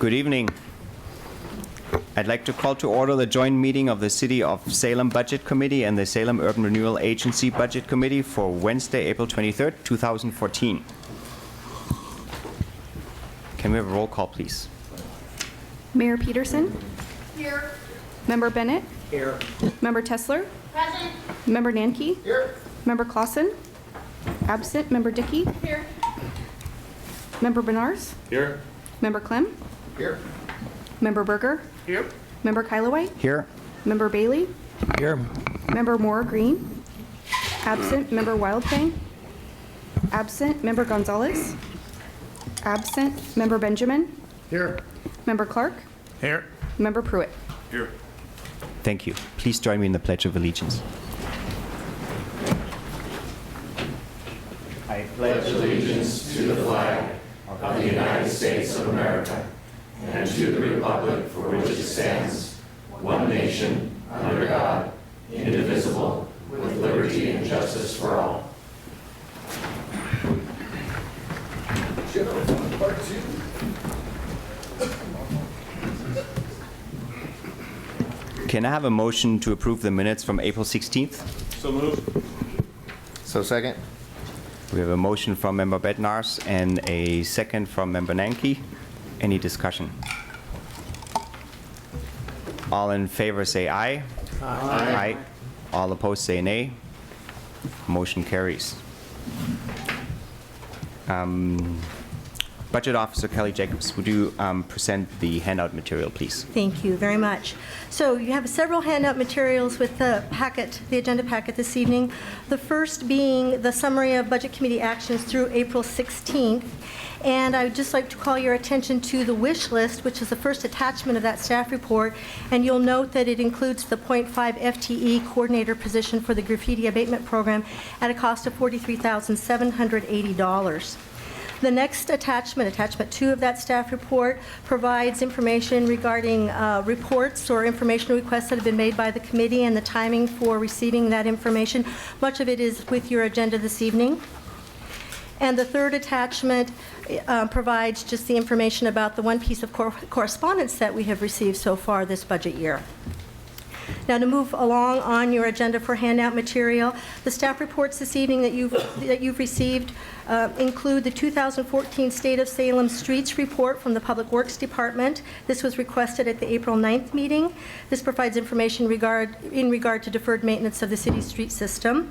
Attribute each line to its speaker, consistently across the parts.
Speaker 1: Good evening. I'd like to call to order the joint meeting of the City of Salem Budget Committee and the Salem Urban Renewal Agency Budget Committee for Wednesday, April 23rd, 2014. Can we have a roll call, please?
Speaker 2: Mayor Peterson?
Speaker 3: Here.
Speaker 2: Member Bennett?
Speaker 4: Here.
Speaker 2: Member Tesler?
Speaker 3: Present.
Speaker 2: Member Nanke?
Speaker 4: Here.
Speaker 2: Member Clausen? Absent. Member Dickey?
Speaker 3: Here.
Speaker 2: Member Benars?
Speaker 4: Here.
Speaker 2: Member Clem?
Speaker 4: Here.
Speaker 2: Member Berger?
Speaker 4: Here.
Speaker 2: Member Kylaway?
Speaker 1: Here.
Speaker 2: Member Bailey?
Speaker 1: Here.
Speaker 2: Member Moore Green? Absent. Member Wildfang? Absent. Member Gonzalez? Absent. Member Benjamin?
Speaker 4: Here.
Speaker 2: Member Clark?
Speaker 4: Here.
Speaker 2: Member Pruitt?
Speaker 4: Here.
Speaker 1: Thank you. Please join me in the Pledge of Allegiance. I pledge
Speaker 5: allegiance to the flag of the United States of America and to the republic for which it stands, one nation, under God, indivisible, with liberty and justice for all.
Speaker 4: Part 2.
Speaker 1: Can I have a motion to approve the minutes from April 16th?
Speaker 4: So moved.
Speaker 6: So second?
Speaker 1: We have a motion from Member Bednars and a second from Member Nanke. Any discussion? All in favor say aye. Aye. All opposed say nay. Motion carries. Budget Officer Kelly Jacobs, would you present the handout material, please?
Speaker 7: Thank you very much. So you have several handout materials with the packet, the agenda packet this evening. The first being the summary of Budget Committee actions through April 16th. And I would just like to call your attention to the wish list, which is the first attachment of that staff report. And you'll note that it includes the .5 FTE coordinator position for the graffiti abatement program at a cost of $43,780. The next attachment, attachment 2 of that staff report, provides information regarding reports or information requests that have been made by the committee and the timing for receiving that information. Much of it is with your agenda this evening. And the third attachment provides just the information about the one piece of correspondence that we have received so far this budget year. Now, to move along on your agenda for handout material, the staff reports this evening that you've received include the 2014 State of Salem Streets Report from the Public Works Department. This was requested at the April 9th meeting. This provides information in regard to deferred maintenance of the city's street system.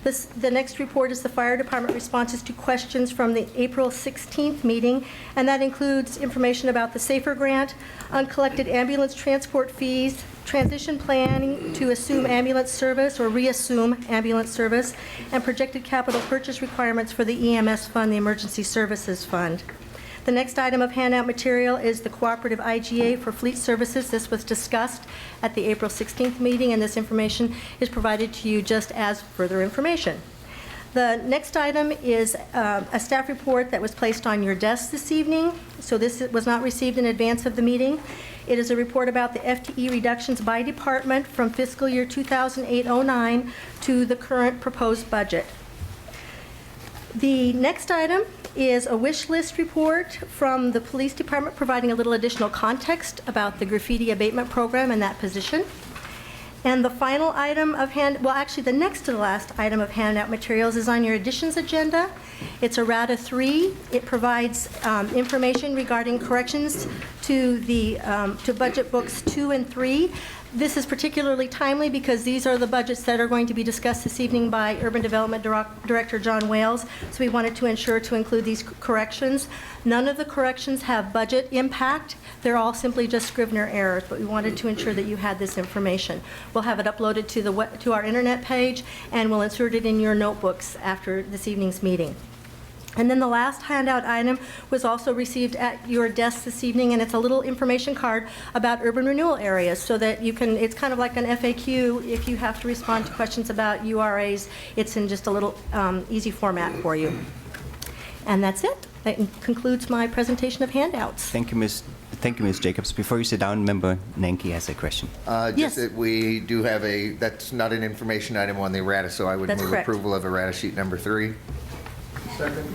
Speaker 7: The next report is the Fire Department responses to questions from the April 16th meeting, and that includes information about the SAFER grant, uncollected ambulance transport fees, transition planning to assume ambulance service or reassume ambulance service, and projected capital purchase requirements for the EMS fund, the Emergency Services Fund. The next item of handout material is the cooperative IGA for fleet services. This was discussed at the April 16th meeting, and this information is provided to you just as further information. The next item is a staff report that was placed on your desk this evening. So this was not received in advance of the meeting. It is a report about the FTE reductions by department from fiscal year 2008-09 to the current proposed budget. The next item is a wish list report from the police department providing a little additional context about the graffiti abatement program and that position. And the final item of the next to the last item of handout materials is on your additions agenda. It's errata 3. It provides information regarding corrections to the to budget books 2 and 3. This is particularly timely because these are the budgets that are going to be discussed this evening by Urban Development Director John Wales. So we wanted to ensure to include these corrections. None of the corrections have budget impact. They're all simply just Scrivener errors, but we wanted to ensure that you had this information. We'll have it uploaded to our internet page, and we'll insert it in your notebooks after this evening's meeting. And then the last handout item was also received at your desk this evening, and it's a little information card about urban renewal areas so that you can, it's kind of like an FAQ. If you have to respond to questions about URAs, it's in just a little easy format for you. And that's it. That concludes my presentation of handouts.
Speaker 1: Thank you, Ms. Jacobs. Before you sit down, Member Nanke has a question.
Speaker 6: Just
Speaker 7: Yes.
Speaker 6: that we do have that's not an information item on the errata, so I would
Speaker 7: That's
Speaker 6: move
Speaker 7: correct.
Speaker 6: approval of errata sheet number 3.
Speaker 4: Second.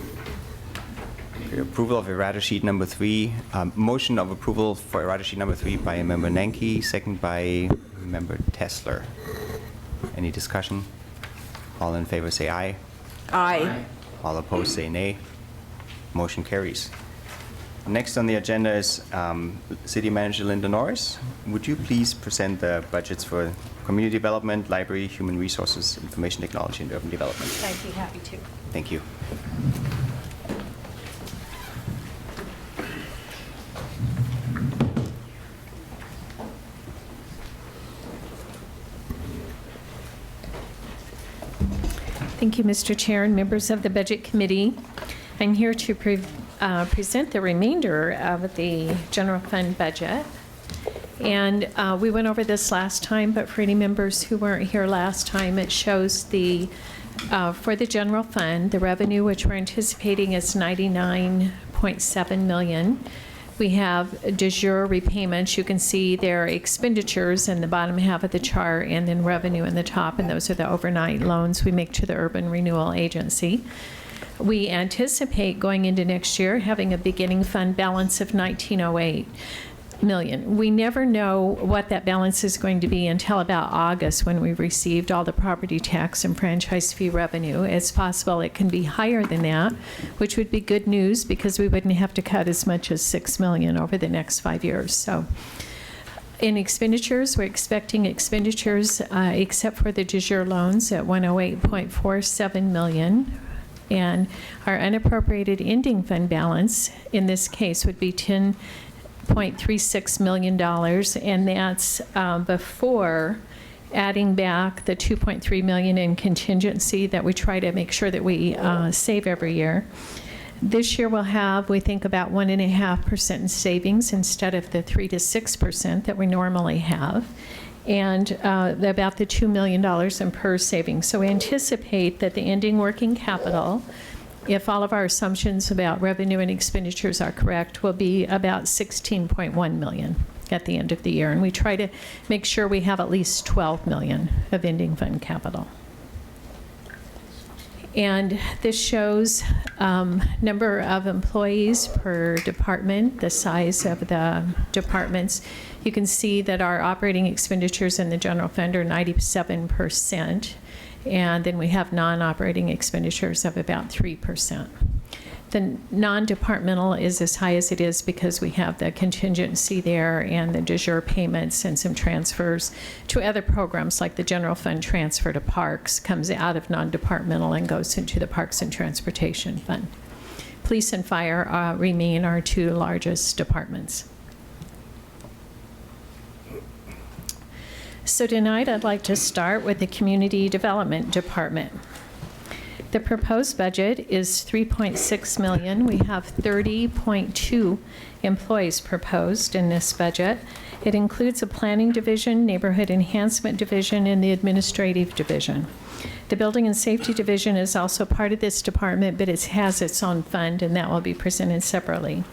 Speaker 1: Approval of errata sheet number 3. Motion of approval for errata sheet number 3 by Member Nanki, second by Member Tesler. Any discussion? All in favor say aye.
Speaker 2: Aye.
Speaker 1: All opposed say nay. Motion carries. Next on the agenda is City Manager Linda Norris. Would you please present the budgets for community development, library, human resources, information technology, and urban development?
Speaker 7: I'd be happy to.
Speaker 1: Thank you.
Speaker 3: Thank you, Mr. Chair and members of the Budget Committee. I'm here to present the remainder of the general fund budget. And we went over this last time, but for any members who weren't here last time, it shows the, for the general fund, the revenue which we're anticipating is $99.7 million. We have de jure repayments. You can see their expenditures in the bottom half of the chart, and then revenue in the top, and those are the overnight loans we make to the Urban Renewal Agency. We anticipate going into next year having a beginning fund balance of $19.08 million. We never know what that balance is going to be until about August, when we've received all the property tax and franchise fee revenue. It's possible it can be higher than that, which would be good news because we wouldn't have to cut as much as $6 million over the next 5 years. So in expenditures, we're expecting expenditures, except for the de jure loans, at $108.47 million. And our unappropriated ending fund balance in this case would be $10.36 million, and that's before adding back the $2.3 million in contingency that we try to make sure that we save every year. This year we'll have, we think, about 1.5% in savings instead of the 3 to 6% that we normally have, and about the $2 million in PERS savings. So we anticipate that the ending working capital, if all of our assumptions about revenue and expenditures are correct, will be about $16.1 million at the end of the year. And we try to make sure we have at least $12 million of ending fund capital. And this shows number of employees per department, the size of the departments. You can see that our operating expenditures in the general fund are 97%, and then we have non-operating expenditures of about 3%. The non-departmental is as high as it is because we have the contingency there and the de jure payments and some transfers to other programs, like the general fund transfer to parks comes out of non-departmental and goes into the Parks and Transportation Fund. Police and fire remain our two largest departments. So tonight I'd like to start with the Community Development Department. The proposed budget is $3.6 million. We have 30.2 employees proposed in this budget. It includes a planning division, neighborhood enhancement division, and the administrative division. The building and safety division is also part of this department, but it has its own fund, and that will be presented separately.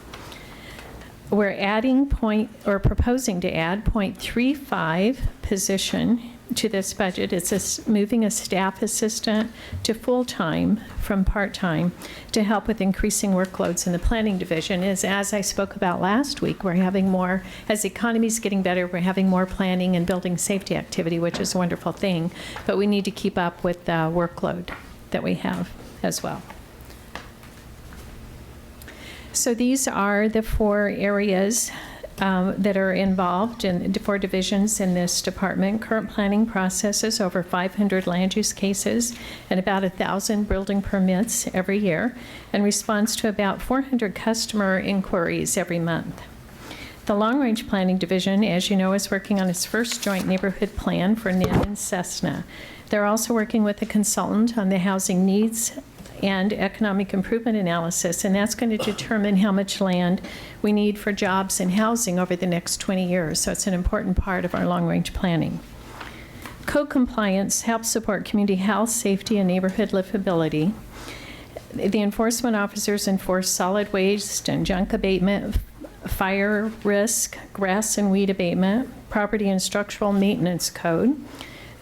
Speaker 3: We're proposing to add 0.35 position to this budget. It's moving a staff assistant to full-time from part-time to help with increasing workloads in the planning division. As I spoke about last week, we're having more, as the economy's getting better, we're having more planning and building safety activity, which is a wonderful thing, but we need to keep up with the workload that we have as well. So these are the 4 areas that are involved in the 4 divisions in this department. Current planning processes over 500 land use cases and about 1,000 building permits every year, and responds to about 400 customer inquiries every month. The Long Range Planning Division, as you know, is working on its first joint neighborhood plan for Nin and Cessna. They're also working with a consultant on the housing needs and economic improvement analysis, and that's going to determine how much land we need for jobs and housing over the next 20 years. So it's an important part of our long-range planning. Code compliance helps support community health, safety, and neighborhood livability. The enforcement officers enforce solid waste and junk abatement, fire risk, grass and weed abatement, property and structural maintenance code,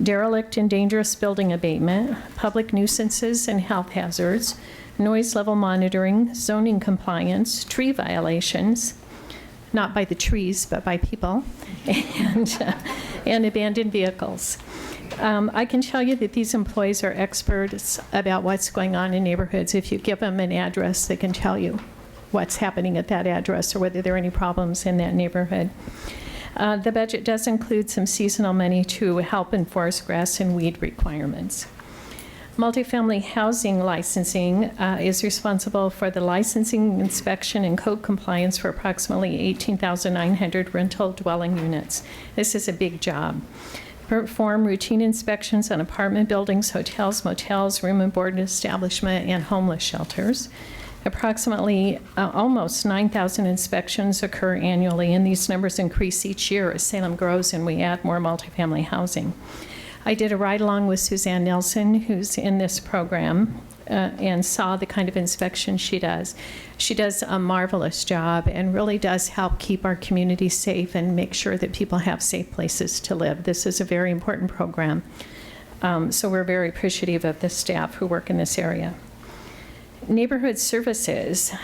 Speaker 3: derelict and dangerous building abatement, public nuisances and health hazards, noise level monitoring, zoning compliance, tree violations, not by the trees, but by people, and abandoned vehicles. I can tell you that these employees are experts about what's going on in neighborhoods. If you give them an address, they can tell you what's happening at that address or whether there are any problems in that neighborhood. The budget does include some seasonal money to help enforce grass and weed requirements. Multifamily housing licensing is responsible for the licensing, inspection, and code compliance for approximately 18,900 rental dwelling units. This is a big job. Perform routine inspections on apartment buildings, hotels, motels, room and board establishment, and homeless shelters. Approximately almost 9,000 inspections occur annually, and these numbers increase each year as Salem grows and we add more multifamily housing. I did a ride-along with Suzanne Nelson, who's in this program, and saw the kind of inspection she does. She does a marvelous job and really does help keep our community safe and make sure that people have safe places to live. This is a very important program, so we're very appreciative of the staff who work in this area. Neighborhood services,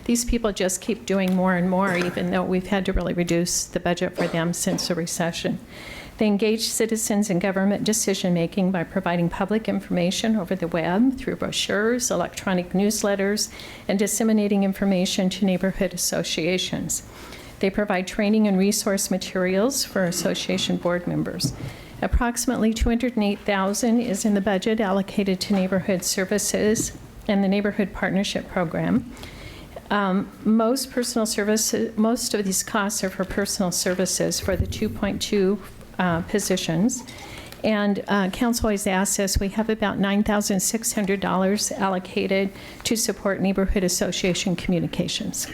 Speaker 3: these people just keep doing more and more, even though we've had to really reduce the budget for them since the recession. They engage citizens in government decision-making by providing public information over the web through brochures, electronic newsletters, and disseminating information to neighborhood associations. They provide training and resource materials for association board members. Approximately $208,000 is in the budget allocated to neighborhood services and the Neighborhood Partnership Program. Most of these costs are for personal services for the 2.2 positions. And council always asks us, we have about $9,600 allocated to support neighborhood association communications.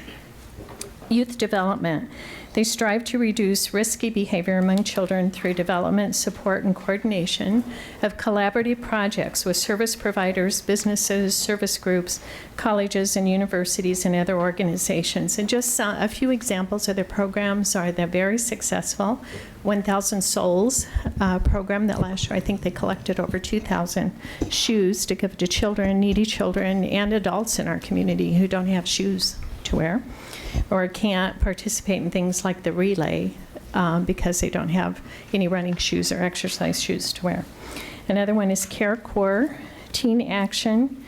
Speaker 3: Youth development. They strive to reduce risky behavior among children through development, support, and coordination of collaborative projects with service providers, businesses, service groups, colleges, and universities, and other organizations. And just a few examples of their programs are the very successful 1,000 Souls program that last year I think they collected over 2,000 shoes to give to children, needy children, and adults in our community who don't have shoes to wear or can't participate in things like the relay because they don't have any running shoes or exercise shoes to wear. Another one is Care Corps, Teen Action,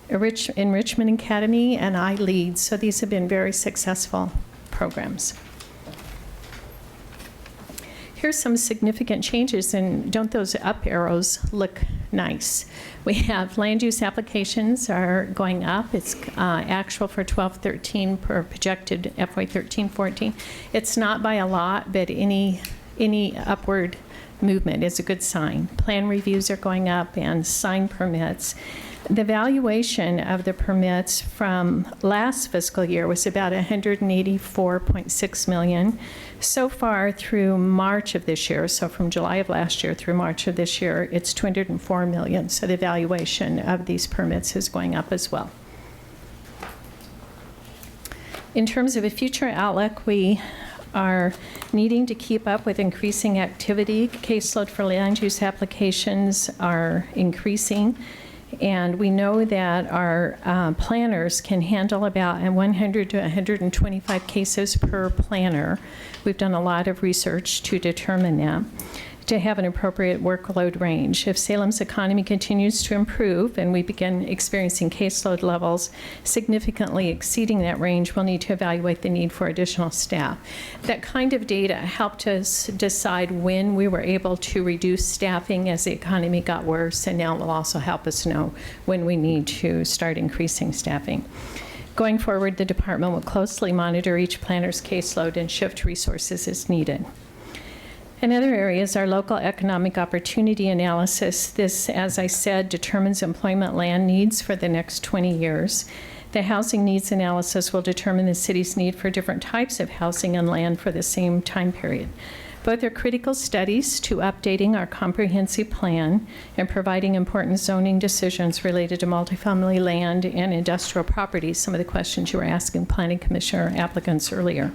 Speaker 3: Enrichment Academy, and iLead. So these have been very successful programs. Here's some significant changes, and don't those up arrows look nice? We have land use applications are going up. It's actual for 12-13 per projected FY 13-14. It's not by a lot, but any upward movement is a good sign. Plan reviews are going up and sign permits. The valuation of the permits from last fiscal year was about $184.6 million. So far through March of this year, so from July of last year through March of this year, it's $204 million. So the valuation of these permits is going up as well. In terms of a future outlook, we are needing to keep up with increasing activity. Caseload for land use applications are increasing. And we know that our planners can handle about 100 to 125 cases per planner. We've done a lot of research to determine that, to have an appropriate workload range. If Salem's economy continues to improve and we begin experiencing caseload levels significantly exceeding that range, we'll need to evaluate the need for additional staff. That kind of data helped us decide when we were able to reduce staffing as the economy got worse, and now it will also help us know when we need to start increasing staffing. Going forward, the department will closely monitor each planner's caseload and shift resources as needed. In other areas, our local economic opportunity analysis, this, as I said, determines employment land needs for the next 20 years. The housing needs analysis will determine the city's need for different types of housing and land for the same time period. Both are critical studies to updating our comprehensive plan and providing important zoning decisions related to multifamily land and industrial properties, some of the questions you were asking planning commissioner applicants earlier.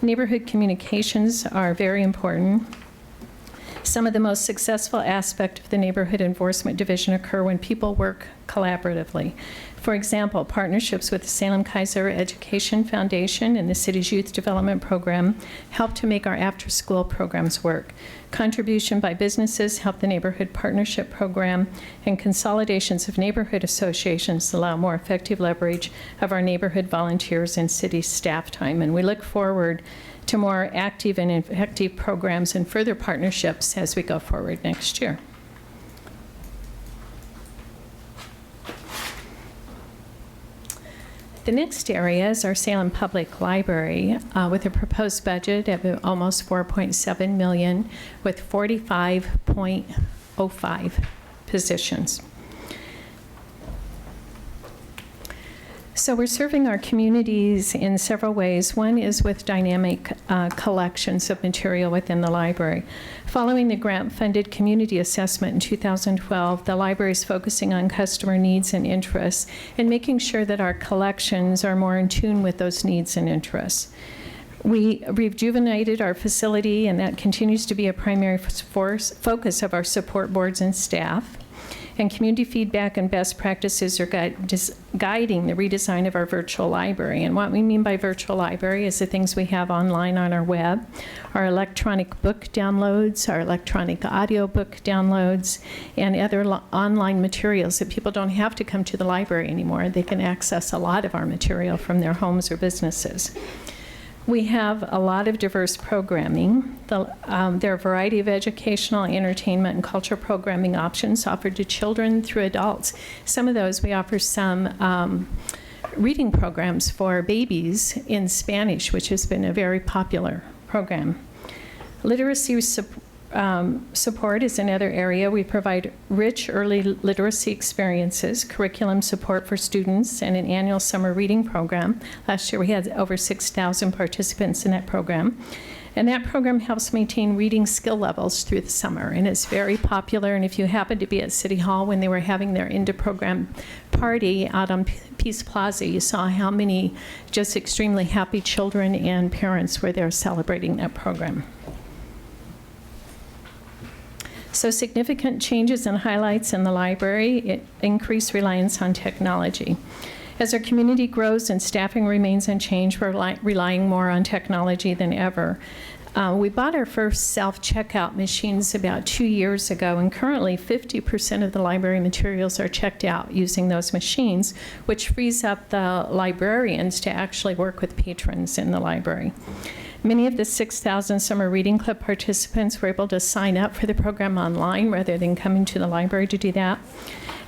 Speaker 3: Neighborhood communications are very important. Some of the most successful aspects of the Neighborhood Enforcement Division occur when people work collaboratively. For example, partnerships with the Salem Kaiser Education Foundation and the city's Youth Development Program help to make our after-school programs work. Contribution by businesses help the Neighborhood Partnership Program, and consolidations of neighborhood associations allow more effective leverage of our neighborhood volunteers and city staff time. And we look forward to more active and effective programs and further partnerships as we go forward next year. The next area is our Salem Public Library with a proposed budget of almost $4.7 million with 45.05 positions. So we're serving our communities in several ways. One is with dynamic collections of material within the library. Following the grant-funded community assessment in 2012, the library is focusing on customer needs and interests and making sure that our collections are more in tune with those needs and interests. We rejuvenated our facility, and that continues to be a primary focus of our support boards and staff. And community feedback and best practices are guiding the redesign of our virtual library. And what we mean by virtual library is the things we have online on our web, our electronic book downloads, our electronic audio book downloads, and other online materials that people don't have to come to the library anymore. They can access a lot of our material from their homes or businesses. We have a lot of diverse programming. There are a variety of educational, entertainment, and cultural programming options offered to children through adults. Some of those, we offer some reading programs for babies in Spanish, which has been a very popular program. Literacy support is another area. We provide rich early literacy experiences, curriculum support for students, and an annual summer reading program. Last year we had over 6,000 participants in that program. And that program helps maintain reading skill levels through the summer, and it's very popular. And if you happen to be at City Hall when they were having their end-of-program party out on Peace Plaza, you saw how many just extremely happy children and parents were there celebrating that program. So significant changes and highlights in the library, increased reliance on technology. As our community grows and staffing remains unchanged, we're relying more on technology than ever. We bought our first self-checkout machines about 2 years ago, and currently 50% of the library materials are checked out using those machines, which frees up the librarians to actually work with patrons in the library. Many of the 6,000 Summer Reading Club participants were able to sign up for the program online rather than coming to the library to do that.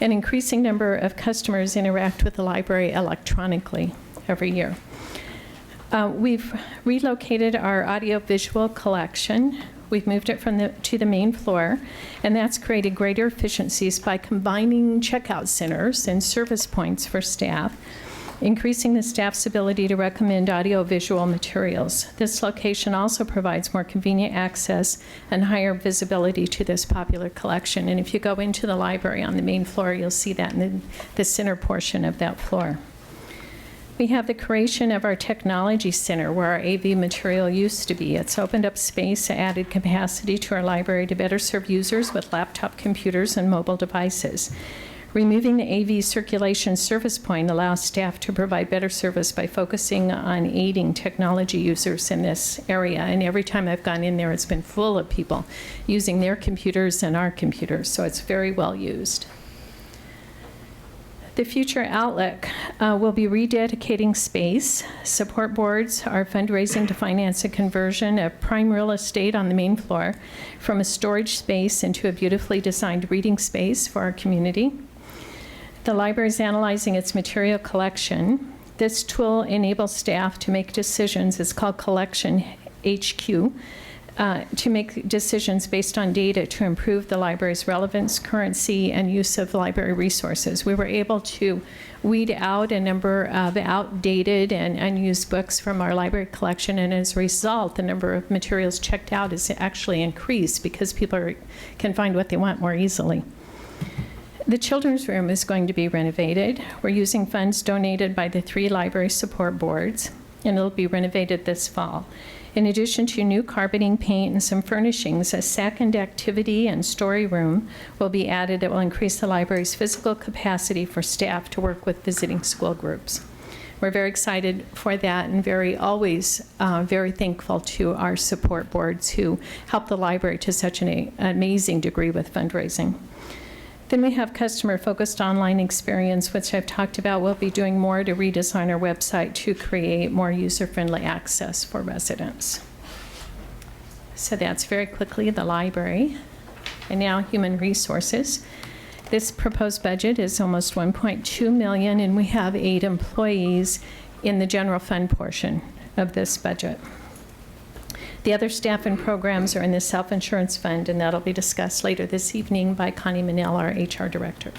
Speaker 3: An increasing number of customers interact with the library electronically every year. We've relocated our audiovisual collection. We've moved it to the main floor, and that's created greater efficiencies by combining checkout centers and service points for staff, increasing the staff's ability to recommend audiovisual materials. This location also provides more convenient access and higher visibility to this popular collection. And if you go into the library on the main floor, you'll see that in the center portion of that floor. We have the creation of our technology center where our AV material used to be. It's opened up space, added capacity to our library to better serve users with laptop computers and mobile devices. Removing the AV circulation service point allows staff to provide better service by focusing on aiding technology users in this area. And every time I've gone in there, it's been full of people using their computers and our computers, so it's very well used. The future outlook will be rededicating space. Support boards are fundraising to finance a conversion of prime real estate on the main floor from a storage space into a beautifully designed reading space for our community. The library is analyzing its material collection. This tool enables staff to make decisions. It's called Collection HQ, to make decisions based on data to improve the library's relevance, currency, and use of library resources. We were able to weed out a number of outdated and unused books from our library collection, and as a result, the number of materials checked out has actually increased because people can find what they want more easily. The children's room is going to be renovated. We're using funds donated by the 3 library support boards. and it'll be renovated this fall. In addition to new carpeting, paint, and some furnishings, a second activity and story room will be added that will increase the library's physical capacity for staff to work with visiting school groups. We're very excited for that and always very thankful to our support boards who help the library to such an amazing degree with fundraising. Then we have customer-focused online experience, which I've talked about. We'll be doing more to redesign our website to create more user-friendly access for residents. So that's very quickly the library. And now human resources. This proposed budget is almost $1.2 million, and we have 8 employees in the general fund portion of this budget. The other staff and programs are in the self-insurance fund, and that'll be discussed later this evening by Connie Manell, our HR director.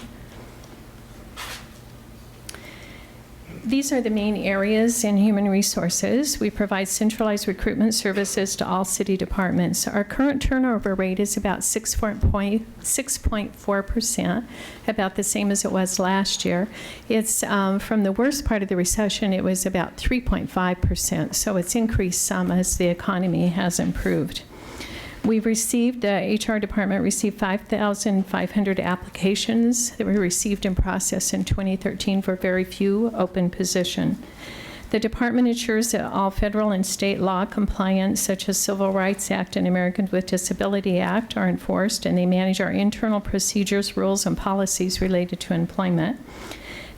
Speaker 3: These are the main areas in human resources. We provide centralized recruitment services to all city departments. Our current turnover rate is about 6.4%, about the same as it was last year. It's from the worst part of the recession, it was about 3.5%, so it's increased some as the economy has improved. We've received, the HR department received 5,500 applications that were received and processed in 2013 for very few open positions. The department ensures that all federal and state law compliance, such as Civil Rights Act and Americans with Disability Act, are enforced, and they manage our internal procedures, rules, and policies related to employment.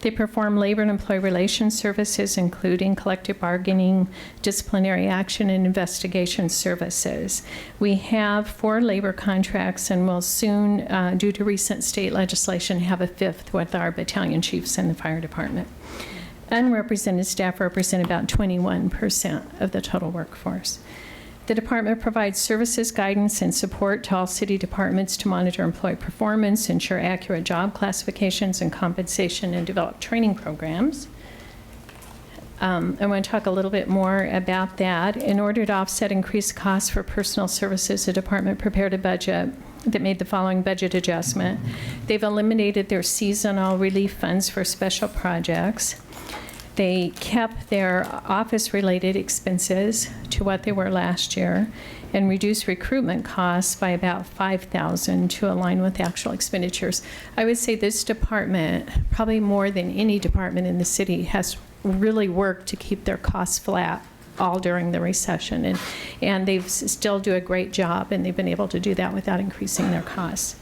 Speaker 3: They perform labor and employee relations services, including collective bargaining, disciplinary action, and investigation services. We have 4 labor contracts and will soon, due to recent state legislation, have a 5th with our battalion chiefs in the fire department. Unrepresented staff represent about 21% of the total workforce. The department provides services, guidance, and support to all city departments to monitor employee performance, ensure accurate job classifications and compensation, and develop training programs. I want to talk a little bit more about that. In order to offset increased costs for personal services, the department prepared a budget that made the following budget adjustment. They've eliminated their seasonal relief funds for special projects. They kept their office-related expenses to what they were last year and reduced recruitment costs by about $5,000 to align with actual expenditures. I would say this department, probably more than any department in the city, has really worked to keep their costs flat all during the recession. And they still do a great job, and they've been able to do that without increasing their costs.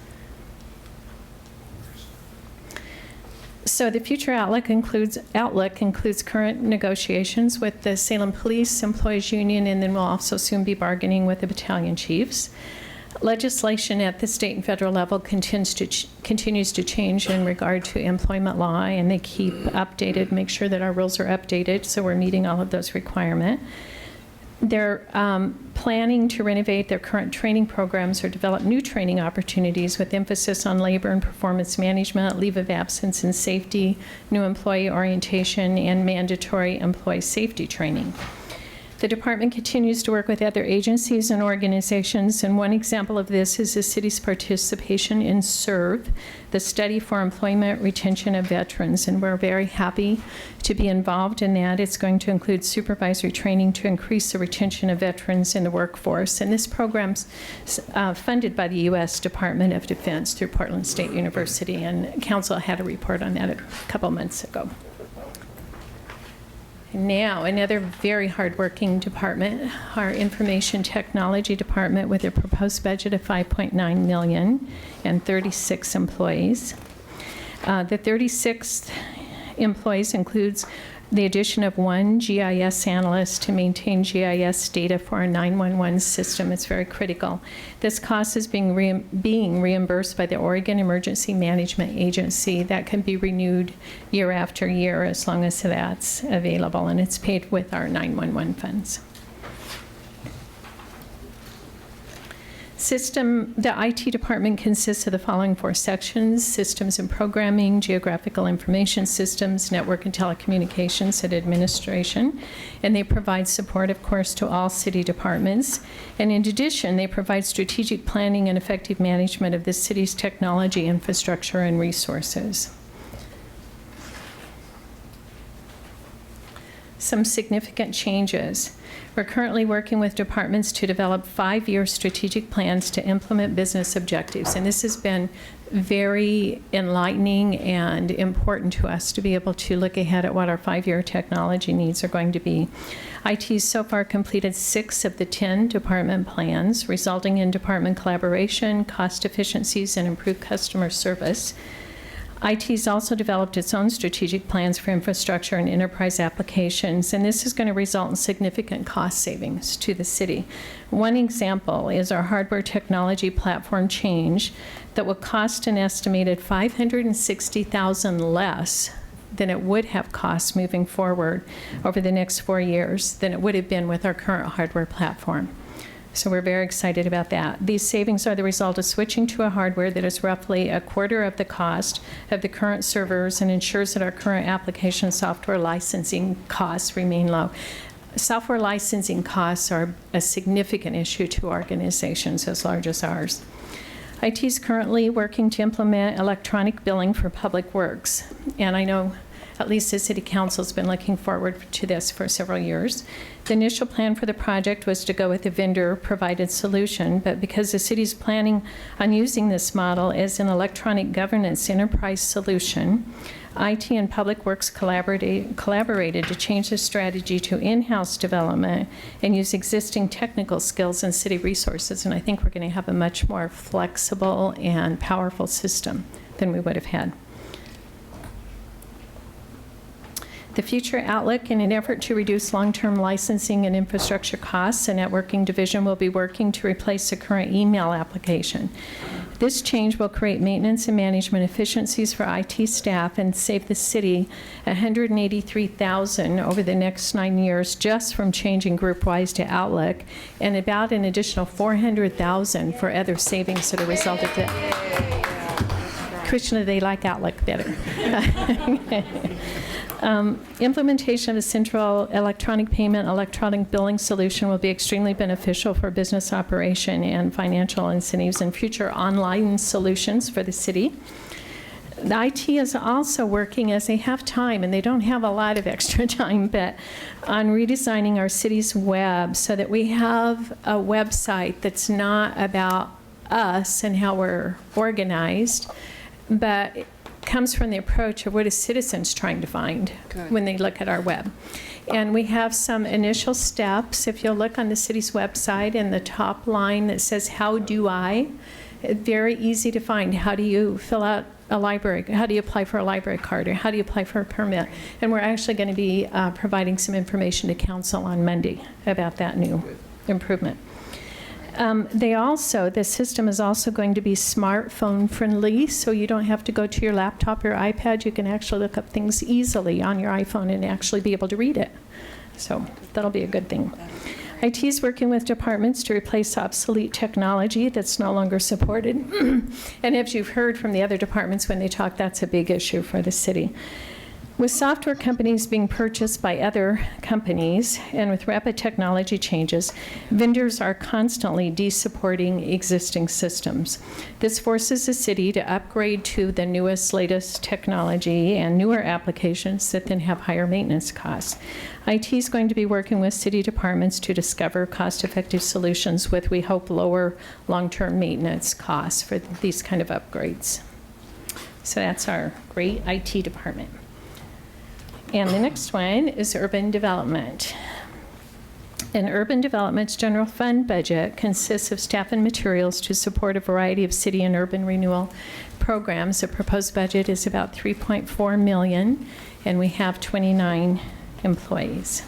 Speaker 3: So the future outlook includes current negotiations with the Salem Police Employees Union, and then we'll also soon be bargaining with the battalion chiefs. Legislation at the state and federal level continues to change in regard to employment law, and they keep updated, make sure that our rules are updated, so we're meeting all of those requirements. They're planning to renovate their current training programs or develop new training opportunities with emphasis on labor and performance management, leave of absence and safety, new employee orientation, and mandatory employee safety training. The department continues to work with other agencies and organizations, and one example of this is the city's participation in SERVE, the Study for Employment Retention of Veterans, and we're very happy to be involved in that. It's going to include supervisory training to increase the retention of veterans in the workforce, and this program's funded by the U.S. Department of Defense through Portland State University, and Council had a report on that a couple months ago. Now, another very hardworking department, our information technology department, with a proposed budget of $5.9 million and 36 employees. The 36 employees includes the addition of 1 GIS analyst to maintain GIS data for our 911 system. It's very critical. This cost is being reimbursed by the Oregon Emergency Management Agency. That can be renewed year after year as long as that's available, and it's paid with our 911 funds. The IT department consists of the following 4 sections: systems and programming, geographical information systems, network and telecommunications, and administration. And they provide support, of course, to all city departments. And in addition, they provide strategic planning and effective management of the city's technology infrastructure and resources. some significant changes. We're currently working with departments to develop 5-year strategic plans to implement business objectives. And this has been very enlightening and important to us to be able to look ahead at what our 5-year technology needs are going to be. IT so far completed 6 of the 10 department plans, resulting in department collaboration, cost efficiencies, and improved customer service. IT has also developed its own strategic plans for infrastructure and enterprise applications, and this is going to result in significant cost savings to the city. One example is our hardware technology platform change that will cost an estimated $560,000 less than it would have cost moving forward over the next 4 years than it would have been with our current hardware platform. So we're very excited about that. These savings are the result of switching to a hardware that is roughly a quarter of the cost of the current servers and ensures that our current application software licensing costs remain low. Software licensing costs are a significant issue to organizations as large as ours. IT is currently working to implement electronic billing for public works, and I know at least the City Council has been looking forward to this for several years. The initial plan for the project was to go with a vendor-provided solution, but because the city's planning on using this model as an electronic governance enterprise solution, IT and Public Works collaborated to change the strategy to in-house development and use existing technical skills and city resources, and I think we're going to have a much more flexible and powerful system than we would have had. The future outlook, in an effort to reduce long-term licensing and infrastructure costs, the networking division will be working to replace the current email application. This change will create maintenance and management efficiencies for IT staff and save the city $183,000 over the next 9 years just from changing group-wise to Outlook, and about an additional $400,000 for other savings that are resulted to. Krishna, they like Outlook better. Implementation of a central electronic payment, electronic billing solution will be extremely beneficial for business operation and financial incentives and future online solutions for the city. The IT is also working, as they have time, and they don't have a lot of extra time, but on redesigning our city's web so that we have a website that's not about us and how we're organized, but it comes from the approach of what are citizens trying to find when they look at our web. And we have some initial steps. If you'll look on the city's website in the top line that says, how do I? Very easy to find. How do you fill out a library? How do you apply for a library card? Or how do you apply for a permit? And we're actually going to be providing some information to council on Monday about that new improvement. The system is also going to be smartphone friendly, so you don't have to go to your laptop or iPad. You can actually look up things easily on your iPhone and actually be able to read it. So that'll be a good thing. IT is working with departments to replace obsolete technology that's no longer supported. And as you've heard from the other departments when they talk, that's a big issue for the city. With software companies being purchased by other companies and with rapid technology changes, vendors are constantly de-supporting existing systems. This forces the city to upgrade to the newest, latest technology and newer applications that then have higher maintenance costs. IT is going to be working with city departments to discover cost-effective solutions with, we hope, lower long-term maintenance costs for these kind of upgrades. So that's our great IT department. And the next one is urban development. And urban development's general fund budget consists of staff and materials to support a variety of city and urban renewal programs. The proposed budget is about $3.4 million, and we have 29 employees.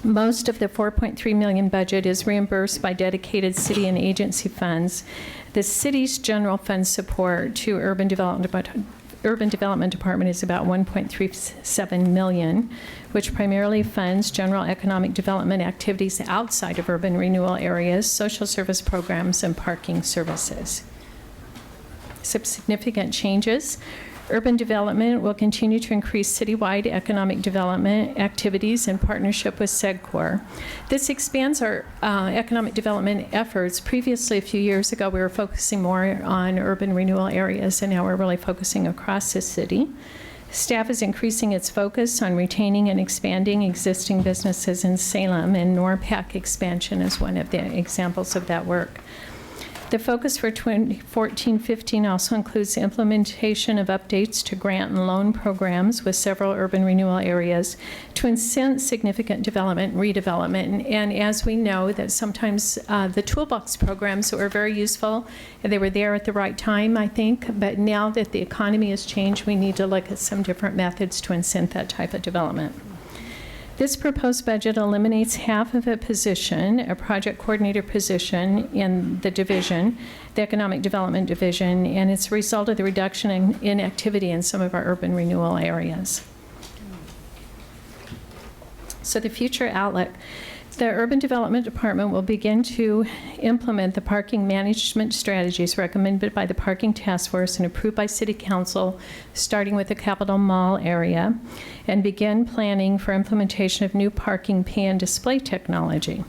Speaker 3: Most of the $4.3 million budget is reimbursed by dedicated city and agency funds. The city's general fund support to urban development department is about $1.37 million, which primarily funds general economic development activities outside of urban renewal areas, social service programs, and parking services. Some significant changes. Urban development will continue to increase citywide economic development activities in partnership with SEGCOR. This expands our economic development efforts. Previously, a few years ago, we were focusing more on urban renewal areas, and now we're really focusing across the city. Staff is increasing its focus on retaining and expanding existing businesses in Salem, and NORPAC expansion is one of the examples of that work. The focus for 2014-15 also includes the implementation of updates to grant and loan programs with several urban renewal areas to incent significant development and redevelopment. And as we know, that sometimes the toolbox programs were very useful, and they were there at the right time, I think. But now that the economy has changed, we need to look at some different methods to incent that type of development. This proposed budget eliminates half of a position, a project coordinator position in the division, the Economic Development Division, and it's a result of the reduction in activity in some of our urban renewal areas. So the future outlook. The Urban Development Department will begin to implement the parking management strategies recommended by the Parking Task Force and approved by City Council, starting with the Capitol Mall area, and begin planning for implementation of new parking pay and display technology.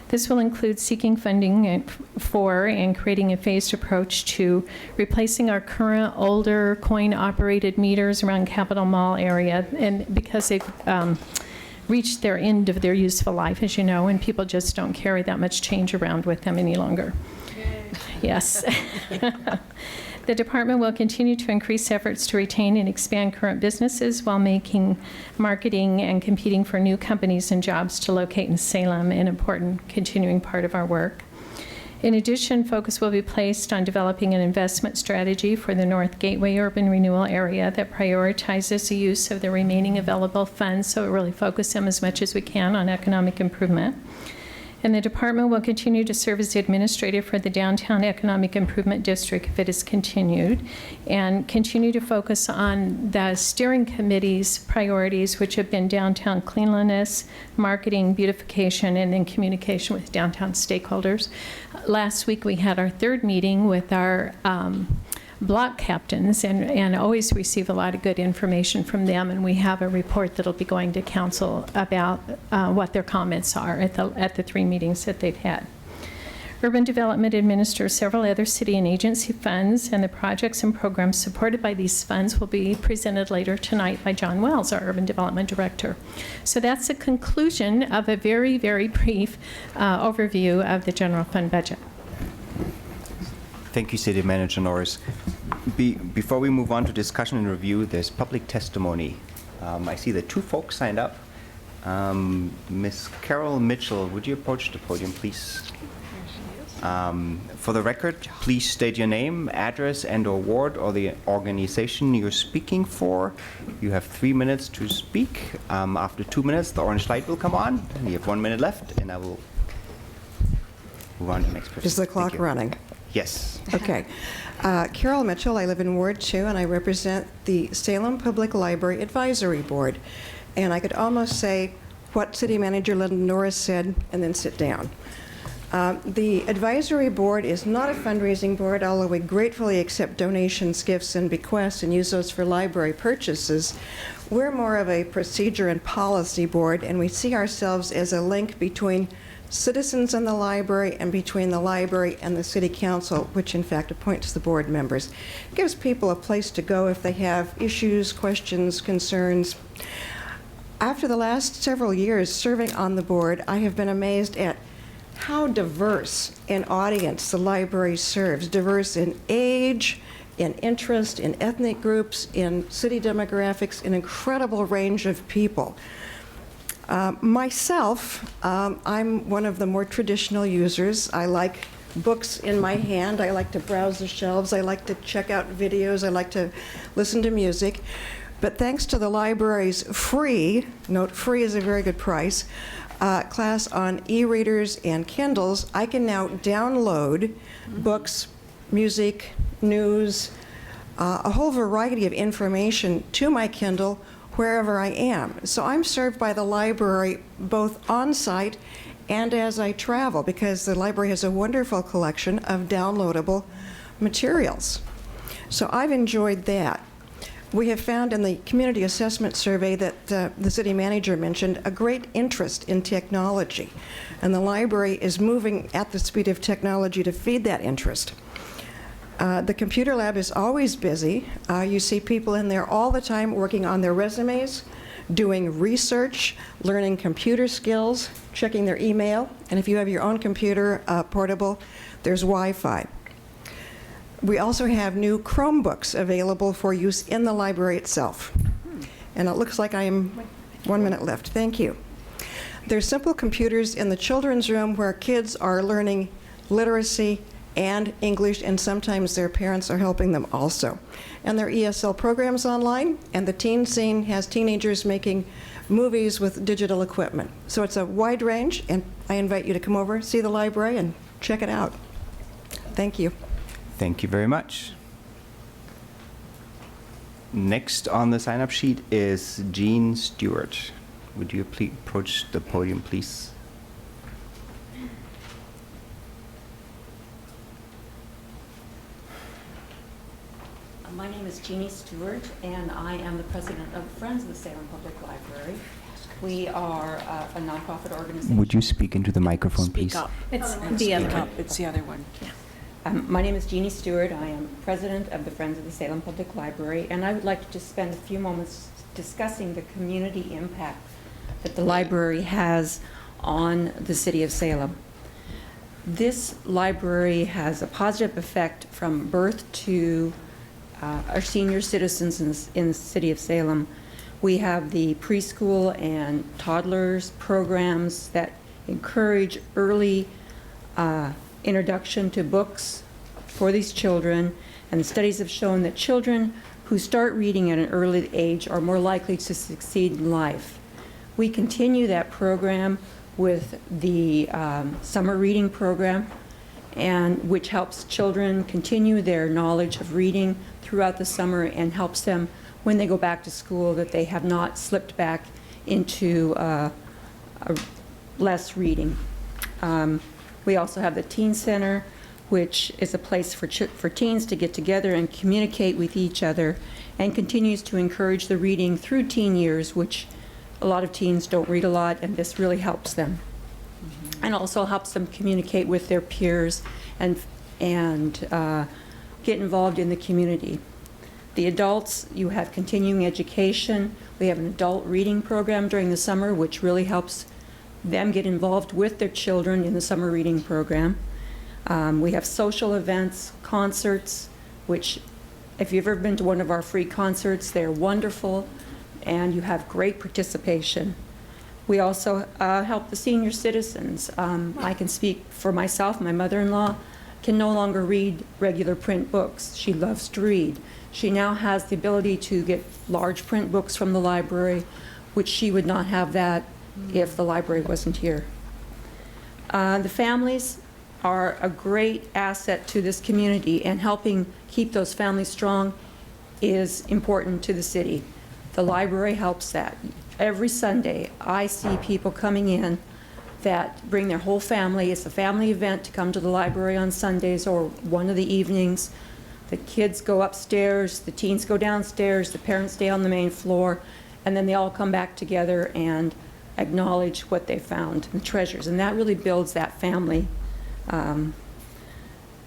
Speaker 3: This will include seeking funding for and creating a phased approach to replacing our current older coin-operated meters around Capitol Mall area, and because they've reached their end of their useful life, as you know, and people just don't carry that much change around with them any longer. Yes. The department will continue to increase efforts to retain and expand current businesses while making marketing and competing for new companies and jobs to locate in Salem, an important continuing part of our work. In addition, focus will be placed on developing an investment strategy for the North Gateway Urban Renewal Area that prioritizes the use of the remaining available funds, so it really focuses them as much as we can on economic improvement. And the department will continue to serve as the administrator for the Downtown Economic Improvement District if it is continued, and continue to focus on the steering committee's priorities, which have been downtown cleanliness, marketing, beautification, and then communication with downtown stakeholders. Last week we had our third meeting with our block captains, and always receive a lot of good information from them, and we have a report that'll be going to council about what their comments are at the three meetings that they've had. Urban Development administers several other city and agency funds, and the projects and programs supported by these funds will be presented later tonight by John Wells, our Urban Development Director. So that's a conclusion of a very, very brief overview of the general fund budget.
Speaker 1: Thank you, City Manager Norris. Before we move on to discussion and review, there's public testimony. I see that two folks signed up. Ms. Carol Mitchell, would you approach the podium, please? For the record, please state your name, address, and/or ward or the organization you're speaking for. You have 3 minutes to speak. After 2 minutes, the orange light will come on, and you have 1 minute left, and I will move on to the next person.
Speaker 4: Is the
Speaker 1: Thank
Speaker 4: clock
Speaker 1: you.
Speaker 4: running?
Speaker 1: Yes.
Speaker 4: Okay. Carol Mitchell, I live in Ward 2, and I represent the Salem Public Library Advisory Board. And I could almost say what City Manager Linda Norris said and then sit down. The advisory board is not a fundraising board, although we gratefully accept donations, gifts, and bequests and use those for library purchases. We're more of a procedure and policy board, and we see ourselves as a link between citizens in the library and between the library and the city council, which in fact appoints the board members. It gives people a place to go if they have issues, questions, concerns. After the last several years serving on the board, I have been amazed at how diverse an audience the library serves, diverse in age, in interest, in ethnic groups, in city demographics, an incredible range of people. Myself, I'm one of the more traditional users. I like books in my hand. I like to browse the shelves. I like to check out videos. I like to listen to music. But thanks to the library's free, note free is a very good price, class on e-readers and Kindles, I can now download books, music, news, a whole variety of information to my Kindle wherever I am. So I'm served by the library both on-site and as I travel, because the library has a wonderful collection of downloadable materials. So I've enjoyed that. We have found in the community assessment survey that the city manager mentioned a great interest in technology, and the library is moving at the speed of technology to feed that interest. The computer lab is always busy. You see people in there all the time working on their resumes, doing research, learning computer skills, checking their email, and if you have your own computer portable, there's Wi-Fi. We also have new Chromebooks available for use in the library itself. And it looks like I am 1 minute left. Thank you. There's simple computers in the children's room where kids are learning literacy and English, and sometimes their parents are helping them also. And there are ESL programs online, and the teen scene has teenagers making movies with digital equipment. So it's a wide range, and I invite you to come over, see the library, and check it out. Thank you.
Speaker 1: Thank you very much. Next on the sign-up sheet is Jean Stewart. Would you please approach the podium, please?
Speaker 8: My name is Jeannie Stewart, and I am the president of Friends of the Salem Public Library. We are a nonprofit organization.
Speaker 1: Would you speak into the microphone, please?
Speaker 9: Speak up.
Speaker 3: It's
Speaker 9: Speak
Speaker 3: the other
Speaker 9: up. It's the other one.
Speaker 8: My name is Jeannie Stewart. I am president of the Friends of the Salem Public Library, and I would like to just spend a few moments discussing the community impact that the library has on the city of Salem. This library has a positive effect from birth to our senior citizens in the city of Salem. We have the preschool and toddlers programs that encourage early introduction to books for these children, and the studies have shown that children who start reading at an early age are more likely to succeed in life. We continue that program with the summer reading program, and which helps children continue their knowledge of reading throughout the summer and helps them when they go back to school that they have not slipped back into less reading. We also have the Teen Center, which is a place for teens to get together and communicate with each other, and continues to encourage the reading through teen years, which a lot of teens don't read a lot, and this really helps them. And also helps them communicate with their peers and get involved in the community. The adults, you have continuing education. We have an adult reading program during the summer, which really helps them get involved with their children in the summer reading program. We have social events, concerts, which if you've ever been to one of our free concerts, they're wonderful, and you have great participation. We also help the senior citizens. I can speak for myself. My mother-in-law can no longer read regular print books. She loves to read. She now has the ability to get large print books from the library, which she would not have that if the library wasn't here. The families are a great asset to this community, and helping keep those families strong is important to the city. The library helps that. Every Sunday, I see people coming in that bring their whole family. It's a family event to come to the library on Sundays or one of the evenings. The kids go upstairs, the teens go downstairs, the parents stay on the main floor, and then they all come back together and acknowledge what they found, the treasures. And that really builds that family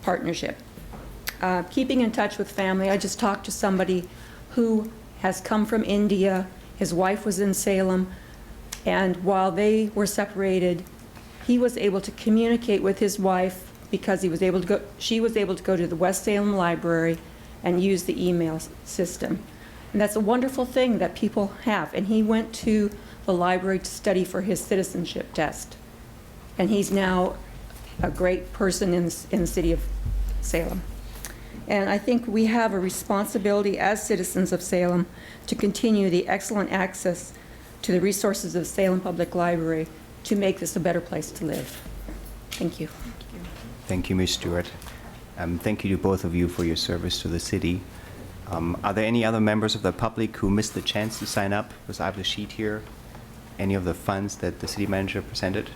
Speaker 8: partnership. Keeping in touch with family, I just talked to somebody who has come from India. His wife was in Salem, and while they were separated, he was able to communicate with his wife because she was able to go to the West Salem Library and use the email system. And that's a wonderful thing that people have. And he went to the library to study for his citizenship test. And he's now a great person in the city of Salem. And I think we have a responsibility as citizens of Salem to continue the excellent access to the resources of Salem Public Library to make this a better place to live. Thank you.
Speaker 1: Thank you, Ms. Stewart. Thank you to both of you for your service to the city. Are there any other members of the public who missed the chance to sign up? Because I have the sheet here. Any of the funds that the city manager presented?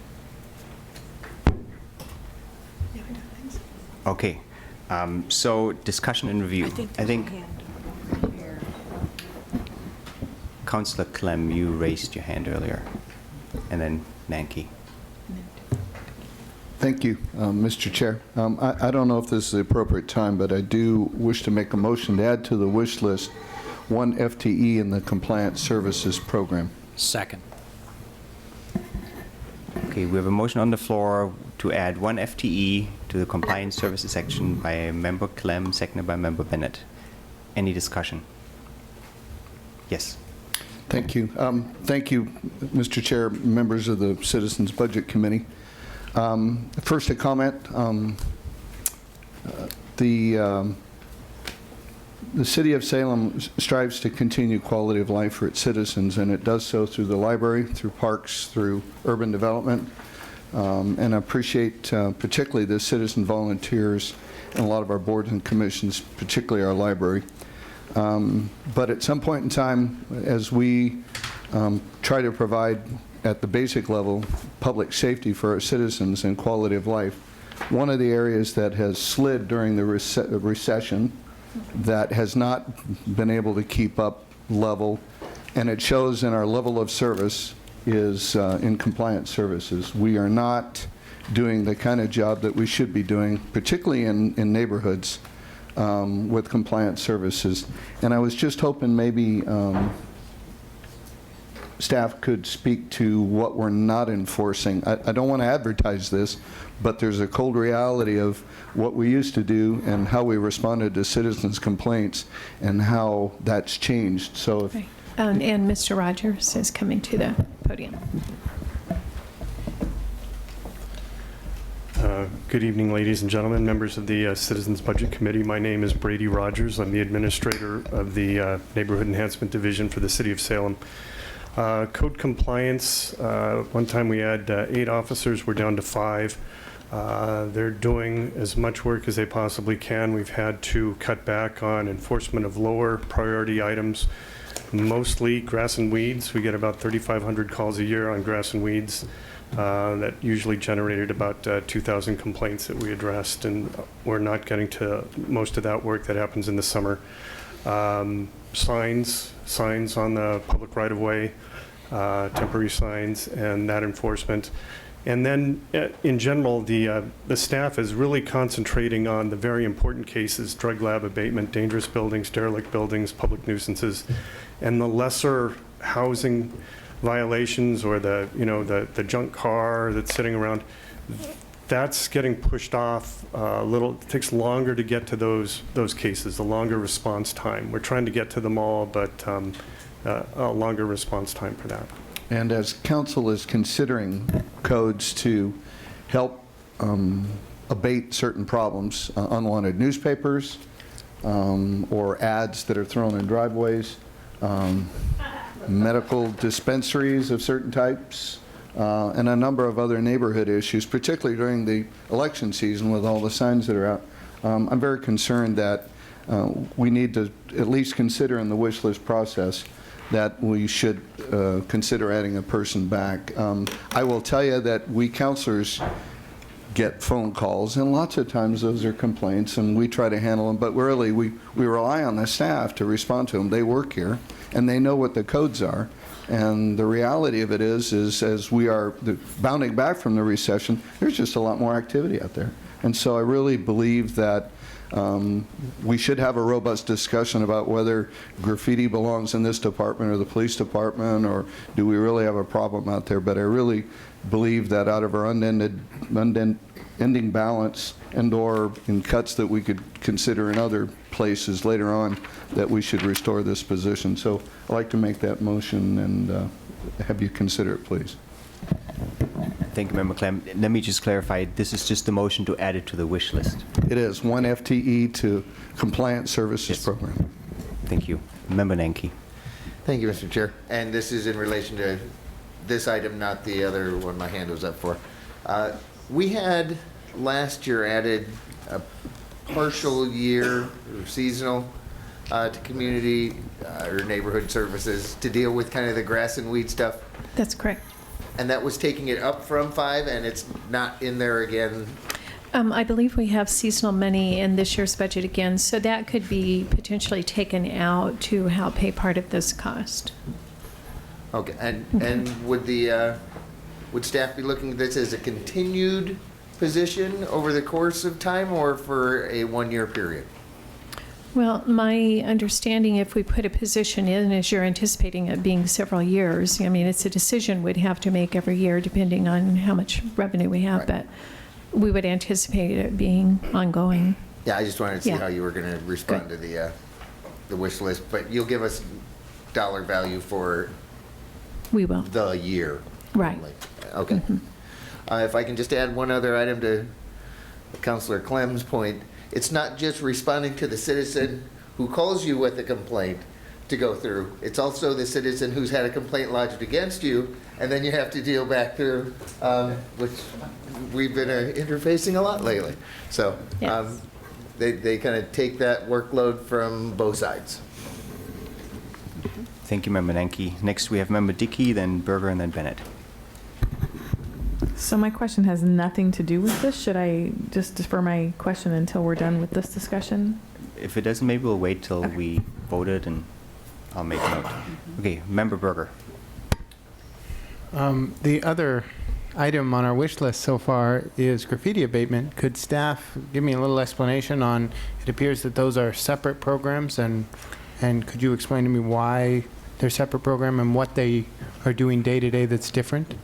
Speaker 1: Okay. So discussion and review. I think Councillor Clem, you raised your hand earlier. And then Nanki.
Speaker 9: Thank you, Mr. Chair. I don't know if this is the appropriate time, but I do wish to make a motion to add to the wish list 1 FTE in the Compliance Services Program.
Speaker 10: Second.
Speaker 1: Okay, we have a motion on the floor to add 1 FTE to the Compliance Services section by Member Clem, seconded by Member Bennett. Any discussion? Yes.
Speaker 9: Thank you. Thank you, Mr. Chair, members of the Citizens Budget Committee. First, a comment. The City of Salem strives to continue quality of life for its citizens, and it does so through the library, through parks, through urban development. And I appreciate particularly the citizen volunteers and a lot of our boards and commissions, particularly our library. But at some point in time, as we try to provide at the basic level public safety for our citizens and quality of life, one of the areas that has slid during the recession, that has not been able to keep up level, and it shows in our level of service, is in compliance services. We are not doing the kind of job that we should be doing, particularly in neighborhoods with compliance services. And I was just hoping maybe staff could speak to what we're not enforcing. I don't want to advertise this, but there's a cold reality of what we used to do and how we responded to citizens' complaints and how that's changed. So if
Speaker 3: Right. And Mr. Rogers is coming to the podium.
Speaker 11: Good evening, ladies and gentlemen, members of the Citizens Budget Committee. My name is Brady Rogers. I'm the administrator of the Neighborhood Enhancement Division for the City of Salem. Code compliance, one time we had 8 officers, we're down to 5. They're doing as much work as they possibly can. We've had to cut back on enforcement of lower priority items, mostly grass and weeds. We get about 3,500 calls a year on grass and weeds. That usually generated about 2,000 complaints that we addressed, and we're not getting to most of that work that happens in the summer. Signs on the public right-of-way, temporary signs, and that enforcement. And then, in general, the staff is really concentrating on the very important cases: drug lab abatement, dangerous buildings, derelict buildings, public nuisances, and the lesser housing violations, or the junk car that's sitting around. That's getting pushed off a little. It takes longer to get to those cases, a longer response time. We're trying to get to them all, but a longer response time for that.
Speaker 9: And as council is considering codes to help abate certain problems, unwanted newspapers, or ads that are thrown in driveways, medical dispensaries of certain types, and a number of other neighborhood issues, particularly during the election season with all the signs that are out. I'm very concerned that we need to at least consider in the wish list process that we should consider adding a person back. I will tell you that we counselors get phone calls, and lots of times those are complaints, and we try to handle them, but really we rely on the staff to respond to them. They work here, and they know what the codes are. And the reality of it is as we are bounding back from the recession, there's just a lot more activity out there. And so I really believe that we should have a robust discussion about whether graffiti belongs in this department or the police department, or do we really have a problem out there. But I really believe that out of our ending balance and/or in cuts that we could consider in other places later on, that we should restore this position. So I'd like to make that motion and have you consider it, please.
Speaker 1: Thank you, Member Clem. Let me just clarify, this is just the motion to add it to the wish list.
Speaker 9: It is 1 FTE to Compliance Services
Speaker 1: Yes.
Speaker 9: Program.
Speaker 1: Thank you. Member Nanki.
Speaker 6: Thank you, Mr. Chair. And this is in relation to this item, not the other one my hand was up for. We had last year added a partial year or seasonal to community or neighborhood services to deal with kind of the grass and weed stuff.
Speaker 3: That's correct.
Speaker 6: And that was taking it up from 5, and it's not in there again.
Speaker 3: I believe we have seasonal money in this year's budget again, so that could be potentially taken out to help pay part of this cost.
Speaker 6: Okay, and would staff be looking at this as a continued position over the course of time or for a one-year period?
Speaker 3: Well, my understanding, if we put a position in, as you're anticipating it being several years, I mean, it's a decision we'd have to make every year depending on how much revenue we have,
Speaker 6: Right.
Speaker 3: but we would anticipate it being ongoing.
Speaker 6: Yeah, I just wanted to see
Speaker 3: Yeah.
Speaker 6: how you were going to respond to the wish list, but you'll give us dollar value for
Speaker 3: We will.
Speaker 6: the year.
Speaker 3: Right.
Speaker 6: Okay. If I can just add one other item to Councilor Clem's point, it's not just responding to the citizen who calls you with a complaint to go through. It's also the citizen who's had a complaint lodged against you, and then you have to deal back through, which we've been interfacing a lot lately. So
Speaker 3: Yes.
Speaker 6: they kind of take that workload from both sides.
Speaker 1: Thank you, Member Nanki. Next, we have Member Dickey, then Berger, and then Bennett.
Speaker 10: So my question has nothing to do with this. Should I just defer my question until we're done with this discussion?
Speaker 1: If it doesn't, maybe we'll wait till we voted, and I'll make a note. Okay, Member Berger.
Speaker 12: The other item on our wish list so far is graffiti abatement. Could staff give me a little explanation on, it appears that those are separate programs, and could you explain to me why they're separate program and what they are doing day to day that's different?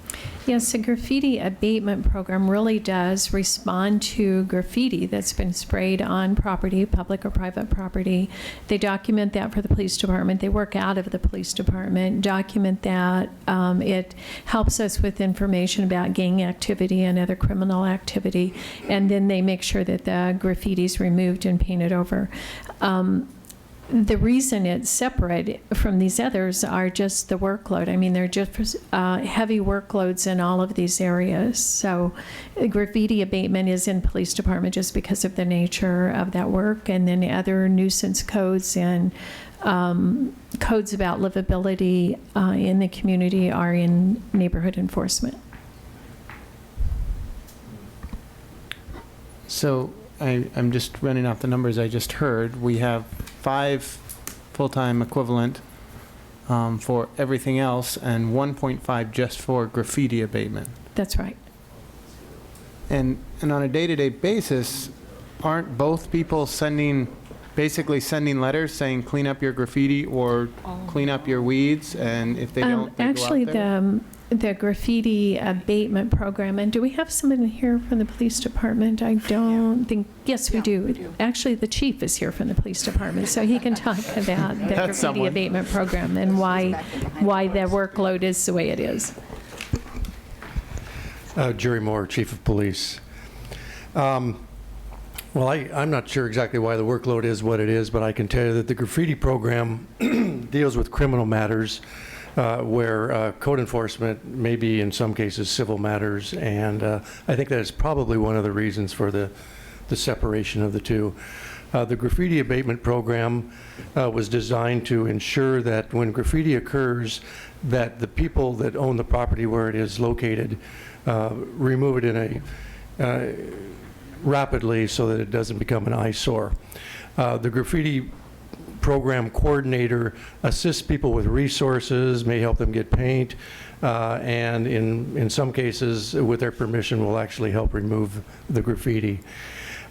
Speaker 3: Yes, the graffiti abatement program really does respond to graffiti that's been sprayed on property, public or private property. They document that for the police department. They work out of the police department, document that. It helps us with information about gang activity and other criminal activity, and then they make sure that the graffiti is removed and painted over. The reason it's separate from these others are just the workload. I mean, they're just heavy workloads in all of these areas. So graffiti abatement is in police department just because of the nature of that work, and then other nuisance codes and codes about livability in the community are in neighborhood enforcement.
Speaker 12: So I'm just running off the numbers I just heard. We have 5 full-time equivalent for everything else and 1.5 just for graffiti abatement.
Speaker 3: That's right.
Speaker 12: And on a day-to-day basis, aren't both people basically sending letters saying clean up your graffiti or clean up your weeds, and if they don't, they
Speaker 3: Actually,
Speaker 12: go out there?
Speaker 3: the graffiti abatement program, and do we have someone here from the police department? I don't think, yes, we do. Actually, the chief is here from the police department, so he can talk about the graffiti
Speaker 12: someone.
Speaker 3: abatement program and why the workload is the way it is.
Speaker 13: Jerry Moore, Chief of Police. Well, I'm not sure exactly why the workload is what it is, but I can tell you that the graffiti program deals with criminal matters where code enforcement may be in some cases civil matters, and I think that is probably one of the reasons for the separation of the two. The graffiti abatement program was designed to ensure that when graffiti occurs, that the people that own the property where it is located remove it in a rapidly so that it doesn't become an eyesore. The graffiti program coordinator assists people with resources, may help them get paint, and in some cases, with their permission, will actually help remove the graffiti.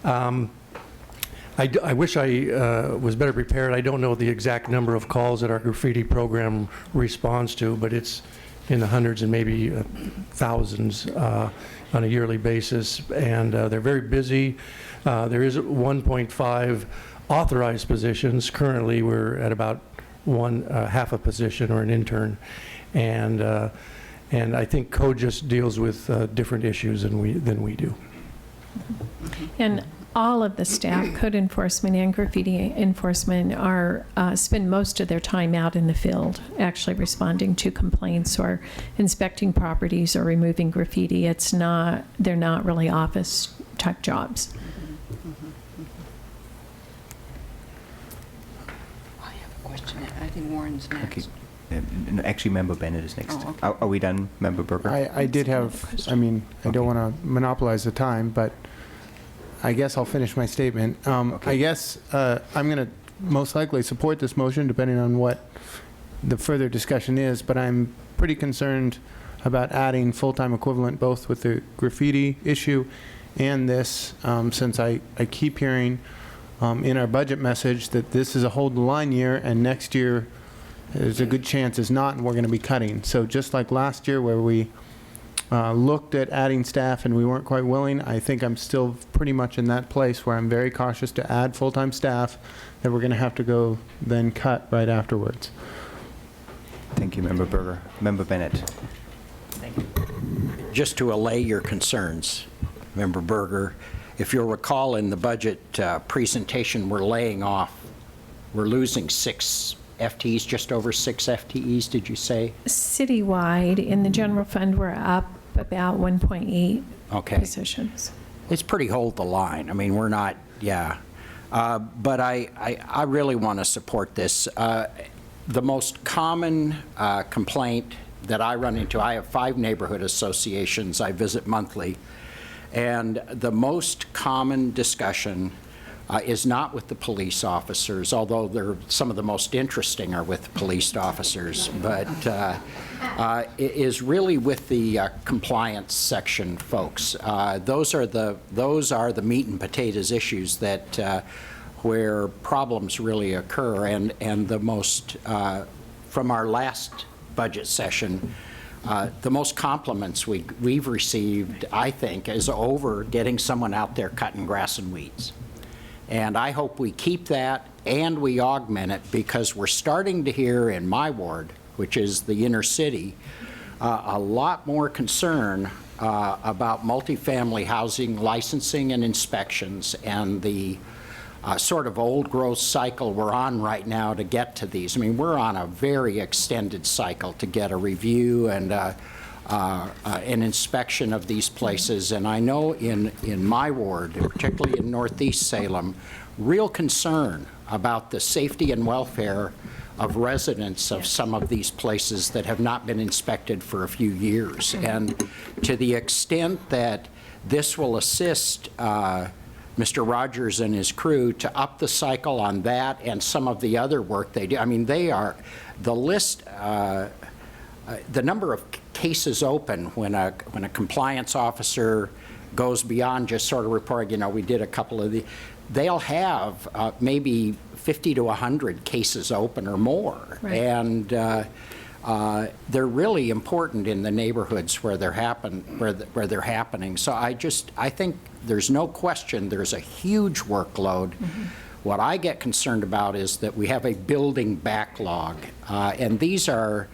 Speaker 13: I wish I was better prepared. I don't know the exact number of calls that our graffiti program responds to, but it's in the hundreds and maybe thousands on a yearly basis, and they're very busy. There is 1.5 authorized positions. Currently, we're at about half a position or an intern, and I think code just deals with different issues than we do.
Speaker 3: And all of the staff, code enforcement and graffiti enforcement, spend most of their time out in the field, actually responding to complaints or inspecting properties or removing graffiti. They're not really office type jobs.
Speaker 14: I have a question. I think Warren's next.
Speaker 1: Okay. No, actually, Member Bennett is next.
Speaker 14: Oh, okay.
Speaker 1: Are we done, Member Berger?
Speaker 12: I did have, I mean, I don't want to monopolize the time, but I guess I'll finish my statement. I guess I'm going to most likely support this motion, depending on what the further discussion is, but I'm pretty concerned about adding full-time equivalent both with the graffiti issue and this, since I keep hearing in our budget message that this is a hold the line year, and next year there's a good chance it's not, and we're going to be cutting. So just like last year where we looked at adding staff and we weren't quite willing, I think I'm still pretty much in that place where I'm very cautious to add full-time staff that we're going to have to go then cut right afterwards.
Speaker 1: Thank you, Member Berger. Member Bennett.
Speaker 15: Just to allay your concerns, Member Berger, if you'll recall in the budget presentation, we're losing 6 FTEs, just over 6 FTEs, did you say?
Speaker 3: Citywide, in the general fund, we're up about 1.8 positions.
Speaker 15: It's pretty hold the line. I mean, we're not, but I really want to support this. The most common complaint that I run into, I have 5 neighborhood associations I visit monthly, and the most common discussion is not with the police officers, although some of the most interesting are with police officers, but is really with the compliance section folks. Those are the meat and potatoes issues that where problems really occur, and the most from our last budget session, the most compliments we've received, I think, is over getting someone out there cutting grass and weeds. And I hope we keep that and we augment it, because we're starting to hear in my ward, which is the inner city, a lot more concern about multifamily housing licensing and inspections, and the sort of old growth cycle we're on right now to get to these. I mean, we're on a very extended cycle to get a review and an inspection of these places. And I know in my ward, particularly in Northeast Salem, real concern about the safety and welfare of residents of some of these places that have not been inspected for a few years. And to the extent that this will assist Mr. Rogers and his crew to up the cycle on that and some of the other work they do. I mean, they are, the list, the number of cases open when a compliance officer goes beyond just sort of reporting, we did a couple of they'll have maybe 50 to 100 cases open or more. Right. And they're really important in the neighborhoods where they're happening. So I think there's no question there's a huge workload. Mm-hmm. What I get concerned about is that we have a building backlog, and these are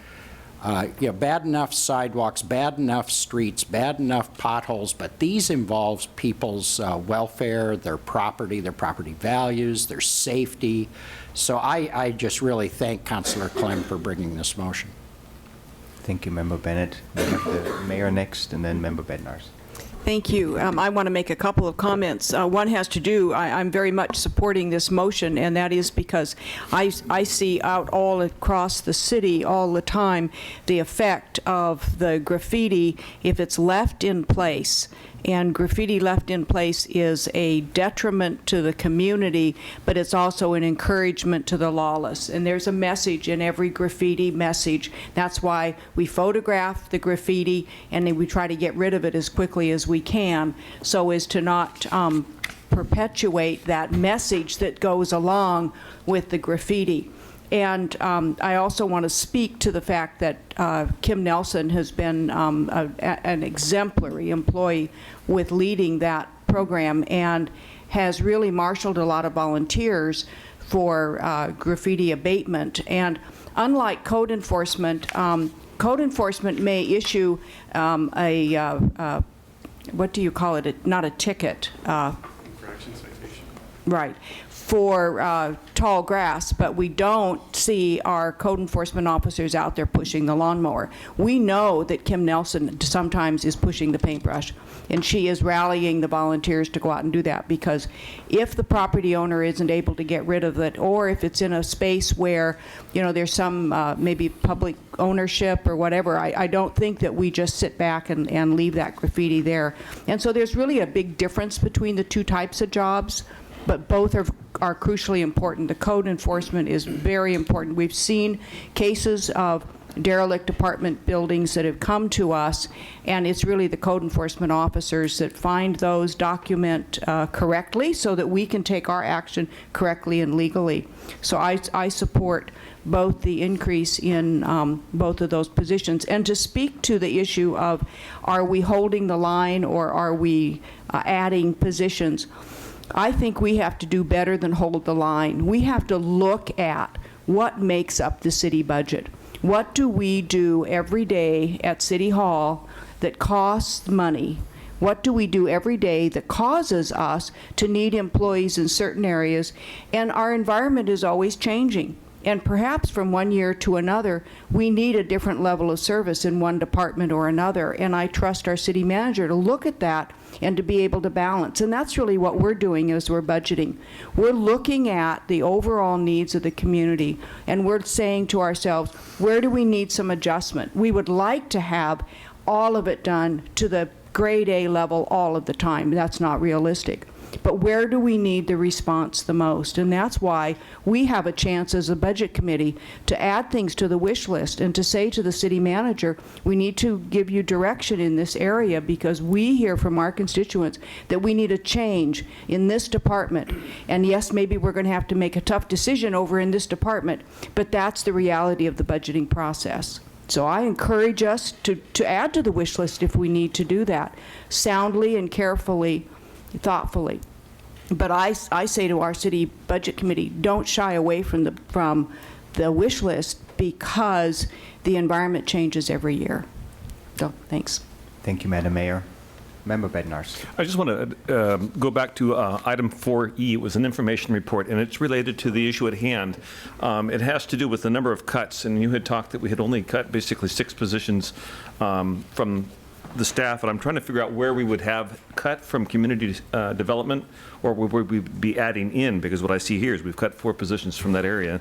Speaker 15: bad enough sidewalks, bad enough streets, bad enough potholes, but these involves people's welfare, their property values, their safety. So I just really thank Councillor Clem for bringing this motion.
Speaker 1: Thank you, Member Bennett. We have the mayor next, and then Member Bednarz.
Speaker 16: Thank you. I want to make a couple of comments. One has to do, I'm very much supporting this motion, and that is because I see out all across the city all the time the effect of the graffiti if it's left in place. And graffiti left in place is a detriment to the community, but it's also an encouragement to the lawless. And there's a message in every graffiti message. That's why we photograph the graffiti and then we try to get rid of it as quickly as we can, so as to not perpetuate that message that goes along with the graffiti. And I also want to speak to the fact that Kim Nelson has been an exemplary employee with leading that program and has really marshaled a lot of volunteers for graffiti abatement. And unlike code enforcement may issue what do you call it? Not a ticket.
Speaker 11: Infraction citation.
Speaker 16: Right. For tall grass, but we don't see our code enforcement officers out there pushing the lawnmower. We know that Kim Nelson sometimes is pushing the paintbrush, and she is rallying the volunteers to go out and do that, because if the property owner isn't able to get rid of it, or if it's in a space where there's some maybe public ownership or whatever, I don't think that we just sit back and leave that graffiti there. And so there's really a big difference between the two types of jobs, but both are are crucially important. The code enforcement is very important. We've seen cases of derelict apartment buildings that have come to us, and it's really the code enforcement officers that find those, document correctly so that we can take our action correctly and legally. So I support both the increase in both of those positions. And to speak to the issue of are we holding the line or are we adding positions, I think we have to do better than hold the line. We have to look at what makes up the city budget. What do we do every day at City Hall that costs money? What do we do every day that causes us to need employees in certain areas? And our environment is always changing. And perhaps from one year to another, we need a different level of service in one department or another. And I trust our city manager to look at that and to be able to balance. And that's really what we're doing as we're budgeting. We're looking at the overall needs of the community, and we're saying to ourselves, where do we need some adjustment? We would like to have all of it done to the grade A level all of the time. That's not realistic. But where do we need the response the most? And that's why we have a chance as a budget committee to add things to the wish list and to say to the city manager, we need to give you direction in this area because we hear from our constituents that we need a change in this department. And yes, maybe we're going to have to make a tough decision over in this department, but that's the reality of the budgeting process. So I encourage us to add to the wish list if we need to do that, soundly and carefully, thoughtfully. But I say to our city budget committee, don't shy away from the wish list because the environment changes every year. So, thanks.
Speaker 1: Thank you, Madam Mayor. Member Bednarz.
Speaker 17: I just want to go back to item 4E. It was an information report, and it's related to the issue at hand. It has to do with the number of cuts, and you had talked that we had only cut basically 6 positions from the staff, and I'm trying to figure out where we would have cut from community development, or where we'd be adding in, because what I see here is we've cut 4 positions from that area.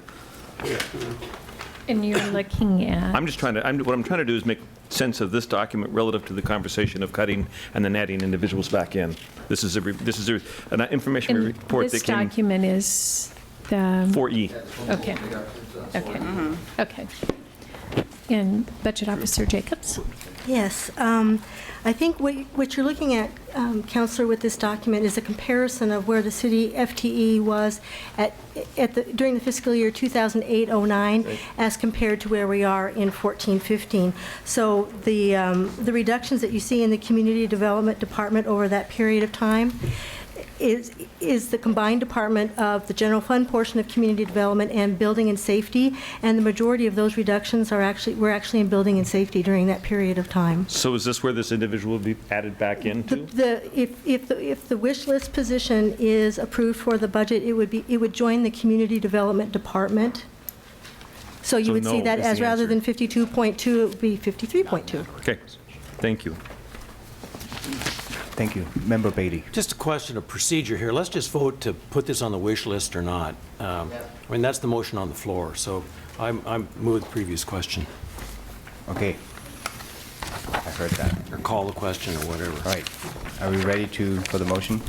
Speaker 3: And you're looking at?
Speaker 17: I'm just trying to, what I'm trying to do is make sense of this document relative to the conversation of cutting and then adding individuals back in. This is an information
Speaker 3: And
Speaker 17: report that
Speaker 3: this
Speaker 17: came.
Speaker 3: document is the?
Speaker 17: 4E.
Speaker 3: Okay. Okay. Okay. And Budget Officer Jacobs?
Speaker 7: Yes. I think what you're looking at, Counselor, with this document is a comparison of where the city FTE was during the fiscal year 2008-09 as compared to where we are in 14-15. So the reductions that you see in the Community Development Department over that period of time is the combined department of the general fund portion of community development and building and safety, and the majority of those reductions were actually in building and safety during that period of time.
Speaker 17: So is this where this individual would be added back into?
Speaker 7: If the wish list position is approved for the budget, it would join the community development department. So you would see that as rather than 52.2, it would be 53.2.
Speaker 17: Okay, thank you.
Speaker 1: Thank you. Member Beatty.
Speaker 18: Just a question of procedure here. Let's just vote to put this on the wish list or not. I mean, that's the motion on the floor. So I'm move the previous question.
Speaker 1: Okay. I heard that.
Speaker 18: Or call the question or whatever.
Speaker 1: All right. Are we ready for the motion?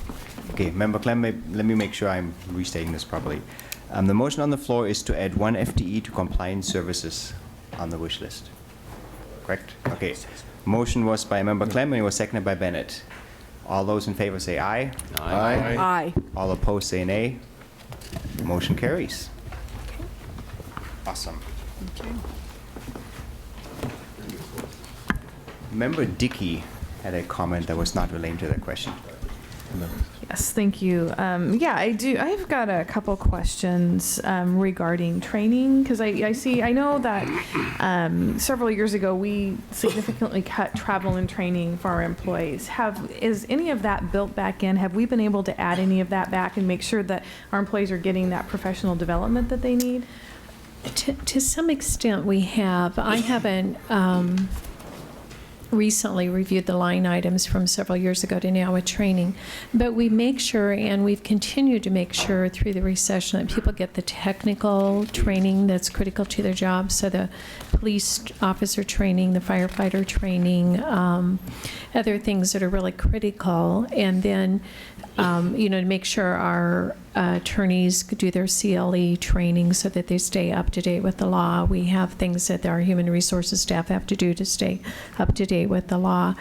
Speaker 1: Okay. Member Clem, let me make sure I'm restating this properly. The motion on the floor is to add 1 FTE to compliance services on the wish list. Correct? Okay. Motion was by Member Clem and it was seconded by Bennett. All those in favor say aye.
Speaker 16: Aye. Aye.
Speaker 1: All opposed say nay. Motion carries. Awesome.
Speaker 16: Okay.
Speaker 1: Member Dickey had a comment that was not related to that question.
Speaker 10: Yes, thank you. Yeah, I do. I've got a couple questions regarding training because I know that several years ago we significantly cut travel and training for our employees. Is any of that built back in? Have we been able to add any of that back and make sure that our employees are getting that professional development that they need?
Speaker 3: To some extent, we have. I haven't recently reviewed the line items from several years ago to now with training, but we make sure, and we've continued to make sure through the recession, that people get the technical training that's critical to their job. So the police officer training, the firefighter training, other things that are really critical, and then to make sure our attorneys do their CLE training so that they stay up to date with the law. We have things that our human resources staff have to do to stay up to date with the law.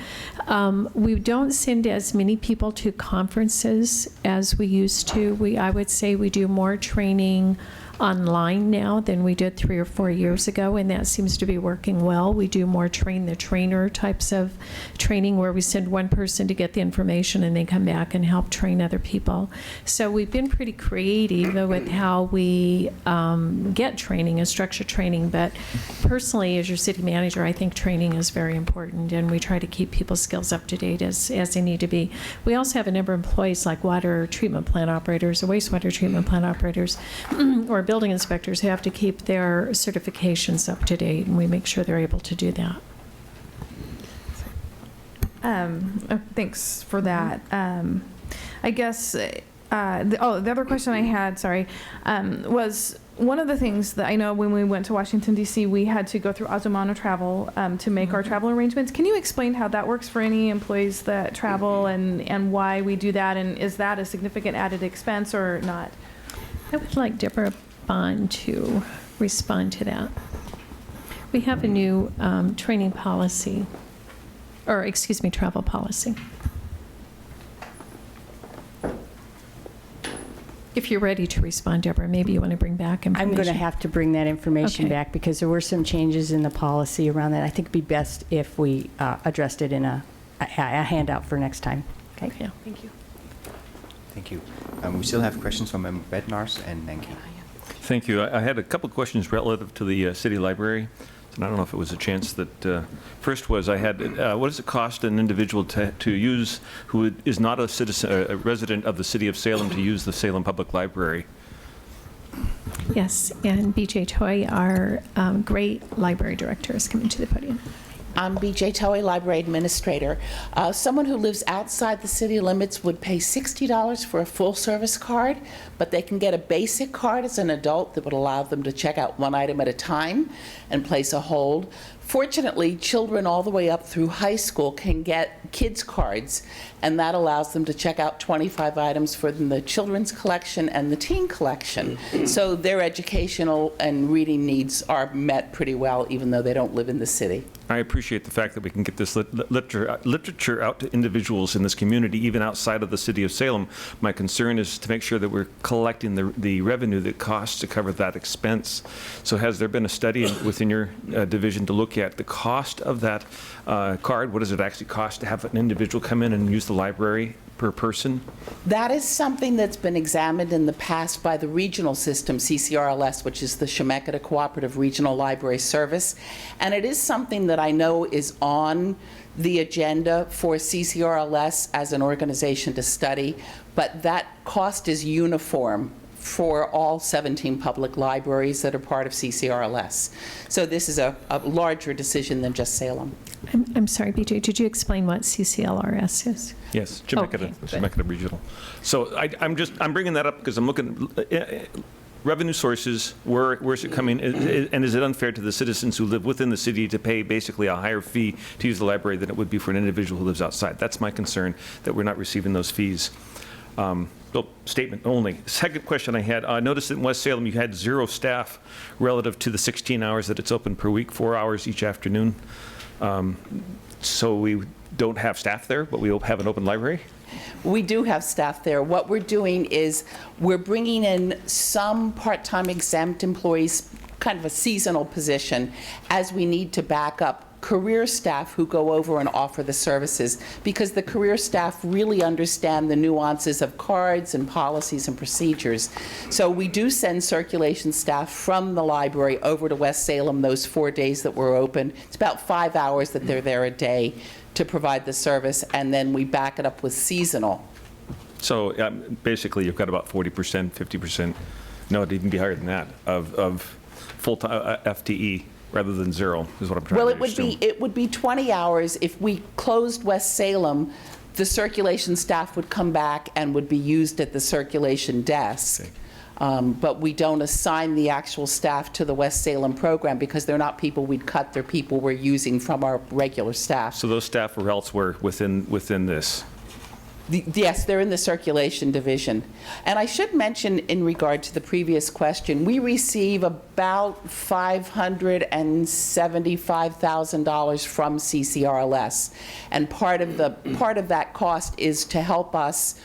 Speaker 3: We don't send as many people to conferences as we used to. I would say we do more training online now than we did 3 or 4 years ago, and that seems to be working well. We do more train the trainer types of training where we send one person to get the information and they come back and help train other people. So we've been pretty creative with how we get training and structure training, but personally as your city manager, I think training is very important, and we try to keep people's skills up to date as they need to be. We also have a number of employees like water treatment plant operators or wastewater treatment plant operators or building inspectors who have to keep their certifications up to date, and we make sure they're able to do that.
Speaker 10: Thanks for that. I guess, the other question I had, sorry, was one of the things that I know when we went to Washington, D.C., we had to go through Azumana Travel to make our travel arrangements. Can you explain how that works for any employees that travel and why we do that? And is that a significant added expense or not?
Speaker 3: I would like Deborah Bond to respond to that. We have a new training policy, or excuse me, travel policy. If you're ready to respond, Deborah, maybe you want to bring back information.
Speaker 19: I'm going to have to bring that information
Speaker 3: Okay.
Speaker 19: back because there were some changes in the policy around that. I think it'd be best if we addressed it in a handout for next time. Okay?
Speaker 3: Yeah, thank you.
Speaker 1: Thank you. We still have questions from Member Bednarz and Nanki.
Speaker 17: Thank you. I had a couple of questions relative to the city library. And I don't know if it was a chance that, first was I had, what does it cost an individual to use who is not a citizen, a resident of the city of Salem to use the Salem Public Library?
Speaker 3: Yes, and BJ Toy, our great library director, is coming to the podium.
Speaker 20: I'm BJ Toey, Library Administrator. Someone who lives outside the city limits would pay $60 for a full-service card, but they can get a basic card as an adult that would allow them to check out one item at a time and place a hold. Fortunately, children all the way up through high school can get kids cards, and that allows them to check out 25 items for the children's collection and the teen collection. So their educational and reading needs are met pretty well, even though they don't live in the city.
Speaker 17: I appreciate the fact that we can get this literature out to individuals in this community, even outside of the city of Salem. My concern is to make sure that we're collecting the revenue that costs to cover that expense. So has there been a study within your division to look at the cost of that card? What does it actually cost to have an individual come in and use the library per person?
Speaker 20: That is something that's been examined in the past by the regional system, CCRLS, which is the Chemeketa Cooperative Regional Library Service. And it is something that I know is on the agenda for CCRLS as an organization to study, but that cost is uniform for all 17 public libraries that are part of CCRLS. So this is a larger decision than just Salem.
Speaker 3: I'm sorry, BJ, did you explain what CCLRS is?
Speaker 17: Yes, Chemeketa Regional. So I'm bringing that up because I'm looking revenue sources. Where's it coming? And is it unfair to the citizens who live within the city to pay basically a higher fee to use the library than it would be for an individual who lives outside? That's my concern, that we're not receiving those fees. Statement only. Second question I had, I noticed that in West Salem you had 0 staff relative to the 16 hours that it's open per week, 4 hours each afternoon. So we don't have staff there, but we have an open library?
Speaker 20: We do have staff there. What we're doing is we're bringing in some part-time exempt employees, kind of a seasonal position, as we need to back up career staff who go over and offer the services, because the career staff really understand the nuances of cards and policies and procedures. So we do send circulation staff from the library over to West Salem those 4 days that we're open. It's about 5 hours that they're there a day to provide the service, and then we back it up with seasonal.
Speaker 17: So basically you've got about 40%, 50%, no, it'd even be higher than that, of full-time FTE. Rather than 0, is what I'm trying to assume.
Speaker 20: It would be 20 hours. If we closed West Salem, the circulation staff would come back and would be used at the circulation desk. Okay. But we don't assign the actual staff to the West Salem program because they're not people we'd cut, they're people we're using from our regular staff.
Speaker 17: So those staff are elsewhere within this?
Speaker 20: Yes, they're in the circulation division. And I should mention, in regard to the previous question, we receive about $575,000 from CCRLS. And part of that cost is to help us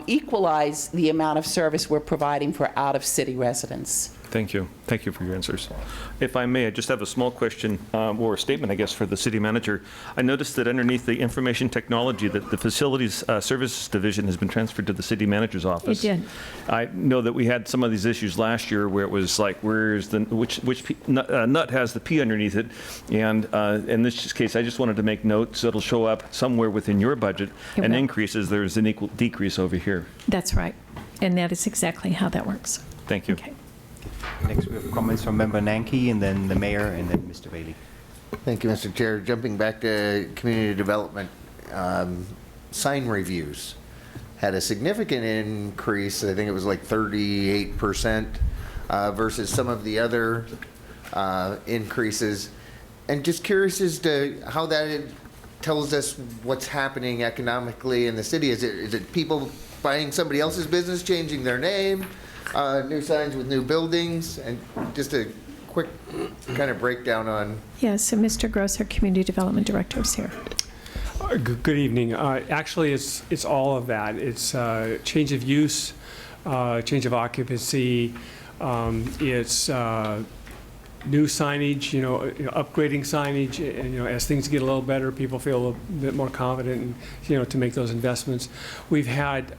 Speaker 20: equalize the amount of service we're providing for out-of-city residents.
Speaker 17: Thank you. Thank you for your answers. If I may, I just have a small question or a statement, I guess, for the city manager. I noticed that underneath the information technology, that the facilities services division has been transferred to the city manager's office.
Speaker 3: It did.
Speaker 17: I know that we had some of these issues last year where it was like, where's the which nut has the P underneath it? And in this case, I just wanted to make note so it'll show up somewhere within your budget and increases. There's an equal decrease over here.
Speaker 3: That's right. And that is exactly how that works.
Speaker 17: Thank you.
Speaker 3: Okay.
Speaker 1: Next, we have comments from Member Nanki, and then the mayor, and then Mr. Bailey.
Speaker 6: Thank you, Mr. Chair. Jumping back to community development, sign reviews had a significant increase. I think it was like 38% versus some of the other increases. And just curious as to how that tells us what's happening economically in the city. Is it people buying somebody else's business, changing their name? New signs with new buildings, and just a quick kind of breakdown on.
Speaker 3: Yes, so Mr. Gross, our Community Development Director, is here.
Speaker 21: Good evening. Actually, it's all of that. It's change of use, change of occupancy. It's new signage, upgrading signage, and as things get a little better, people feel a little bit more confident, and to make those investments. We've had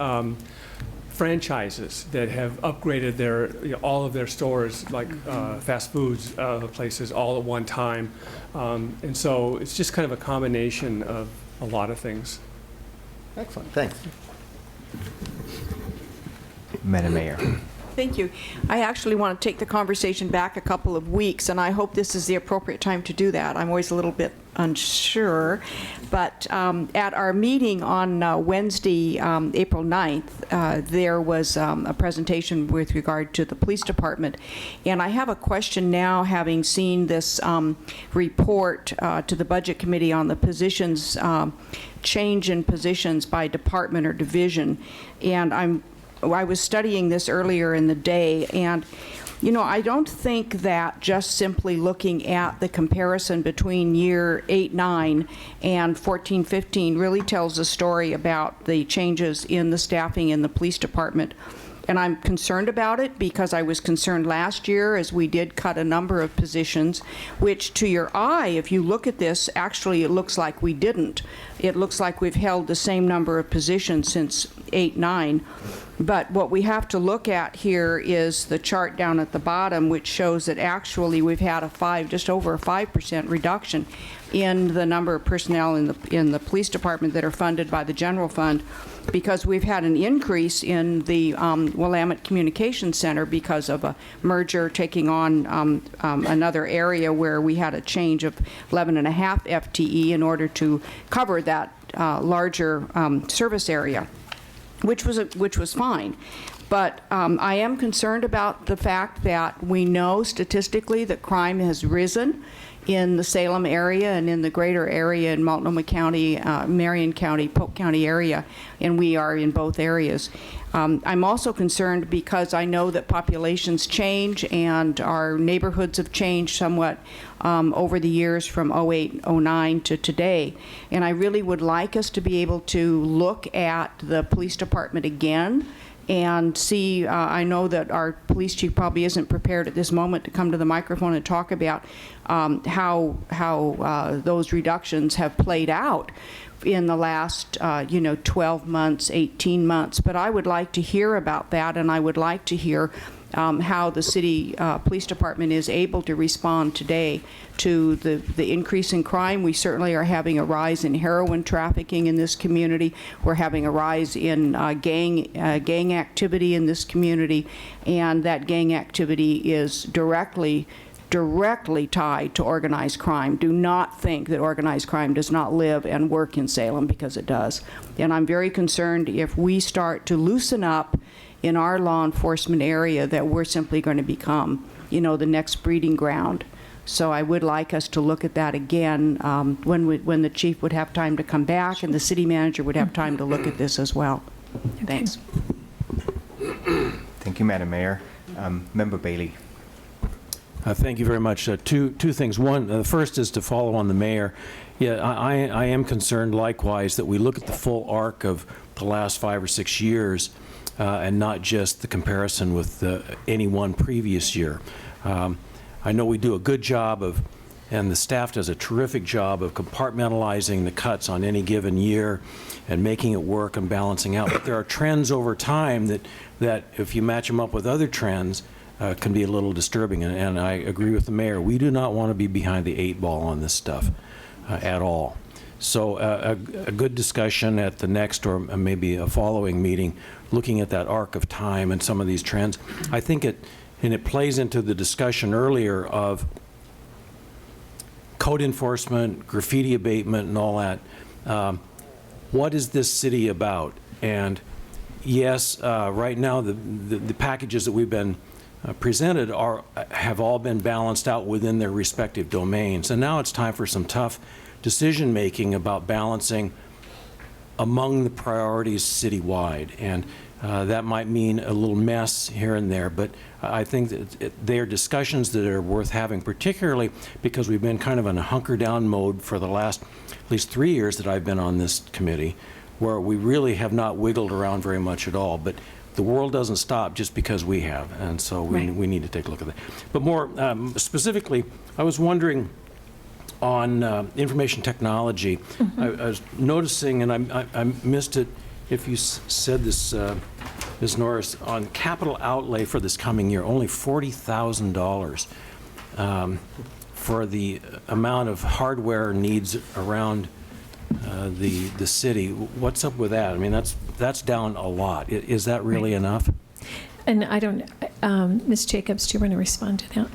Speaker 21: franchises that have upgraded their all of their stores, like fast foods places, all at one time, and so it's just kind of a combination of a lot of things.
Speaker 6: Excellent, thanks.
Speaker 1: Madam Mayor.
Speaker 16: Thank you. I actually want to take the conversation back a couple of weeks, and I hope this is the appropriate time to do that. I'm always a little bit unsure, but at our meeting on Wednesday, April 9th, there was a presentation with regard to the police department, and I have a question now, having seen this report to the Budget Committee on the positions, change in positions by department or division, and I was studying this earlier in the day, and I don't think that just simply looking at the comparison between year 8-9 and 14-15 really tells a story about the changes in the staffing in the police department. And I'm concerned about it because I was concerned last year as we did cut a number of positions, which to your eye, if you look at this, actually it looks like we didn't. It looks like we've held the same number of positions since 8-9. But what we have to look at here is the chart down at the bottom, which shows that actually we've had just over a 5% reduction in the number of personnel in the police department that are funded by the general fund, because we've had an increase in the Willamette Communications Center because of a merger taking on another area where we had a change of 11.5 FTE in order to cover that larger service area, which was fine. But I am concerned about the fact that we know statistically that crime has risen in the Salem area and in the greater area in Multnomah County, Marion County, Polk County area, and we are in both areas. I'm also concerned because I know that populations change and our neighborhoods have changed somewhat over the years from 08, 09 to today. And I really would like us to be able to look at the police department again and see, I know that our police chief probably isn't prepared at this moment to come to the microphone and talk about how those reductions have played out in the last 12 months, 18 months. But I would like to hear about that, and I would like to hear how the city police department is able to respond today to the increase in crime. We certainly are having a rise in heroin trafficking in this community. We're having a rise in gang activity in this community, and that gang activity is directly tied to organized crime. Do not think that organized crime does not live and work in Salem, because it does. And I'm very concerned if we start to loosen up in our law enforcement area that we're simply going to become, the next breeding ground So I would like us to look at that again when the chief would have time to come back and the city manager would have time to look at this as well. Thanks.
Speaker 1: Thank you, Madam Mayor. Member Bailey.
Speaker 18: Thank you very much. Two things. One, the first is to follow on the mayor. Yeah, I am concerned likewise that we look at the full arc of the last 5 or 6 years and not just the comparison with any one previous year. I know we do a good job of, and the staff does a terrific job of compartmentalizing the cuts on any given year and making it work and balancing out. But there are trends over time that if you match them up with other trends, can be a little disturbing. And I agree with the mayor. We do not want to be behind the 8 ball on this stuff at all. So a good discussion at the next or maybe a following meeting, looking at that arc of time and some of these trends. I think it plays into the discussion earlier of code enforcement, graffiti abatement, and all that. What is this city about? And yes, right now the packages that we've been presented have all been balanced out within their respective domains. And now it's time for some tough decision making about balancing among the priorities citywide. And that might mean a little mess here and there, but I think that they are discussions that are worth having, particularly because we've been kind of in a hunker down mode for the last at least 3 years that I've been on this committee, where we really have not wiggled around very much at all. But the world doesn't stop just because we have, and so we need to take a look at that. But more specifically, I was wondering on information technology. I was noticing, and I missed it if you said this, Ms. Norris, on capital outlay for this coming year, only $40,000 for the amount of hardware needs around the city. What's up with that? I mean, that's down a lot. Is that really enough?
Speaker 3: And I don't, Ms. Jacobs, do you want to respond to that?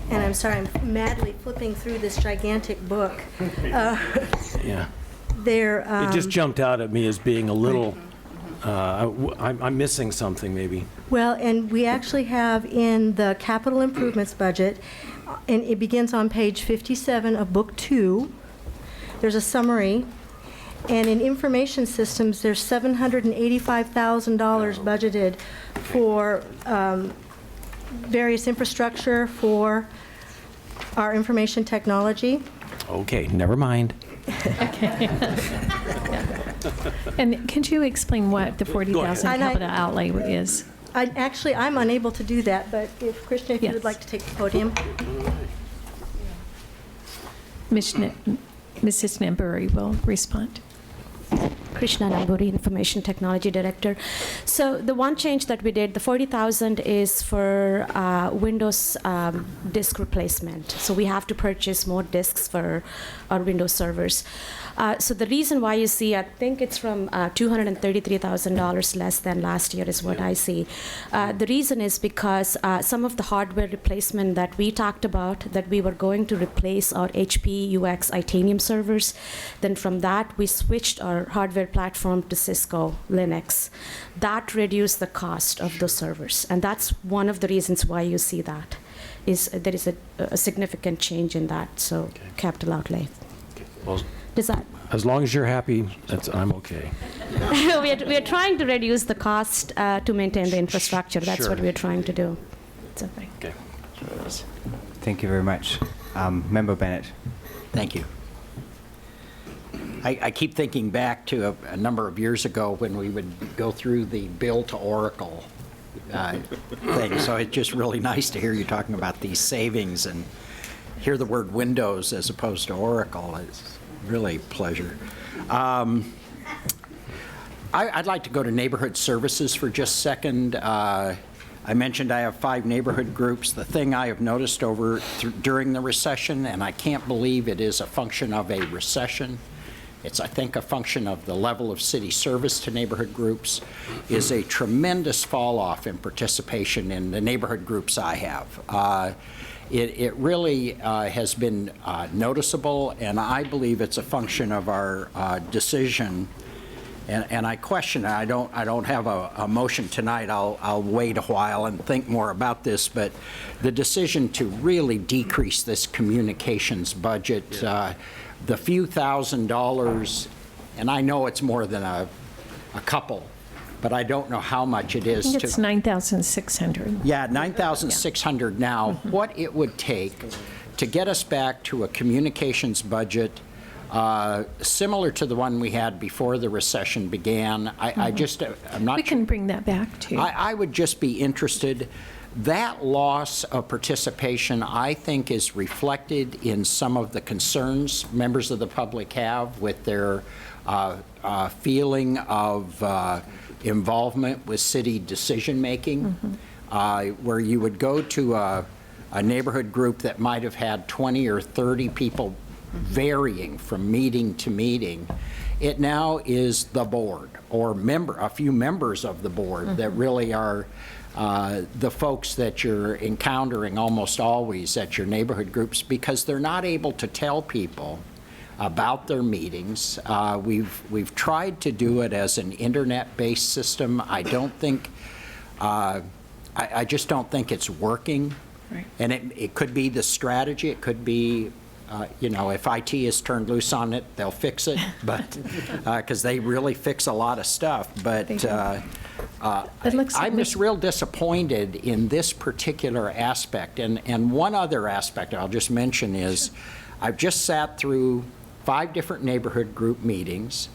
Speaker 7: And I'm sorry, I'm madly flipping through this gigantic book.
Speaker 18: Yeah.
Speaker 7: It
Speaker 18: just jumped out at me as being a little, I'm missing something maybe.
Speaker 7: Well, and we actually have in the capital improvements budget, and it begins on page 57 of Book 2. There's a summary. And in information systems, there's $785,000 budgeted for various infrastructure for our information technology.
Speaker 18: Okay, never mind.
Speaker 3: Okay. And could you explain what the 40,000 capital outlay is?
Speaker 7: I'm unable to do that, but if Krishna, if you would like to take the podium.
Speaker 3: Mrs. Namburi will respond.
Speaker 5: Krishna Namburi, Information Technology Director. So the one change that we did, the 40,000 is for Windows disk replacement. So we have to purchase more disks for our Windows servers. So the reason why you see, I think it's from $233,000 less than last year is what I see. The reason is because some of the hardware replacement that we talked about, that we were going to replace our HP UX Itanium servers, then from that we switched our hardware platform to Cisco Linux. That reduced the cost of those servers, and that's one of the reasons why you see that. There is a significant change in that, so capital outlay.
Speaker 18: Well,
Speaker 5: Does that?
Speaker 18: as long as you're happy, I'm okay.
Speaker 5: we are trying to reduce the cost to maintain the infrastructure. That's what we're trying to do. So,
Speaker 18: okay.
Speaker 1: Thank you very much. Member Bennett.
Speaker 15: Thank you. I keep thinking back to a number of years ago when we would go through the bill to Oracle thing. So it's just really nice to hear you talking about these savings and hear the word Windows as opposed to Oracle. It's really a pleasure. I'd like to go to neighborhood services for just a second. I mentioned I have 5 neighborhood groups. The thing I have noticed during the recession, and I can't believe it is a function of a recession, it's, I think, a function of the level of city service to neighborhood groups, is a tremendous fall off in participation in the neighborhood groups I have. It really has been noticeable, and I believe it's a function of our decision And I question, I don't have a motion tonight. I'll wait a while and think more about this, but the decision to really decrease this communications budget, the few $1,000s, and I know it's more than a couple, but I don't know how much it is.
Speaker 3: I think it's 9,600.
Speaker 15: Yeah, 9,600 now. What it would take to get us back to a communications budget similar to the one we had before the recession began. I'm not.
Speaker 3: We can bring that back too.
Speaker 15: I would just be interested. That loss of participation, I think, is reflected in some of the concerns members of the public have with their feeling of involvement with city decision-making, where you would go to a neighborhood group that might have had 20 or 30 people varying from meeting to meeting. It now is the board or a few members of the board that really are the folks that you're encountering almost always at your neighborhood groups, because they're not able to tell people about their meetings. We've tried to do it as an internet-based system. I don't think, I just don't think it's working.
Speaker 3: Right.
Speaker 15: And it could be the strategy, it could be if IT is turned loose on it, they'll fix it, but because they really fix a lot of stuff. But I'm just real disappointed in this particular aspect. And one other aspect I'll just mention is I've just sat through 5 different neighborhood group meetings,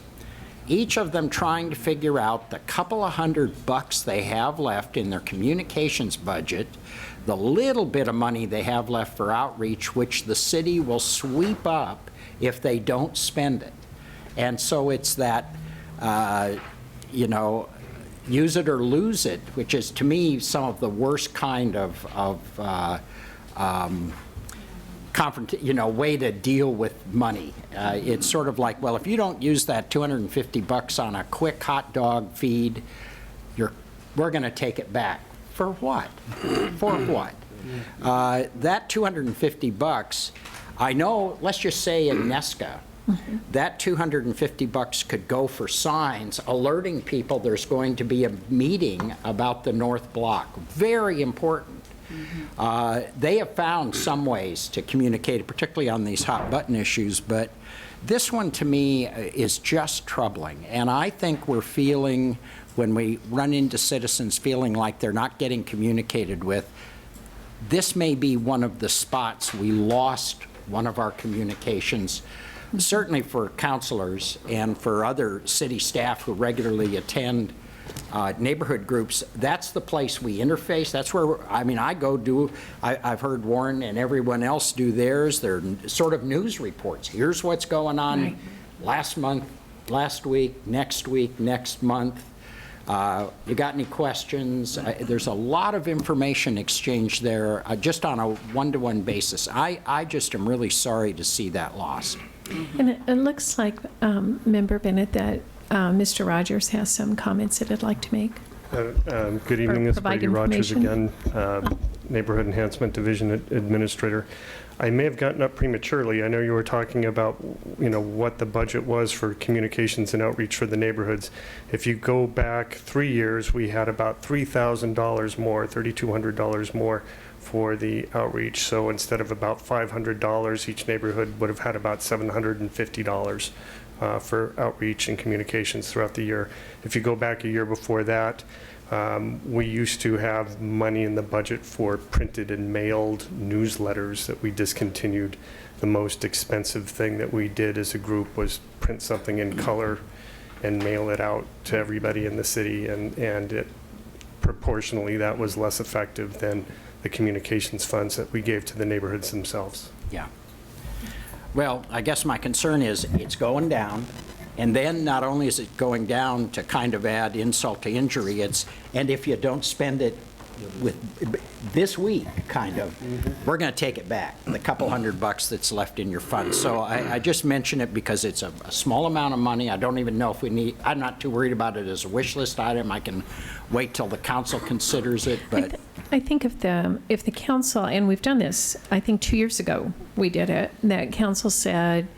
Speaker 15: each of them trying to figure out the couple of $100 they have left in their communications budget, the little bit of money they have left for outreach, which the city will sweep up if they don't spend it. And so it's that, use it or lose it, which is, to me, some of the worst kind of way to deal with money. It's sort of like, well, if you don't use that $250 on a quick hot dog feed, we're going to take it back. For what? For what? That $250, I know, let's just say in Nesca, that $250 could go for signs alerting people there's going to be a meeting about the North Block. Very important. They have found some ways to communicate, particularly on these hot button issues, but this one to me is just troubling. And I think we're feeling, when we run into citizens feeling like they're not getting communicated with, this may be one of the spots we lost one of our communications. Certainly for counselors and for other city staff who regularly attend neighborhood groups, that's the place we interface. That's where, I go do, I've heard Warren and everyone else do theirs. They're sort of news reports. Here's what's going on last month, last week, next month. You got any questions? There's a lot of information exchanged there just on a one-to-one basis. I just am really sorry to see that lost.
Speaker 3: And it looks like, Member Bennett, that Mr. Rogers has some comments that I'd like to make.
Speaker 11: Good evening, it's Brady Rogers again, Neighborhood Enhancement Division Administrator. I may have gotten up prematurely. I know you were talking about, what the budget was for communications and outreach for the neighborhoods. If you go back 3 years, we had about $3,000 more, $3,200 more for the outreach. So instead of about $500, each neighborhood would have had about $750 for outreach and communications throughout the year. If you go back a year before that, we used to have money in the budget for printed and mailed newsletters that we discontinued. The most expensive thing that we did as a group was print something in color and mail it out to everybody in the city, and it proportionally that was less effective than the communications funds that we gave to the neighborhoods themselves.
Speaker 15: Yeah. Well, I guess my concern is it's going down. And then not only is it going down to kind of add insult to injury, and if you don't spend it with this week, kind of, we're going to take it back, the couple $100 that's left in your fund. So I just mention it because it's a small amount of money. I don't even know if we need, I'm not too worried about it as a wish list item. I can wait till the council considers it, but.
Speaker 3: I think if the council, and we've done this, I think 2 years ago we did it, that council said,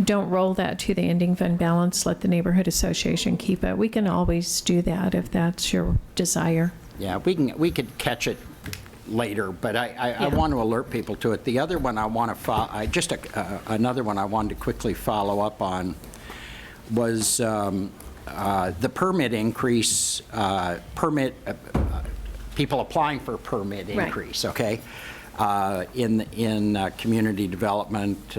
Speaker 3: don't roll that to the ending fund balance, let the neighborhood association keep it. We can always do that if that's your desire.
Speaker 15: Yeah, we could catch it later, but I want to alert people to it. The other one I want to follow, another one I wanted to quickly follow up on was the permit increase, people applying for permit increase, okay? In community development.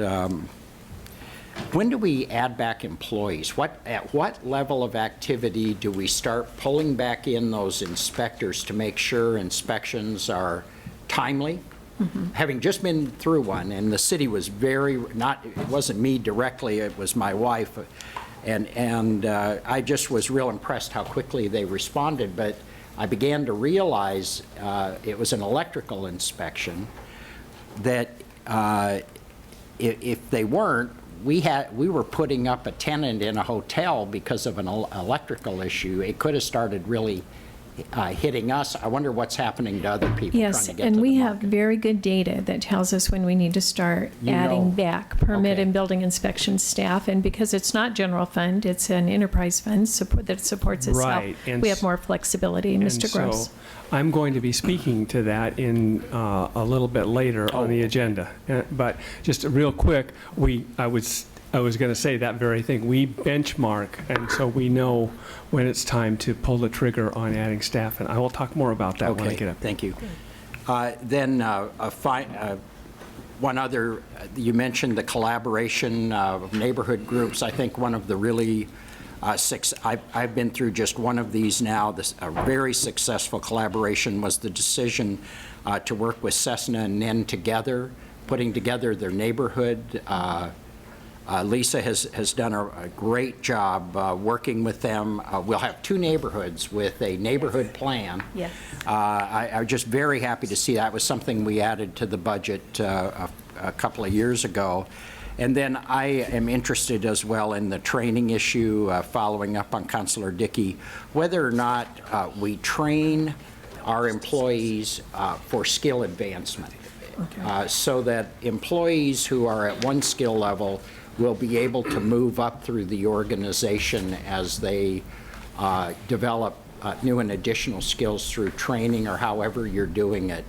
Speaker 15: When do we add back employees? At what level of activity do we start pulling back in those inspectors to make sure inspections are timely? Having just been through one, and the city was it wasn't me directly, it was my wife, and I just was real impressed how quickly they responded, but I began to realize it was an electrical inspection, that if they weren't, we were putting up a tenant in a hotel because of an electrical issue. It could have started really hitting us. I wonder what's happening to other people trying
Speaker 3: Yes,
Speaker 15: to get
Speaker 3: and
Speaker 15: to
Speaker 3: we
Speaker 15: the
Speaker 3: have very good data that tells us when we need to start adding back permit and building inspection staff. And because it's not general fund, it's an enterprise fund that supports itself.
Speaker 21: Right, and
Speaker 3: we have more flexibility. Mr. Gross.
Speaker 21: So I'm going to be speaking to that in a little bit later on the agenda. But just real quick, I was going to say that very thing. We benchmark, and so we know when it's time to pull the trigger on adding staff, and I will talk more about that when I get up.
Speaker 15: Thank you. Then one other, you mentioned the collaboration of neighborhood groups. I think one of the really I've been through just one of these now. A very successful collaboration was the decision to work with Cessna and NEN together, putting together their neighborhood. Lisa has done a great job working with them. We'll have 2 neighborhoods with a neighborhood plan.
Speaker 3: Yes.
Speaker 15: I'm just very happy to see that. It was something we added to the budget a couple of years ago. And then I am interested as well in the training issue, following up on Councilor Dickey, whether or not we train our employees for skill advancement. So that employees who are at one skill level will be able to move up through the organization as they develop new and additional skills through training or however you're doing it.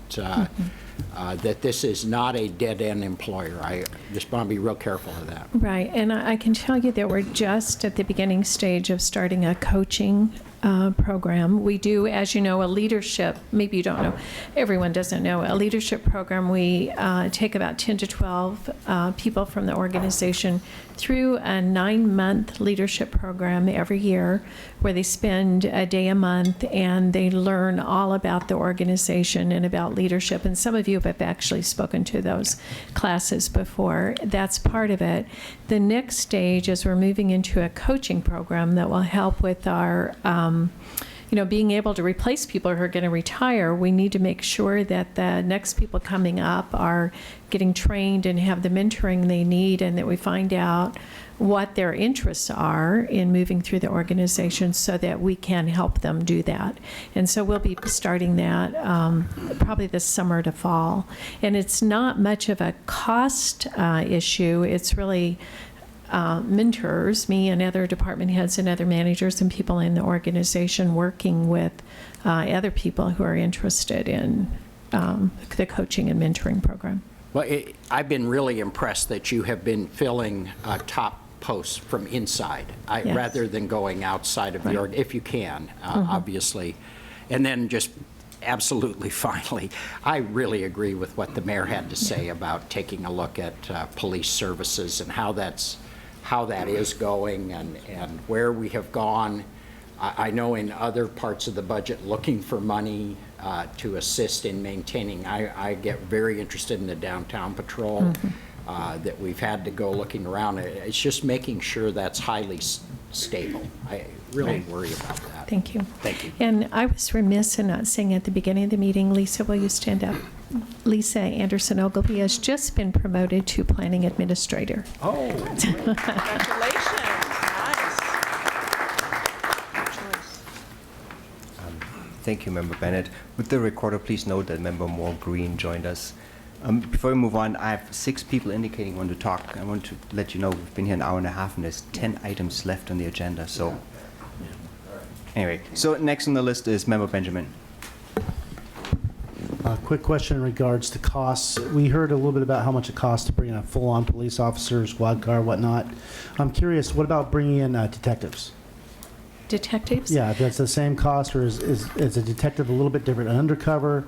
Speaker 15: That this is not a dead-end employer. I just want to be real careful of that.
Speaker 3: Right, and I can tell you that we're just at the beginning stage of starting a coaching program. We do, as you know, a leadership, maybe you don't know, everyone doesn't know, a leadership program. We take about 10 to 12 people from the organization through a 9-month leadership program every year where they spend a day a month and they learn all about the organization and about leadership. And some of you have actually spoken to those classes before. That's part of it. The next stage is we're moving into a coaching program that will help with our being able to replace people who are going to retire. We need to make sure that the next people coming up are getting trained and have the mentoring they need, and that we find out what their interests are in moving through the organization so that we can help them do that. And so we'll be starting that probably this summer to fall. And it's not much of a cost issue. It's really mentors, me and other department heads and other managers and people in the organization working with other people who are interested in the coaching and mentoring program.
Speaker 15: Well, I've been really impressed that you have been filling top posts from inside,
Speaker 3: Yes.
Speaker 15: rather than going outside of the org, if you can, obviously. And then just absolutely finally, I really agree with what the mayor had to say about taking a look at police services and how that is going and where we have gone. I know in other parts of the budget looking for money to assist in maintaining. I get very interested in the downtown patrol that we've had to go looking around. It's just making sure that's highly stable. I really worry about that.
Speaker 3: Thank you.
Speaker 15: Thank you.
Speaker 3: And I was remiss in not saying at the beginning of the meeting, Lisa, will you stand up? Lisa Anderson Ogilvie has just been promoted to planning administrator.
Speaker 15: Oh,
Speaker 16: Congratulations.
Speaker 1: Thank you, Member Bennett. Would the recorder please note that Member Moore Green joined us Before we move on, I have 6 people indicating want to talk. I want to let you know we've been here an hour and a half and there's 10 items left on the agenda. So, anyway, so next on the list is Member Benjamin.
Speaker 2: Quick question in regards to costs. We heard a little bit about how much it costs to bring in a full-on police officer, squad car, whatnot. I'm curious, what about bringing in detectives?
Speaker 3: Detectives?
Speaker 2: Yeah, if that's the same cost, or is a detective a little bit different, an undercover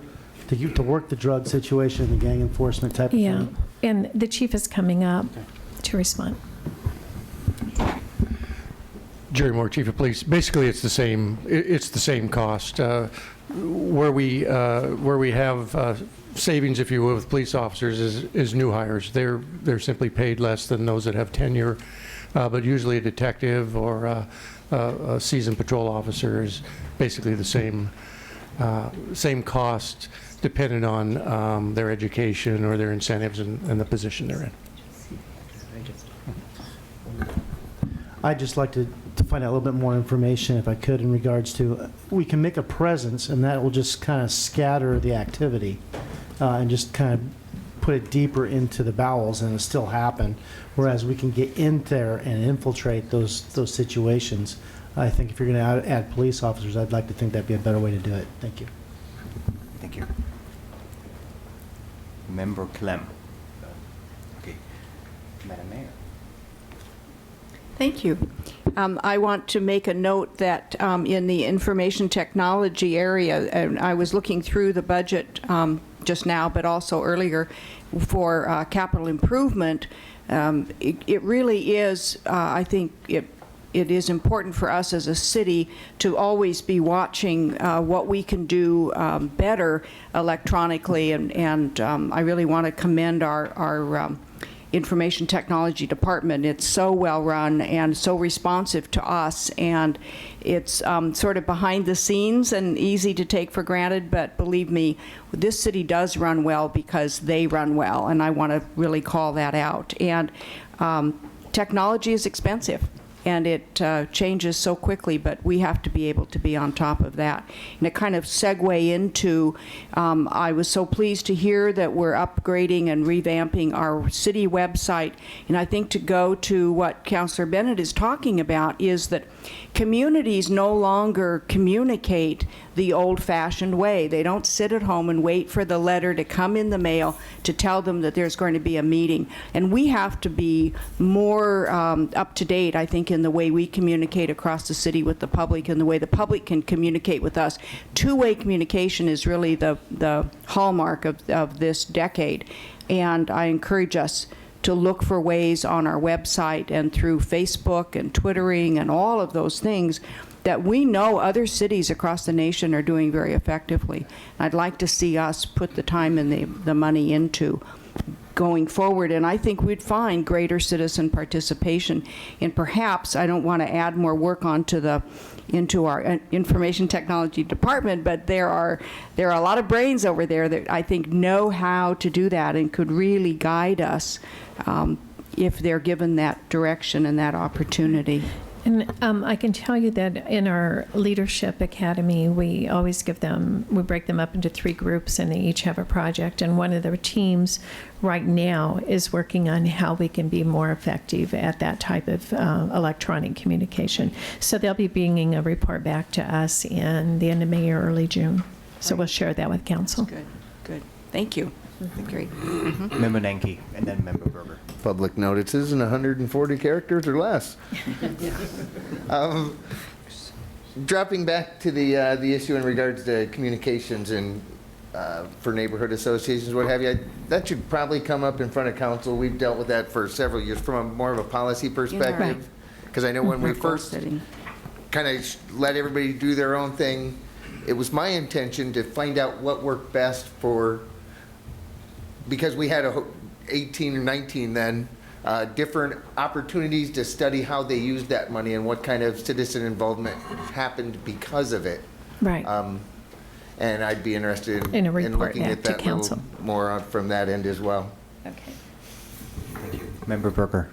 Speaker 2: to work the drug situation, the gang enforcement type of
Speaker 3: Yeah,
Speaker 2: thing?
Speaker 3: and the chief is coming up to respond.
Speaker 13: Jerry Moore, Chief of Police. Basically, it's the same. It's the same cost. Where we have savings, if you will, with police officers is new hires. They're simply paid less than those that have tenure, but usually a detective or a seasoned patrol officer is basically the same cost, depending on their education or their incentives and the position they're in.
Speaker 2: I'd just like to find out a little bit more information, if I could, in regards to, we can make a presence, and that will just kind of scatter the activity and just kind of put it deeper into the bowels, and it'll still happen. Whereas we can get in there and infiltrate those situations. I think if you're going to add police officers, I'd like to think that'd be a better way to do it. Thank you.
Speaker 1: Thank you. Member Clem. Okay. Madam Mayor.
Speaker 16: Thank you. I want to make a note that in the information technology area, and I was looking through the budget just now, but also earlier for capital improvement, it really is, I think it is important for us as a city to always be watching what we can do better electronically, and I really want to commend our information technology department. It's so well run and so responsive to us, and it's sort of behind the scenes and easy to take for granted, but believe me, this city does run well because they run well, and I want to really call that out. And technology is expensive, and it changes so quickly, but we have to be able to be on top of that. And to kind of segue into, I was so pleased to hear that we're upgrading and revamping our city website. And I think to go to what Councillor Bennett is talking about is that communities no longer communicate the old-fashioned way. They don't sit at home and wait for the letter to come in the mail to tell them that there's going to be a meeting. And we have to be more up to date, I think, in the way we communicate across the city with the public and the way the public can communicate with us. Two-way communication is really the hallmark of this decade. And I encourage us to look for ways on our website and through Facebook and Twittering and all of those things that we know other cities across the nation are doing very effectively. I'd like to see us put the time and the money into going forward, and I think we'd find greater citizen participation. And perhaps, I don't want to add more work into our information technology department, but there are a lot of brains over there that I think know how to do that and could really guide us if they're given that direction and that opportunity.
Speaker 3: And I can tell you that in our Leadership Academy, we always we break them up into 3 groups, and they each have a project. And one of their teams right now is working on how we can be more effective at that type of electronic communication. So they'll be bringing a report back to us in the end of May or early June. So we'll share that with council.
Speaker 16: Good, good. Thank you. Great.
Speaker 1: Member Nanki, and then Member Berger.
Speaker 6: Public notices in 140 characters or less. Dropping back to the issue in regards to communications and for neighborhood associations, what have you, that should probably come up in front of council. We've dealt with that for several years from more of a policy perspective. Because I know when we first kind of let everybody do their own thing, it was my intention to find out what worked best for, because we had 18 or 19 then, different opportunities to study how they used that money and what kind of citizen involvement happened because of it.
Speaker 3: Right.
Speaker 6: And I'd be interested
Speaker 3: in
Speaker 6: looking at that a little more from that end as well.
Speaker 3: Okay.
Speaker 1: Thank you. Member Berger.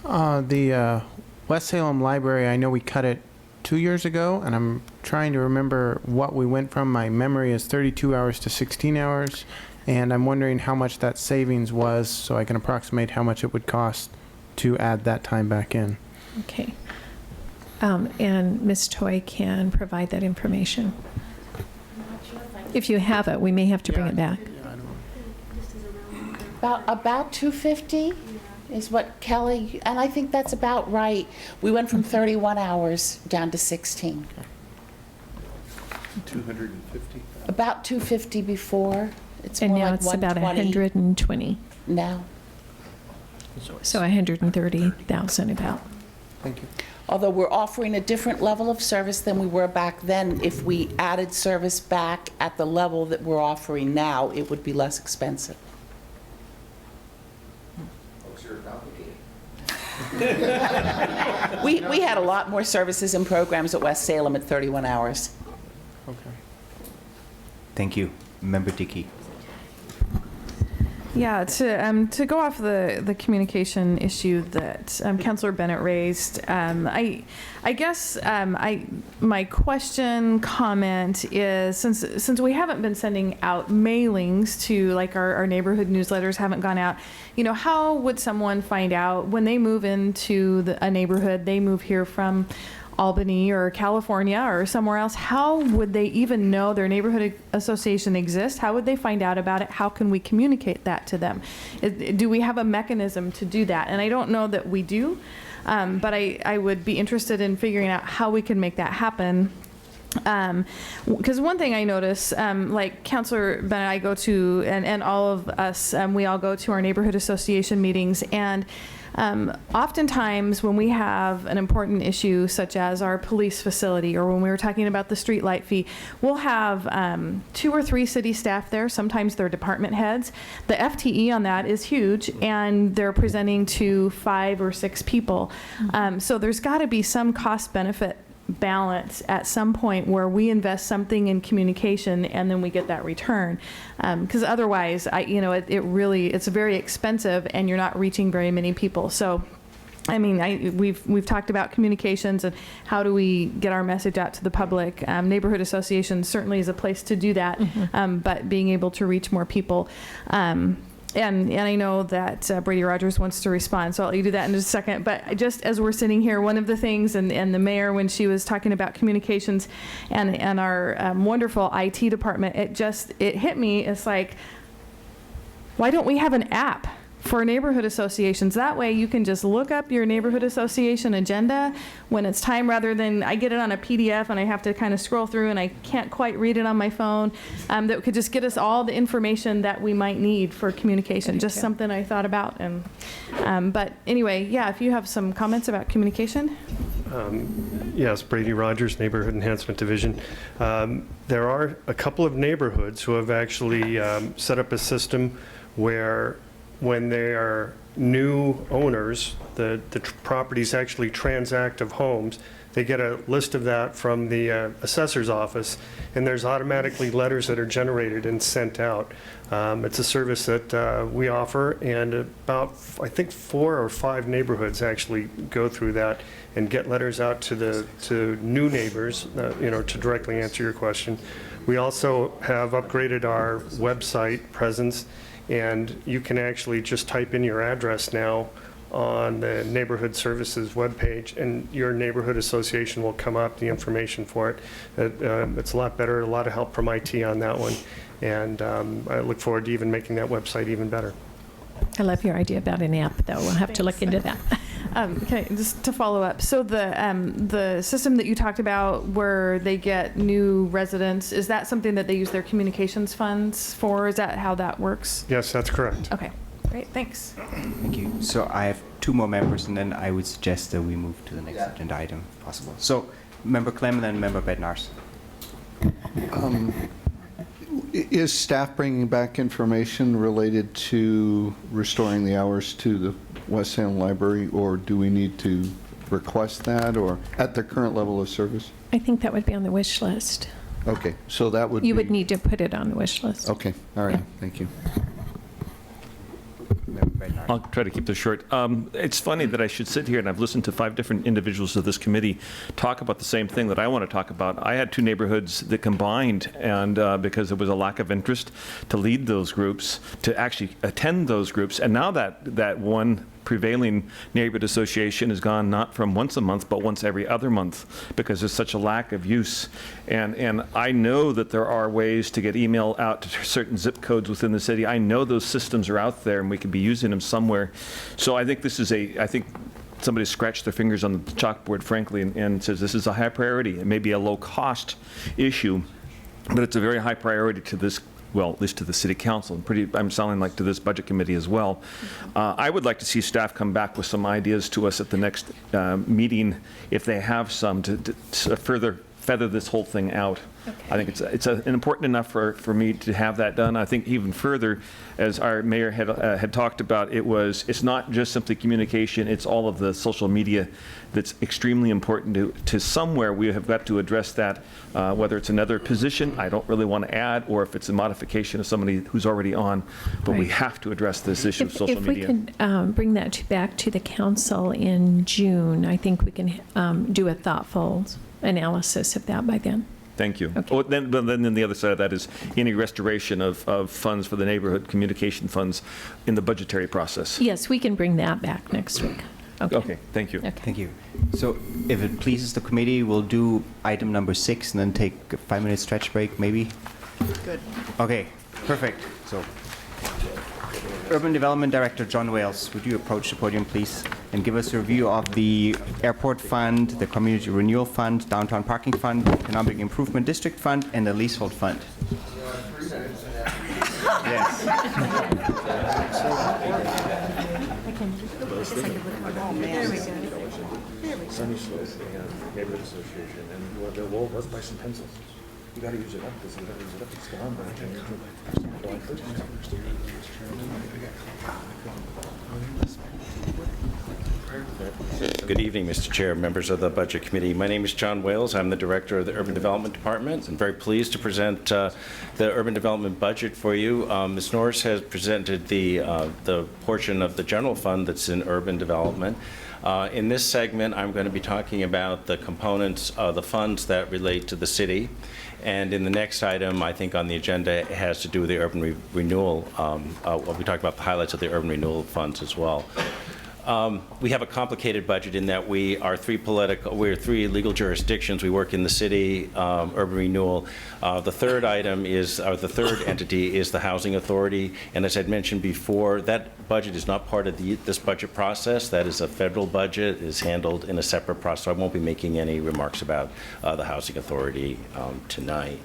Speaker 12: The West Salem Library, I know we cut it 2 years ago, and I'm trying to remember what we went from. My memory is 32 hours to 16 hours. And I'm wondering how much that savings was, so I can approximate how much it would cost to add that time back in.
Speaker 3: Okay. And Ms. Toy can provide that information. If you have it, we may have to bring it back.
Speaker 20: About 250 is what Kelly, and I think that's about right. We went from 31 hours down to 16.
Speaker 9: 250.
Speaker 20: About 250 before. It's
Speaker 3: And
Speaker 20: more
Speaker 3: now
Speaker 20: like
Speaker 3: it's about
Speaker 20: 120
Speaker 3: 120.
Speaker 20: now.
Speaker 3: So 130,000 about.
Speaker 12: Thank you.
Speaker 20: Although we're offering a different level of service than we were back then, if we added service back at the level that we're offering now, it would be less expensive. We had a lot more services and programs at West Salem at 31 hours.
Speaker 12: Okay.
Speaker 1: Thank you. Member Dickey.
Speaker 10: Yeah, to go off the communication issue that Councilor Bennett raised, I guess my question, comment is, since we haven't been sending out mailings to, like, our neighborhood newsletters haven't gone out, you know, how would someone find out when they move into a neighborhood, they move here from Albany or California or somewhere else, how would they even know their neighborhood association exists? How would they find out about it? How can we communicate that to them? Do we have a mechanism to do that? And I don't know that we do, but I would be interested in figuring out how we can make that happen. Because one thing I notice, like Councilor Bennett, I go to, and all of us, we all go to our neighborhood association meetings, and oftentimes when we have an important issue such as our police facility, or when we were talking about the street light fee, we'll have 2 or 3 city staff there. Sometimes they're department heads. The FTE on that is huge, and they're presenting to 5 or 6 people. So there's got to be some cost benefit balance at some point where we invest something in communication and then we get that return, because otherwise it's very expensive and you're not reaching very many people. So I mean, we've talked about communications and how do we get our message out to the public. Neighborhood associations certainly is a place to do that, but being able to reach more people. And I know that Brady Rogers wants to respond, so I'll let you do that in just a second. But just as we're sitting here, one of the things, and the mayor, when she was talking about communications and our wonderful IT department, it hit me. It's like, why don't we have an app for neighborhood associations? That way you can just look up your neighborhood association agenda when it's time, rather than I get it on a PDF and I have to kind of scroll through and I can't quite read it on my phone. That could just get us all the information that we might need for communication. Just something I thought about. And but anyway, yeah, if you have some comments about communication.
Speaker 11: Yes, Brady Rogers, Neighborhood Enhancement Division. There are a couple of neighborhoods who have actually set up a system where when they are new owners, the properties actually transact of homes, they get a list of that from the assessor's office, and there's automatically letters that are generated and sent out. It's a service that we offer, and about, I think, 4 or 5 neighborhoods actually go through that and get letters out to new neighbors, to directly answer your question. We also have upgraded our website presence, and you can actually just type in your address now on the neighborhood services webpage, and your neighborhood association will come up, the information for it. It's a lot better, a lot of help from IT on that one, and I look forward to even making that website even better.
Speaker 3: I love your idea about an app, though. We'll have to look into that.
Speaker 10: Okay, just to follow up. So the system that you talked about where they get new residents, is that something that they use their communications funds for? Is that how that works?
Speaker 11: Yes, that's correct.
Speaker 10: Okay, great, thanks.
Speaker 1: Thank you. So I have 2 more members, and then I would suggest that we move to the next agenda item, if possible. So Member Clem and then Member Bednarz.
Speaker 9: Is staff bringing back information related to restoring the hours to the West Salem Library, or do we need to request that, or at the current level of service?
Speaker 3: I think that would be on the wish list.
Speaker 9: Okay, so that would
Speaker 3: You
Speaker 9: be...
Speaker 3: would need to put it on the wish list.
Speaker 9: Okay, all right, thank you.
Speaker 1: Member
Speaker 17: I'll try to keep this short. It's funny that I should sit here and I've listened to 5 different individuals of this committee talk about the same thing that I want to talk about. I had 2 neighborhoods that combined, and because there was a lack of interest to lead those groups, to actually attend those groups, and now that one prevailing neighborhood association has gone not from once a month, but once every other month, because there's such a lack of use. And I know that there are ways to get email out to certain zip codes within the city. I know those systems are out there and we could be using them somewhere. So I think this is I think somebody scratched their fingers on the chalkboard, frankly, and says this is a high priority. It may be a low cost issue, but it's a very high priority to this, well, at least to the city council, and I'm sounding like to this budget committee as well. I would like to see staff come back with some ideas to us at the next meeting, if they have some, to further feather this whole thing out. Okay. I think it's important enough for me to have that done. I think even further, as our mayor had talked about, it's not just simply communication, it's all of the social media that's extremely important to somewhere. We have got to address that, whether it's another position I don't really want to add, or if it's a modification of somebody who's already on, but we have to address this issue of social media.
Speaker 3: If we could bring that back to the council in June, I think we can do a thoughtful analysis of that by then.
Speaker 17: Thank you. Okay. Oh, then the other side of that is any restoration of funds for the neighborhood communication funds in the budgetary process.
Speaker 3: Yes, we can bring that back next week.
Speaker 17: Okay, thank you.
Speaker 3: Okay.
Speaker 1: Thank you. So if it pleases the committee, we'll do item number 6 and then take a 5-minute stretch break, maybe?
Speaker 14: Good.
Speaker 1: Okay, perfect. So, Urban Development Director John Wales, would you approach the podium, please, and give us a review of the Airport Fund, the Community Renewal Fund, Downtown Parking Fund, Economic Improvement District Fund, and the Leasehold Fund. Yes.
Speaker 4: Sunny Slope and Neighborhood Association, and well, let's buy some pencils. You got to use it up, because if you don't use it up, it's gone by July 1st.
Speaker 22: Good evening, Mr. Chair, members of the Budget Committee. My name is John Wales. I'm the Director of the Urban Development Department. I'm very pleased to present the Urban Development budget for you. Ms. Norris has presented the portion of the general fund that's in urban development. In this segment, I'm going to be talking about the components of the funds that relate to the city. And in the next item, I think on the agenda, it has to do with the urban renewal. We'll be talking about the highlights of the urban renewal funds as well. We have a complicated budget in that we're 3 legal jurisdictions. We work in the city, urban renewal. The third entity is the Housing Authority. And as I'd mentioned before, that budget is not part of this budget process. That is a federal budget, is handled in a separate process. So I won't be making any remarks about the Housing Authority tonight.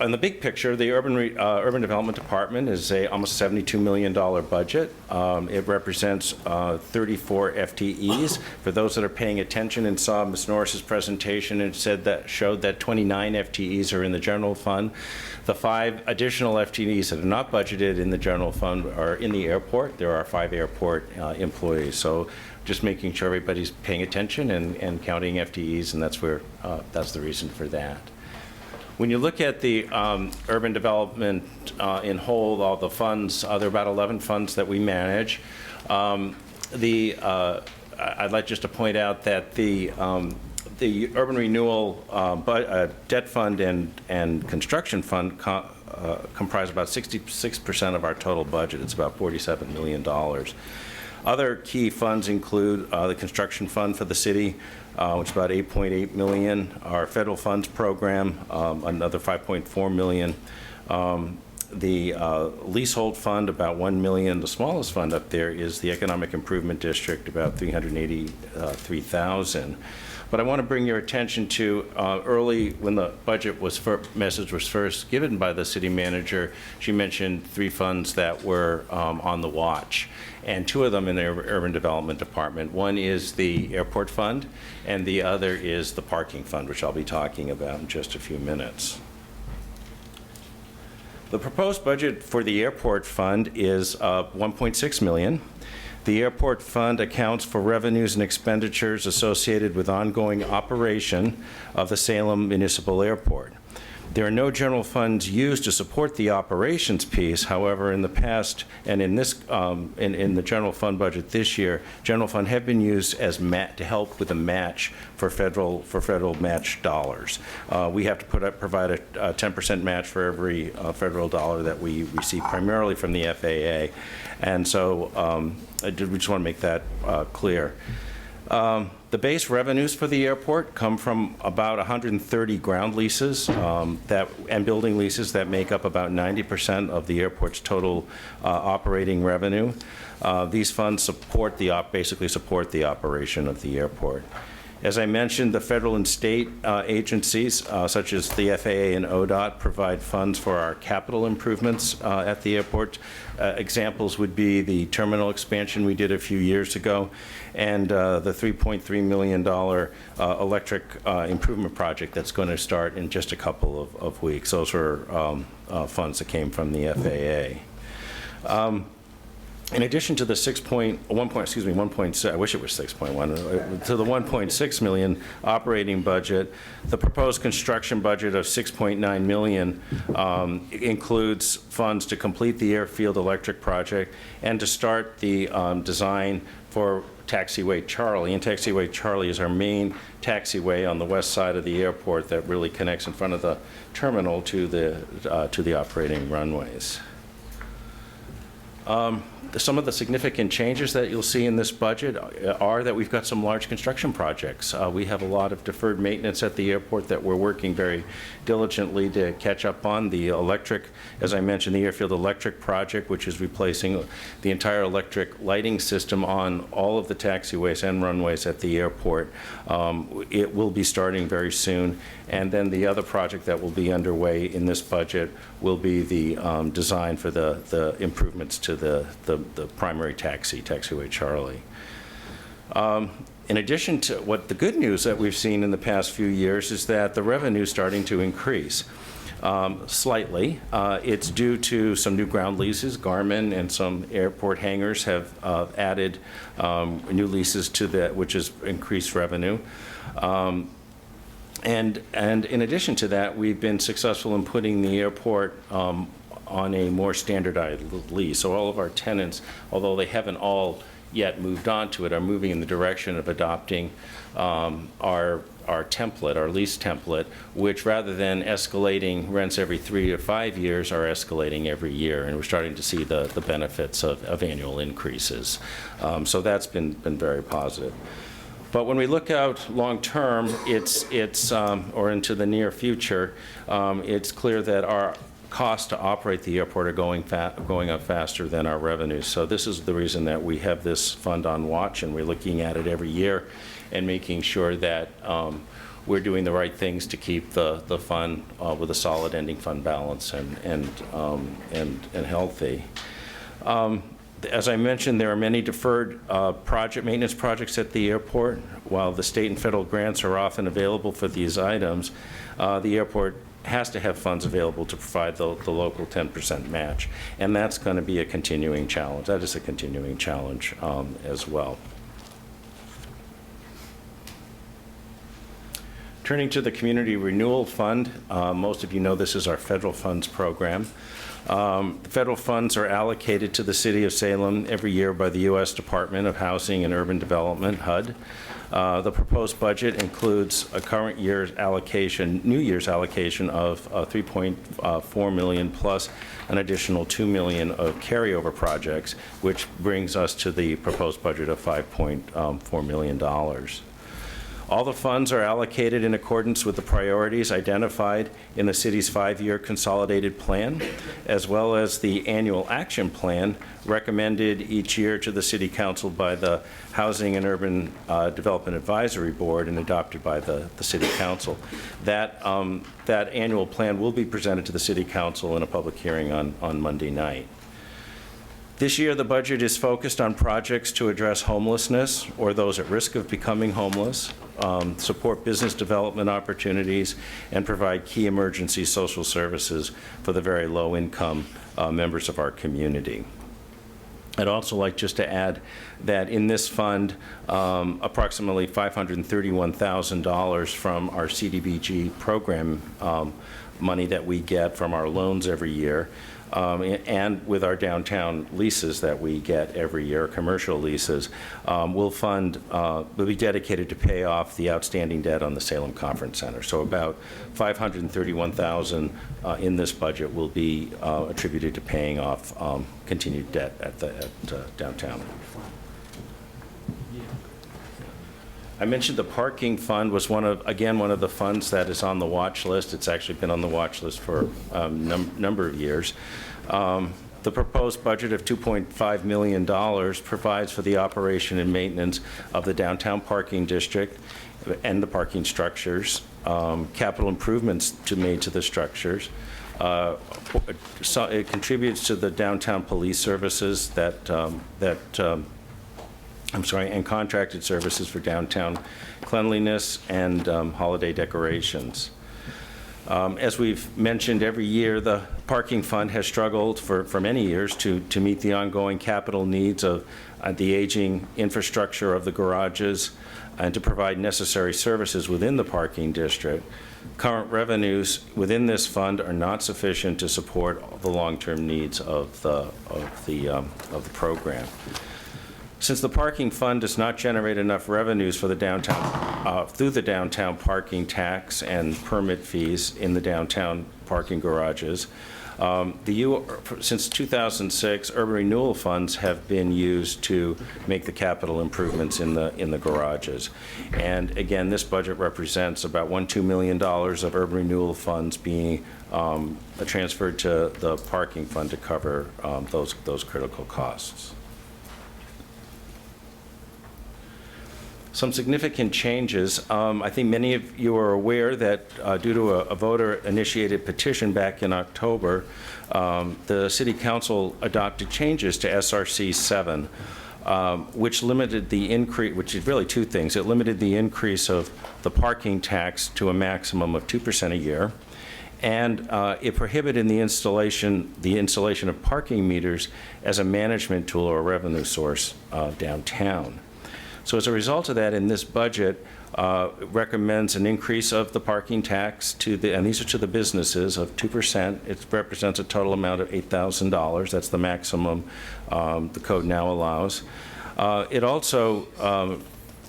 Speaker 22: In the big picture, the Urban Development Department is a almost $72 million budget. It represents 34 FTEs. For those that are paying attention and saw Ms. Norris's presentation, it showed that 29 FTEs are in the general fund. The 5 additional FTEs that are not budgeted in the general fund are in the airport. There are 5 airport employees. So just making sure everybody's paying attention and counting FTEs, and that's the reason for that. When you look at the urban development in whole, all the funds, there are about 11 funds that we manage. I'd like just to point out that the urban renewal debt fund and construction fund comprise about 66% of our total budget. It's about $47 million. Other key funds include the construction fund for the city, which is about $8.8 million. Our federal funds program, another $5.4 million. The leasehold fund, about $1 million. The smallest fund up there is the Economic Improvement District, about $383,000. But I want to bring your attention to early, when the budget message was first given by the city manager, she mentioned 3 funds that were on the watch, and 2 of them in the Urban Development Department. One is the Airport Fund, and the other is the Parking Fund, which I'll be talking about in just a few minutes. The proposed budget for the Airport Fund is $1.6 million. The Airport Fund accounts for revenues and expenditures associated with ongoing operation of the Salem Municipal Airport. There are no general funds used to support the operations piece. However, in the past and in this in the general fund budget this year, general fund have been used as to help with a match for federal match dollars. We have to provide a 10% match for every federal dollar that we receive, primarily from the FAA, and so we just want to make that clear. The base revenues for the airport come from about 130 ground leases and building leases that make up about 90% of the airport's total operating revenue. These funds basically support the operation of the airport. As I mentioned, the federal and state agencies, such as the FAA and ODOT, provide funds for our capital improvements at the airport. Examples would be the terminal expansion we did a few years ago, and the $3.3 million electric improvement project that's going to start in just a couple of weeks. Those were funds that came from the FAA. In addition to the I wish it was 6.1, to the 1.6 million operating budget, the proposed construction budget of 6.9 million includes funds to complete the airfield electric project and to start the design for Taxiway Charlie. And Taxiway Charlie is our main taxiway on the west side of the airport that really connects in front of the terminal to the operating runways. Some of the significant changes that you'll see in this budget are that we've got some large construction projects. We have a lot of deferred maintenance at the airport that we're working very diligently to catch up on. The electric, as I mentioned, the airfield electric project, which is replacing the entire electric lighting system on all of the taxiways and runways at the airport. It will be starting very soon. And then the other project that will be underway in this budget will be the design for the improvements to the primary Taxiway Charlie. In addition to the good news that we've seen in the past few years is that the revenue is starting to increase slightly. It's due to some new ground leases. Garmin and some airport hangars have added new leases to that, which has increased revenue. And in addition to that, we've been successful in putting the airport on a more standardized lease. So all of our tenants, although they haven't all yet moved on to it, are moving in the direction of adopting our template, our lease template, which rather than escalating rents every 3 to 5 years, are escalating every year. And we're starting to see the benefits of annual increases. So that's been very positive. But when we look out long term, or into the near future, it's clear that our costs to operate the airport are going up faster than our revenues. So this is the reason that we have this fund on watch, and we're looking at it every year and making sure that we're doing the right things to keep the fund with a solid ending fund balance and healthy. As I mentioned, there are many deferred maintenance projects at the airport. While the state and federal grants are often available for these items, the airport has to have funds available to provide the local 10% match. And that's going to be a continuing challenge. That is a continuing challenge as well. Turning to the Community Renewal Fund, most of you know this is our federal funds program. The federal funds are allocated to the City of Salem every year by the U.S. Department of Housing and Urban Development, HUD. The proposed budget includes a current year's allocation, New Year's allocation of $3.4 million plus an additional $2 million of carryover projects, which brings us to the proposed budget of $5.4 million. All the funds are allocated in accordance with the priorities identified in the city's 5-year consolidated plan, as well as the annual action plan recommended each year to the City Council by the Housing and Urban Development Advisory Board and adopted by the City Council. That annual plan will be presented to the City Council in a public hearing on Monday night. This year, the budget is focused on projects to address homelessness or those at risk of becoming homeless, support business development opportunities, and provide key emergency social services for the very low-income members of our community. I'd also like just to add that in this fund, approximately $531,000 from our CDBG program money that we get from our loans every year, and with our downtown leases that we get every year, commercial leases, will be dedicated to pay off the outstanding debt on the Salem Conference Center. So about $531,000 in this budget will be attributed to paying off continued debt at downtown. I mentioned the parking fund was one of the funds that is on the watch list. It's actually been on the watch list for a number of years. The proposed budget of $2.5 million provides for the operation and maintenance of the downtown parking district and the parking structures, capital improvements made to the structures. So it contributes to the downtown police services and contracted services for downtown cleanliness and holiday decorations. As we've mentioned, every year the parking fund has struggled for many years to meet the ongoing capital needs of the aging infrastructure of the garages and to provide necessary services within the parking district. Current revenues within this fund are not sufficient to support the long-term needs of the program. Since the parking fund does not generate enough revenues for the downtown through the downtown parking tax and permit fees in the downtown parking garages, since 2006, urban renewal funds have been used to make the capital improvements in the garages. And again, this budget represents about $2 million of urban renewal funds being transferred to the parking fund to cover those critical costs. Some significant changes. I think many of you are aware that due to a voter-initiated petition back in October, the City Council adopted changes to SRC 7, which limited the increase, which is really two things. It limited the increase of the parking tax to a maximum of 2% a year, and it prohibited the installation of parking meters as a management tool or a revenue source downtown. So as a result of that, in this budget, recommends an increase of the parking tax and these are to the businesses, of 2%. It represents a total amount of $8,000. That's the maximum the code now allows. It also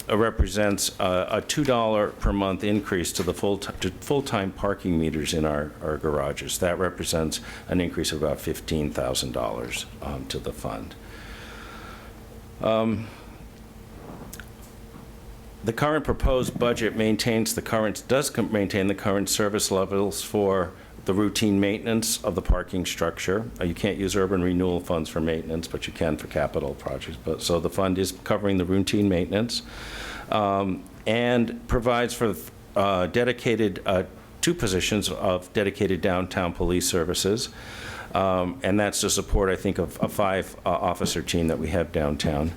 Speaker 22: represents a $2 per month increase to the full-time parking meters in our garages. That represents an increase of about $15,000 to the fund. The current proposed budget does maintain the current service levels for the routine maintenance of the parking structure. You can't use urban renewal funds for maintenance, but you can for capital projects. So the fund is covering the routine maintenance and provides for dedicated 2 positions of dedicated downtown police services. And that's to support, I think, a 5-officer team that we have downtown.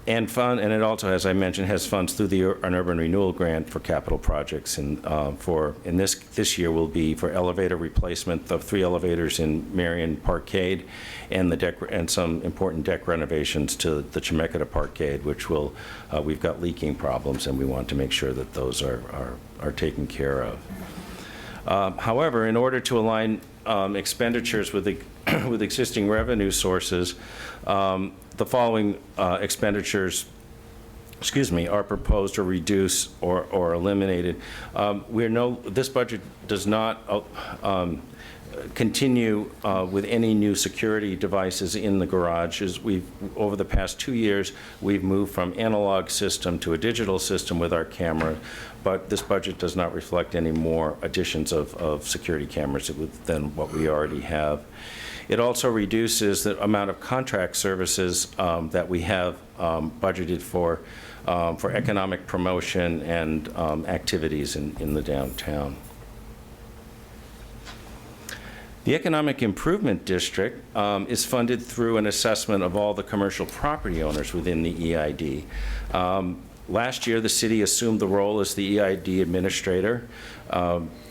Speaker 22: And it also, as I mentioned, has funds through an urban renewal grant for capital projects. And this year will be for elevator replacement of 3 elevators in Marion Parkade, and some important deck renovations to the Chemeketa Parkade, which we've got leaking problems, and we want to make sure that those are taken care of. However, in order to align expenditures with existing revenue sources, the following expenditures, are proposed or reduced or eliminated. This budget does not continue with any new security devices in the garages. Over the past 2 years, we've moved from analog system to a digital system with our camera, but this budget does not reflect any more additions of security cameras than what we already have. It also reduces the amount of contract services that we have budgeted for economic promotion and activities in the downtown. The Economic Improvement District is funded through an assessment of all the commercial property owners within the EID. Last year, the city assumed the role as the EID administrator.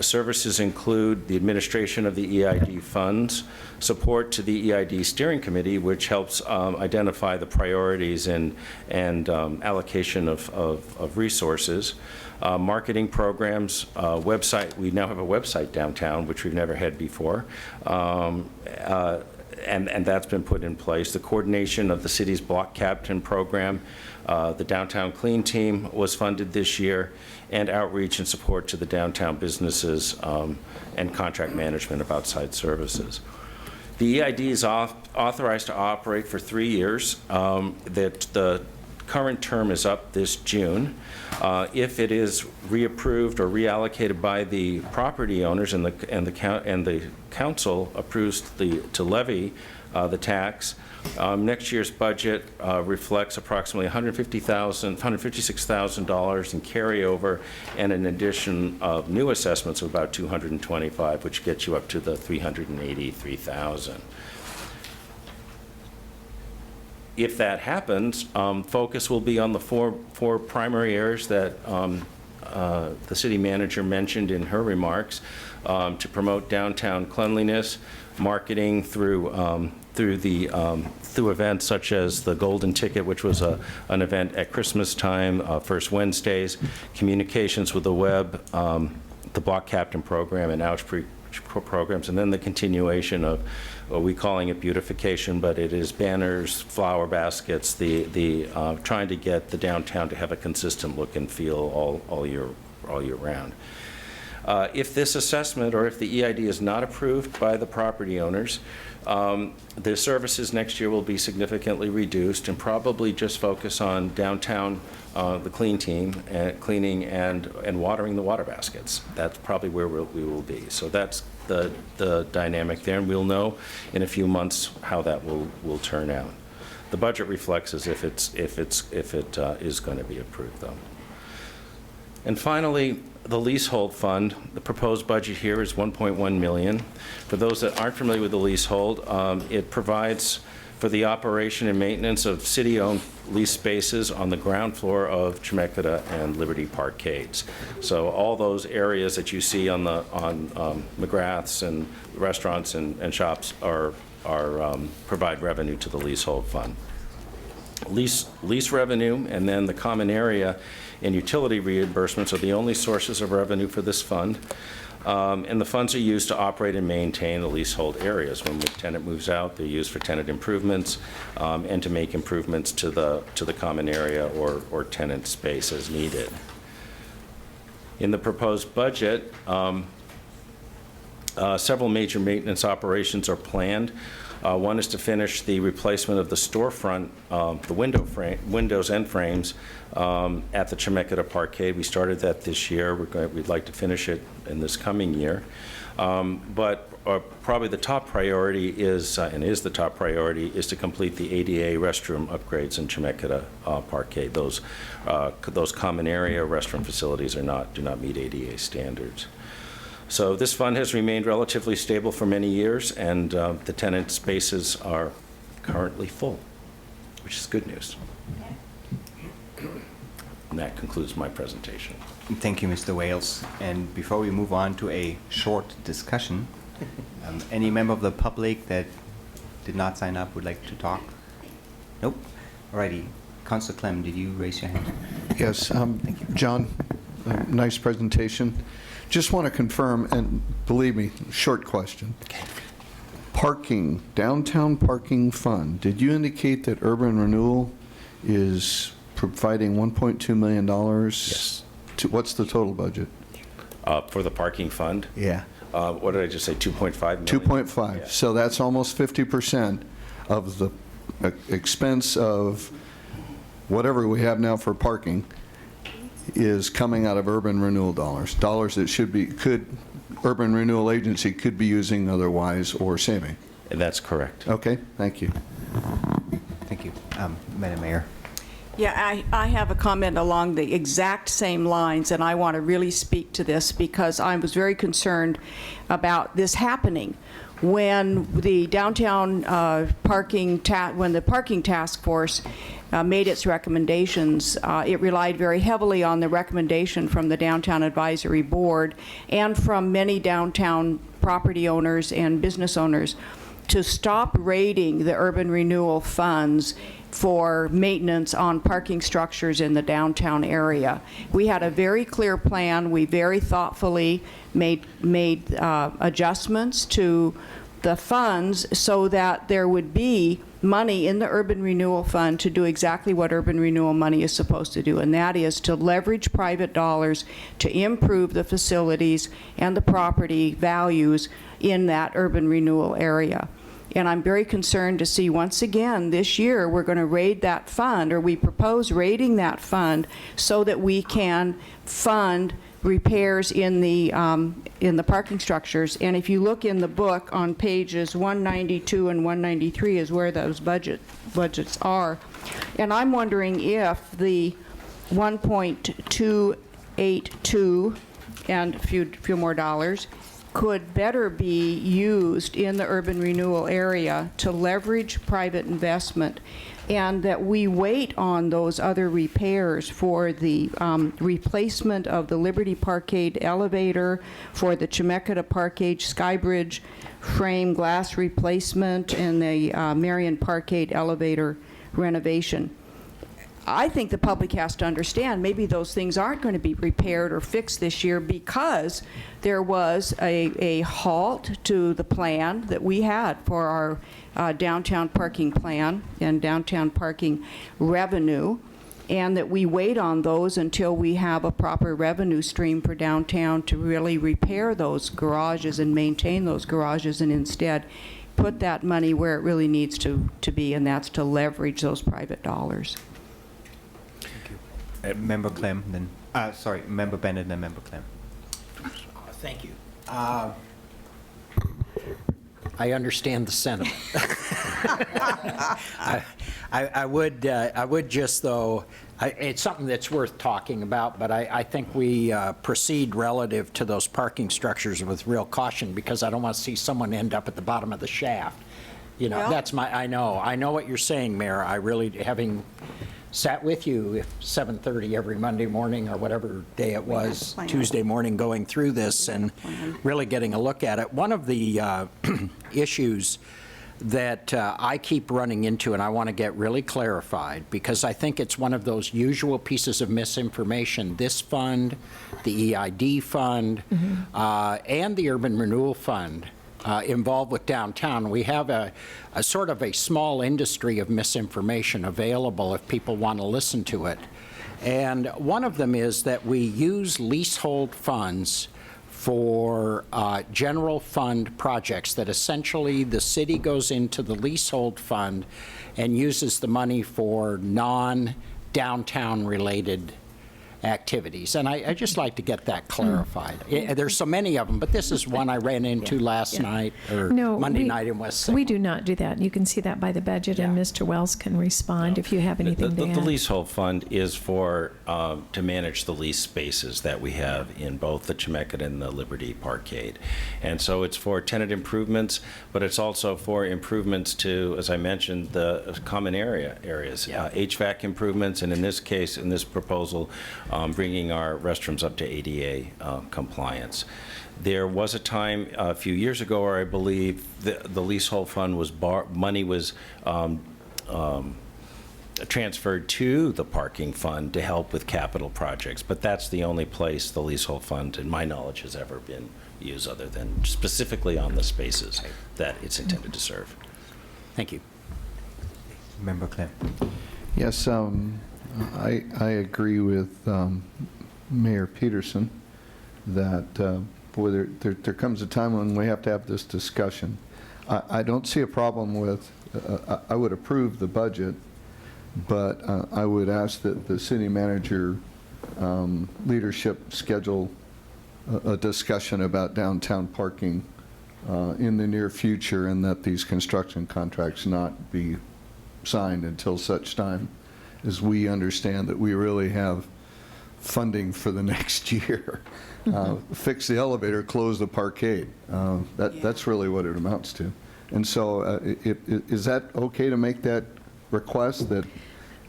Speaker 22: Services include the administration of the EID funds, support to the EID steering committee, which helps identify the priorities and allocation of resources, marketing programs, website. We now have a website downtown, which we've never had before. And that's been put in place. The coordination of the city's block captain program, the Downtown Clean Team was funded this year, and outreach and support to the downtown businesses and contract management of outside services. The EID is authorized to operate for 3 years. The current term is up this June. If it is reapproved or reallocated by the property owners and the council approves to levy the tax, next year's budget reflects approximately $156,000 in carryover and an addition of new assessments of about $225,000, which gets you up to the $383,000. If that happens, focus will be on the four primary areas that the city manager mentioned in her remarks, to promote downtown cleanliness, marketing through events such as the Golden Ticket, which was an event at Christmas time, first Wednesdays, communications with the web, the block captain program, and outreach programs, and then the continuation of, we calling it beautification, but it is banners, flower baskets, trying to get the downtown to have a consistent look and feel all year round. If this assessment, or if the EID is not approved by the property owners, the services next year will be significantly reduced and probably just focus on downtown, the clean team, cleaning and watering the water baskets. That's probably where we will be. So that's the dynamic there, and we'll know in a few months how that will turn out. The budget reflects as if it is going to be approved, though. And finally, the leasehold fund. The proposed budget here is $1.1 million. For those that aren't familiar with the leasehold, it provides for the operation and maintenance of city-owned lease spaces on the ground floor of Chemeketa and Liberty Parkades. So all those areas that you see on McGrath's and restaurants and shops provide revenue to the leasehold fund. Lease revenue and then the common area and utility reimbursements are the only sources of revenue for this fund. And the funds are used to operate and maintain the leasehold areas. When the tenant moves out, they're used for tenant improvements and to make improvements to the common area or tenant space as needed. In the proposed budget, several major maintenance operations are planned. One is to finish the replacement of the storefront, the windows and frames at the Chemeketa Parkade. We started that this year. We'd like to finish it in this coming year. But probably the top priority is the top priority, is to complete the ADA restroom upgrades in Chemeketa Parkade. Those common area restroom facilities do not meet ADA standards. So this fund has remained relatively stable for many years, and the tenant spaces are currently full, which is good news. And that concludes my presentation.
Speaker 1: Thank you, Mr. Wales. And before we move on to a short discussion, any member of the public that did not sign up would like to talk? Nope. Alrighty. Councilor Clem, did you raise your hand?
Speaker 9: Yes, John, nice presentation. Just want to confirm, and believe me, short question.
Speaker 1: Okay.
Speaker 9: Parking, downtown parking fund, did you indicate that urban renewal is providing $1.2 million?
Speaker 22: Yes.
Speaker 9: What's the total budget?
Speaker 22: For the parking fund?
Speaker 9: Yeah.
Speaker 22: What did I just say, 2.5 million?
Speaker 9: 2.5.
Speaker 22: Yeah.
Speaker 9: So that's almost 50% of the expense of whatever we have now for parking is coming out of urban renewal dollars that urban renewal agency could be using otherwise or saving.
Speaker 22: That's correct.
Speaker 9: Okay, thank you.
Speaker 1: Thank you. Madam Mayor.
Speaker 16: Yeah, I have a comment along the exact same lines, and I want to really speak to this because I was very concerned about this happening. When the downtown when the parking task force made its recommendations, it relied very heavily on the recommendation from the Downtown Advisory Board and from many downtown property owners and business owners to stop raiding the urban renewal funds for maintenance on parking structures in the downtown area. We had a very clear plan. We very thoughtfully made adjustments to the funds so that there would be money in the urban renewal fund to do exactly what urban renewal money is supposed to do, and that is to leverage private dollars to improve the facilities and the property values in that urban renewal area. And I'm very concerned to see once again this year we're going to raid that fund, or we propose raiding that fund so that we can fund repairs in the parking structures. And if you look in the book on pages 192 and 193 is where those budgets are. And I'm wondering if the 1.282 and a few more dollars could better be used in the urban renewal area to leverage private investment, and that we wait on those other repairs for the replacement of the Liberty Parkade elevator, for the Chemeketa Parkade Skybridge frame glass replacement, and the Marion Parkade elevator renovation. I think the public has to understand maybe those things aren't going to be repaired or fixed this year because there was a halt to the plan that we had for our downtown parking plan and downtown parking revenue, and that we wait on those until we have a proper revenue stream for downtown to really repair those garages and maintain those garages, and instead put that money where it really needs to be, and that's to leverage those private dollars.
Speaker 1: Member Clem, then, sorry, Member Bennett, then Member Clem.
Speaker 15: Thank you. I understand the sentiment. I would just, though, it's something that's worth talking about, but I think we proceed relative to those parking structures with real caution, because I don't want to see someone end up at the bottom of the shaft. You know, that's my, I know what you're saying, Mayor. I really, having sat with you at 7:30 every Monday morning or whatever day it was, Tuesday morning, going through this and really getting a look at it. One of the issues that I keep running into, and I want to get really clarified, because I think it's one of those usual pieces of misinformation. This fund, the EID fund, and the Urban Renewal Fund involved with downtown. We have a sort of a small industry of misinformation available if people want to listen to it. And one of them is that we use leasehold funds for general fund projects, that essentially the city goes into the leasehold fund and uses the money for non-downtown related activities. And I just like to get that clarified. There's so many of them, but this is one I ran into last night, or Monday night in West Salem.
Speaker 3: We do not do that. You can see that by the budget, and Mr. Wells can respond if you have anything to add.
Speaker 22: The leasehold fund is for, to manage the lease spaces that we have in both the Chemeketa and the Liberty Parkade. And so it's for tenant improvements, but it's also for improvements to, as I mentioned, the common areas, HVAC improvements, and in this case, in this proposal, bringing our restrooms up to ADA compliance. There was a time a few years ago where I believe the leasehold fund was money was transferred to the parking fund to help with capital projects, but that's the only place the leasehold fund, in my knowledge, has ever been used, other than specifically on the spaces that it's intended to serve.
Speaker 15: Thank you.
Speaker 1: Member Clem.
Speaker 9: Yes, I agree with Mayor Peterson that boy, there comes a time when we have to have this discussion. I don't see a problem with, I would approve the budget, but I would ask that the city manager leadership schedule a discussion about downtown parking in the near future, and that these construction contracts not be signed until such time as we understand that we really have funding for the next year. Fix the elevator, close the parkade. That's really what it amounts to. And so is that okay to make that request, that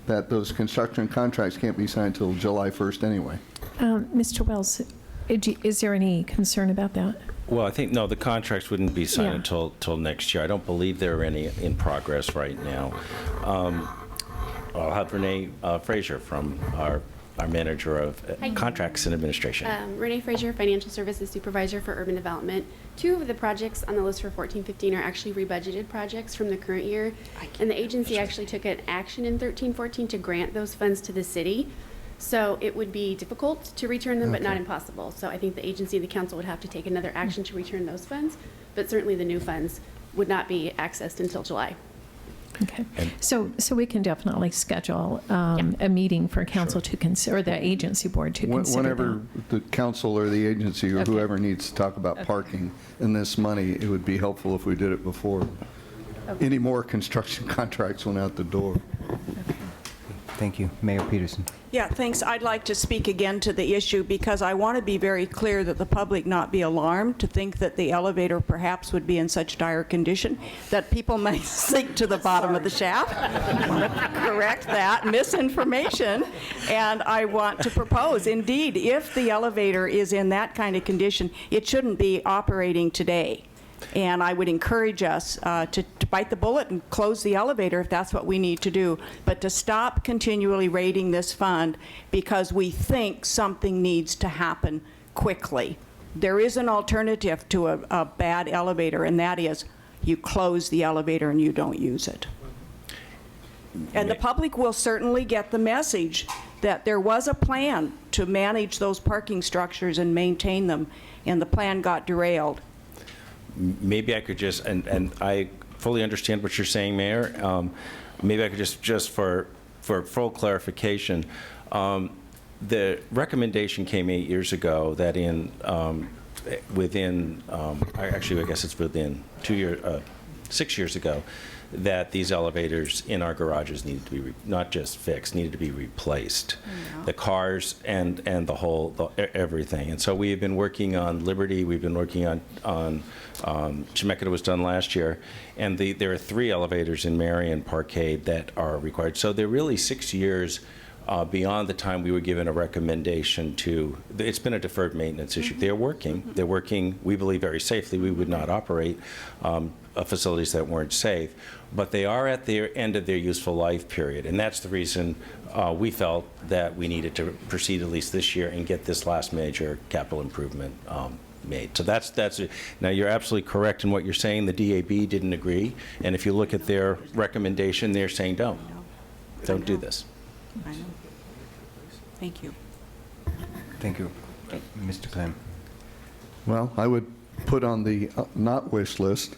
Speaker 9: that those construction contracts can't be signed until July 1st anyway.
Speaker 3: Mr. Wells, is there any concern about that?
Speaker 22: Well, I think, no, the contracts wouldn't be signed
Speaker 3: Yeah.
Speaker 22: until next year. I don't believe there are any in progress right now. I'll have Renee Frazier from our manager of
Speaker 8: Hi.
Speaker 22: contracts and administration.
Speaker 8: Renee Frazier, Financial Services Supervisor for Urban Development. 2 of the projects on the list for 14-15 are actually rebudgeted projects from the current year. And the agency actually took an action in 13-14 to grant those funds to the city. So it would be difficult to return them, but not impossible. So I think the agency and the council would have to take another action to return those funds. But certainly the new funds would not be accessed until July.
Speaker 3: Okay. So we can definitely schedule a meeting for council to consider, or the agency board to consider
Speaker 9: Whenever the council or the agency or
Speaker 3: Okay.
Speaker 9: whoever needs to talk about parking and this money, it would be helpful if we did it before any more construction contracts went out the door.
Speaker 1: Thank you. Mayor Peterson.
Speaker 16: Yeah, thanks. I'd like to speak again to the issue because I want to be very clear that the public not be alarmed to think that the elevator perhaps would be in such dire condition that people may sink to the bottom of the shaft. I want to correct that misinformation. And I want to propose, indeed, if the elevator is in that kind of condition, it shouldn't be operating today. And I would encourage us to bite the bullet and close the elevator if that's what we need to do, but to stop continually raiding this fund because we think something needs to happen quickly. There is an alternative to a bad elevator, and that is you close the elevator and you don't use it. And the public will certainly get the message that there was a plan to manage those parking structures and maintain them, and the plan got derailed.
Speaker 22: Maybe I could just, and I fully understand what you're saying, Mayor. Maybe I could just for full clarification, the recommendation came 8 years ago that actually I guess it's within 6 years ago, that these elevators in our garages needed to be not just fixed, needed to be replaced. The cars and the everything. And so we have been working on Liberty. We've been working on Chemeketa was done last year, and there are 3 elevators in Marion Parkade that are required. So they're really 6 years beyond the time we were given a recommendation to. It's been a deferred maintenance issue. They're working. They're working. We believe very safely. We would not operate facilities that weren't safe, but they are at the end of their useful life period, and that's the reason we felt that we needed to proceed at least this year and get this last major capital improvement made. So that's it. Now you're absolutely correct in what you're saying. The DAB didn't agree, and if you look at their recommendation, they're saying don't do this.
Speaker 16: I know. Thank you.
Speaker 1: Thank you. Mr. Clem.
Speaker 9: Well, I would put on the not wish list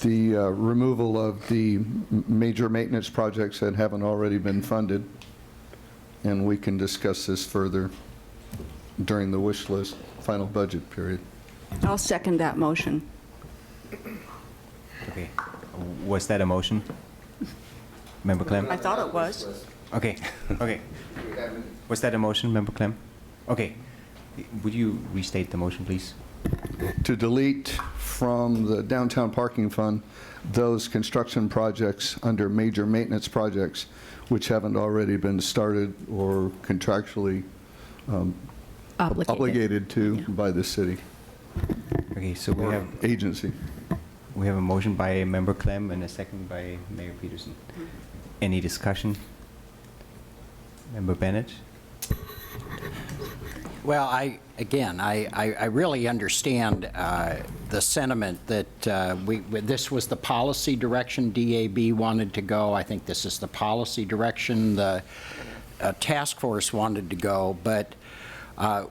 Speaker 9: the removal of the major maintenance projects that haven't already been funded, and we can discuss this further during the wish list final budget period.
Speaker 16: I'll second that motion.
Speaker 1: Okay. Was that a motion? Member Clem?
Speaker 16: I thought it was.
Speaker 1: Okay. Okay. Was that a motion, Member Clem? Okay. Would you restate the motion, please?
Speaker 9: To delete from the downtown parking fund those construction projects under major maintenance projects which haven't already been started or contractually obligated to by the city.
Speaker 1: Okay, so we have
Speaker 9: agency.
Speaker 1: We have a motion by Member Clem and a second by Mayor Peterson. Any discussion? Member Bennett?
Speaker 15: Well, I really understand the sentiment that this was the policy direction DAB wanted to go. I think this is the policy direction the task force wanted to go, but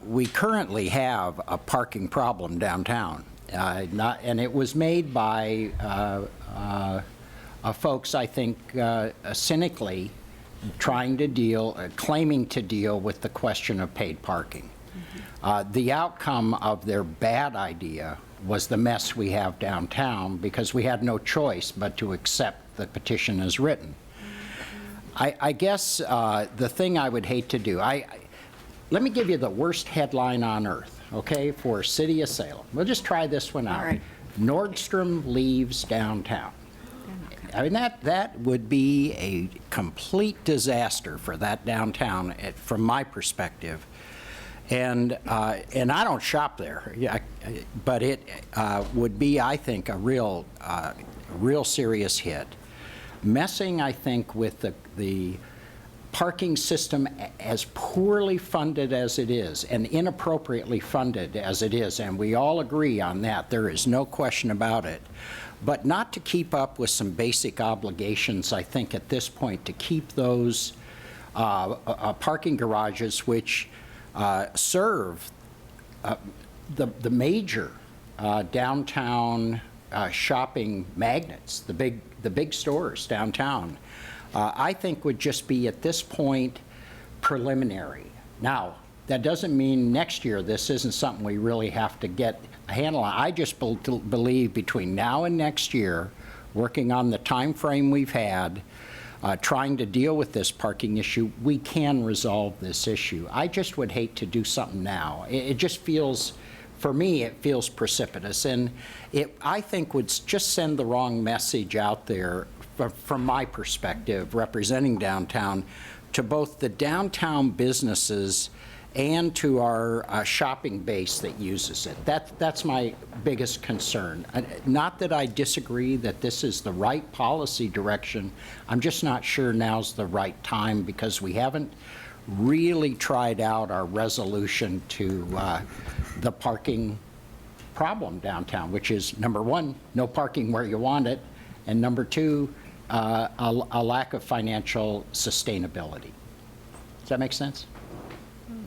Speaker 15: we currently have a parking problem downtown. And it was made by folks, I think, cynically trying to claiming to deal with the question of paid parking. The outcome of their bad idea was the mess we have downtown because we had no choice but to accept the petition as written. I guess the thing I would hate to do, let me give you the worst headline on earth, okay, for City of Salem. We'll just try this one out.
Speaker 16: All right.
Speaker 15: Nordstrom leaves downtown. I mean, that would be a complete disaster for that downtown, from my perspective. And I don't shop there, yeah, but it would be, I think, a real serious hit. Messing, I think, with the parking system as poorly funded as it is and inappropriately funded as it is, and we all agree on that, there is no question about it, but not to keep up with some basic obligations, I think, at this point, to keep those parking garages which serve the major downtown shopping magnets, the big stores downtown, I think would just be at this point preliminary. Now, that doesn't mean next year this isn't something we really have to get a handle on. I just believe between now and next year, working on the time frame we've had, trying to deal with this parking issue, we can resolve this issue. I just would hate to do something now. It just feels, for me, it feels precipitous, and it, I think, would just send the wrong message out there from my perspective, representing downtown, to both the downtown businesses and to our shopping base that uses it. That's my biggest concern. Not that I disagree that this is the right policy direction. I'm just not sure now's the right time, because we haven't really tried out our resolution to the parking problem downtown, which is, number one, no parking where you want it, and number two, a lack of financial sustainability. Does that make sense?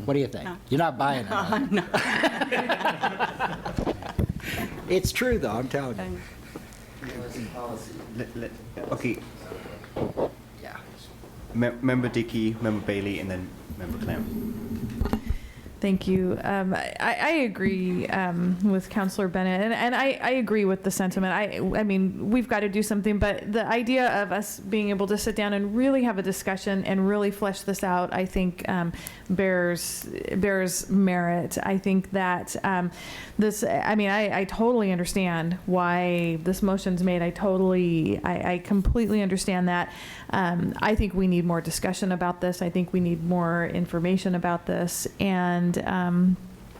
Speaker 15: What do you think?
Speaker 16: No.
Speaker 15: You're not buying it? huh?
Speaker 16: No.
Speaker 15: It's true, though, I'm telling you.
Speaker 1: Okay.
Speaker 15: Yeah.
Speaker 1: Member Dickey, Member Bailey, and then Member Clem.
Speaker 10: Thank you. I agree with Councillor Bennett, and I agree with the sentiment. I mean, we've got to do something, but the idea of us being able to sit down and really have a discussion and really flesh this out, I think, bears merit. I think that this, I mean, I totally understand why this motion's made. I completely understand that. I think we need more discussion about this. I think we need more information about this, and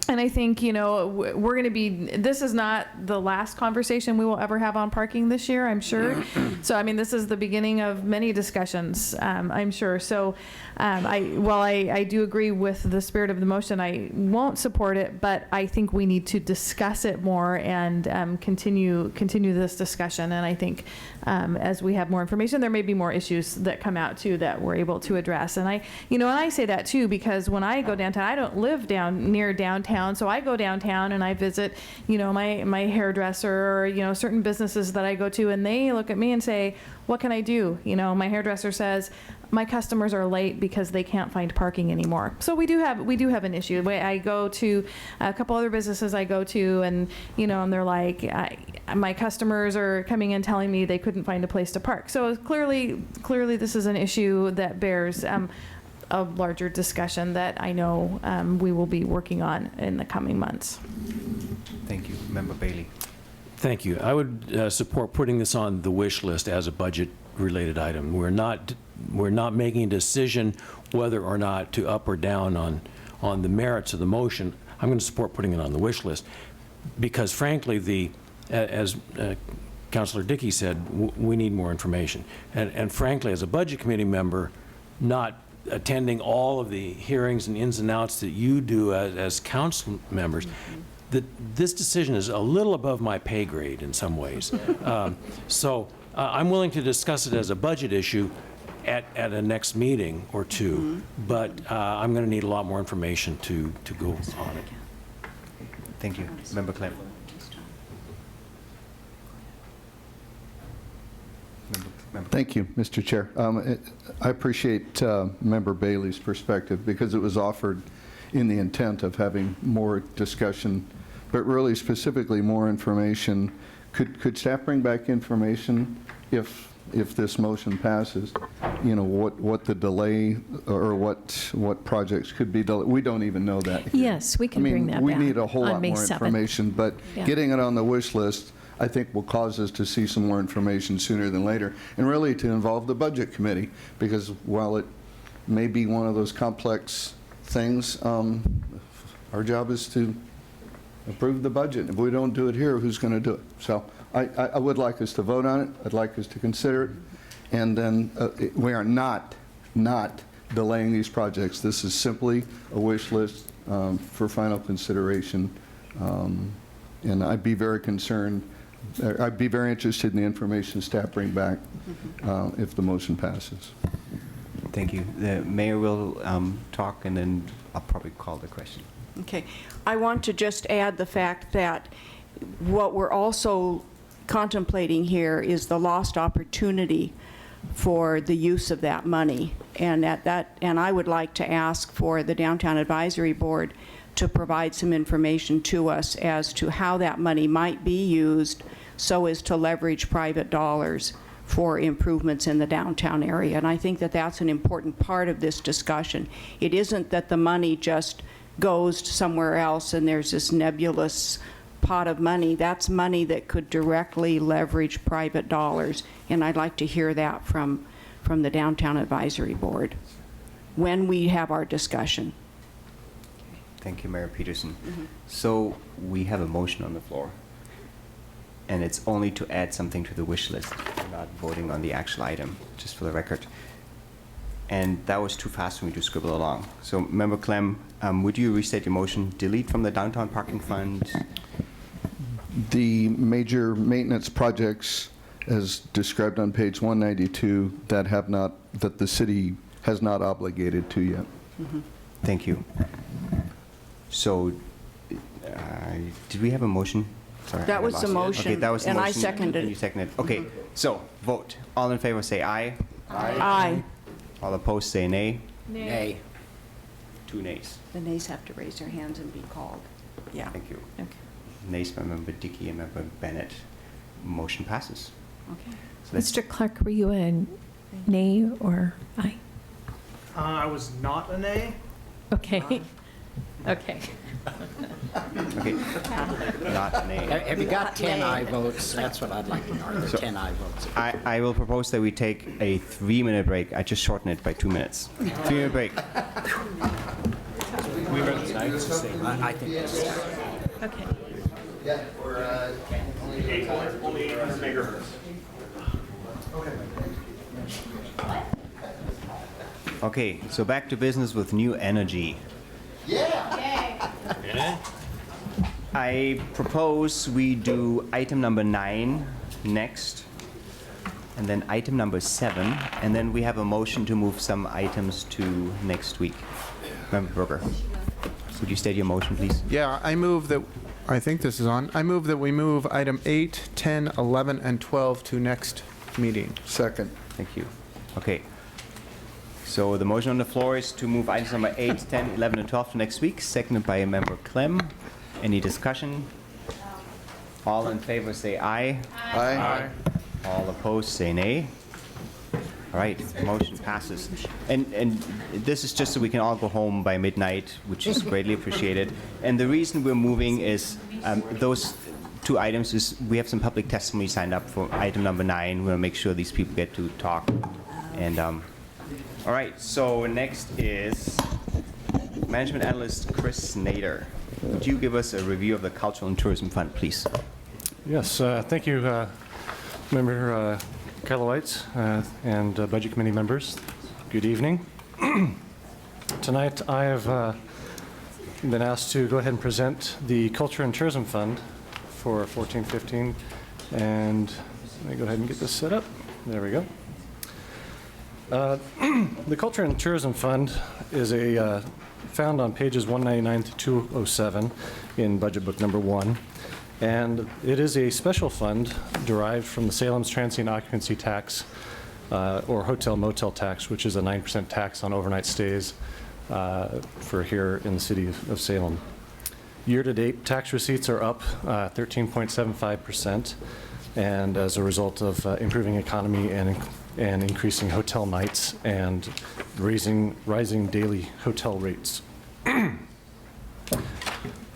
Speaker 10: I think, you know, we're going to be, this is not the last conversation we will ever have on parking this year, I'm sure. So, I mean, this is the beginning of many discussions, I'm sure. So, while I do agree with the spirit of the motion, I won't support it, but I think we need to discuss it more and continue this discussion. And I think as we have more information, there may be more issues that come out too that we're able to address. And I say that too because when I go downtown, I don't live near downtown, so I go downtown and I visit, you know, my hairdresser or, you know, certain businesses that I go to, and they look at me and say, what can I do? You know, my hairdresser says, my customers are late because they can't find parking anymore. So we do have an issue. I go to a couple other businesses I go to, and you know, and they're like, my customers are coming in telling me they couldn't find a place to park. So clearly this is an issue that bears a larger discussion that I know we will be working on in the coming months.
Speaker 1: Thank you, Member Bailey.
Speaker 18: Thank you. I would support putting this on the wish list as a budget-related item. We're not making a decision whether or not to up or down on the merits of the motion. I'm going to support putting it on the wish list because, frankly, as Councillor Dickey said, we need more information. And frankly, as a budget committee member, not attending all of the hearings and ins and outs that you do as council members, this decision is a little above my pay grade in some ways. So I'm willing to discuss it as a budget issue at a next meeting or two, but I'm going to need a lot more information to go on it.
Speaker 1: Thank you. Member Clem.
Speaker 9: Thank you, Mr. Chair. I appreciate Member Bailey's perspective because it was offered in the intent of having more discussion, but really specifically more information. Could staff bring back information if this motion passes? You know, what the delay or what projects could be delayed? We don't even know that here.
Speaker 3: Yes, we can bring that back.
Speaker 9: We need a whole lot
Speaker 3: on May
Speaker 9: more
Speaker 3: 7th.
Speaker 9: information, but
Speaker 3: Yeah.
Speaker 9: getting it on the wish list, I think will cause us to see some more information sooner than later, and really to involve the Budget Committee, because while it may be one of those complex things, our job is to approve the budget. If we don't do it here, who's going to do it? So I would like us to vote on it. I'd like us to consider it. And then we are not delaying these projects. This is simply a wish list for final consideration. And I'd be very concerned, I'd be very interested in the information staff bring back if the motion passes.
Speaker 1: Thank you. The mayor will talk, and then I'll probably call the question.
Speaker 16: Okay. I want to just add the fact that what we're also contemplating here is the lost opportunity for the use of that money. And and I would like to ask for the Downtown Advisory Board to provide some information to us as to how that money might be used so as to leverage private dollars for improvements in the downtown area. And I think that that's an important part of this discussion. It isn't that the money just goes to somewhere else and there's this nebulous pot of money. That's money that could directly leverage private dollars. And I'd like to hear that from the Downtown Advisory Board when we have our discussion.
Speaker 1: Thank you, Mayor Peterson. So we have a motion on the floor, and it's only to add something to the wish list. We're not voting on the actual item, just for the record. And that was too fast for me to scribble along. So, Member Clem, would you restate your motion? Delete from the downtown parking fund?
Speaker 9: The major maintenance projects, as described on page 192, that the city has not obligated to yet.
Speaker 1: Thank you. So, did we have a motion? Sorry,
Speaker 16: That was the motion,
Speaker 1: Okay, that was the
Speaker 16: and I
Speaker 1: motion,
Speaker 16: seconded
Speaker 1: and you
Speaker 16: it.
Speaker 1: seconded. Okay, so vote. All in favor say aye.
Speaker 16: Aye.
Speaker 1: All opposed say nay.
Speaker 15: Nay.
Speaker 1: 2 nays.
Speaker 14: The nays have to raise their hands and be called.
Speaker 16: Yeah.
Speaker 1: Thank you.
Speaker 14: Okay.
Speaker 1: Nays by Member Dickey and Member Bennett. Motion passes.
Speaker 14: Okay.
Speaker 1: So that's
Speaker 3: Mr. Clark, were you a nay or aye?
Speaker 2: I was not a nay.
Speaker 3: Okay. Okay.
Speaker 1: Okay. Not a nay.
Speaker 15: Have you got 10 aye votes? That's what I'd like to know, are there 10 aye votes?
Speaker 1: I will propose that we take a 3-minute break. I just shortened it by 2 minutes. 3-minute break.
Speaker 15: We were I think it's...
Speaker 3: Okay.
Speaker 6: Yeah, we're
Speaker 17: Only 800 megahertz.
Speaker 1: Okay, so back to business with new energy. I propose we do item number 9 next, and then item number 7, and then we have a motion to move some items to next week. Member Berger, would you state your motion, please?
Speaker 12: Yeah, I move that, I think this is on. I move that we move item 8, 10, 11, and 12 to next meeting.
Speaker 9: Second.
Speaker 1: Thank you. Okay. So the motion on the floor is to move items number 8, 10, 11, and 12 to next week, seconded by Member Clem. Any discussion? All in favor say aye.
Speaker 9: Aye.
Speaker 1: All opposed say nay. All right, motion passes. And this is just so we can all go home by midnight, which is greatly appreciated. And the reason we're moving is those 2 items is we have some public testimony signed up for item number 9. We'll make sure these people get to talk. And all right, so next is Management Analyst Chris Nader. Would you give us a review of the Cultural and Tourism Fund, please?
Speaker 11: Yes, thank you, Member Kalowites and Budget Committee members. Good evening. Tonight I have been asked to go ahead and present the Culture and Tourism Fund for 14-15, and let me go ahead and get this set up. There we go. The Culture and Tourism Fund is found on pages 199 to 207 in Budget Book Number 1, and it is a special fund derived from the Salem's Transient Occupancy Tax, or Hotel Motel Tax, which is a 9% tax on overnight stays for here in the city of Salem. Year-to-date, tax receipts are up 13.75%, and as a result of improving economy and increasing hotel nights and rising daily hotel rates.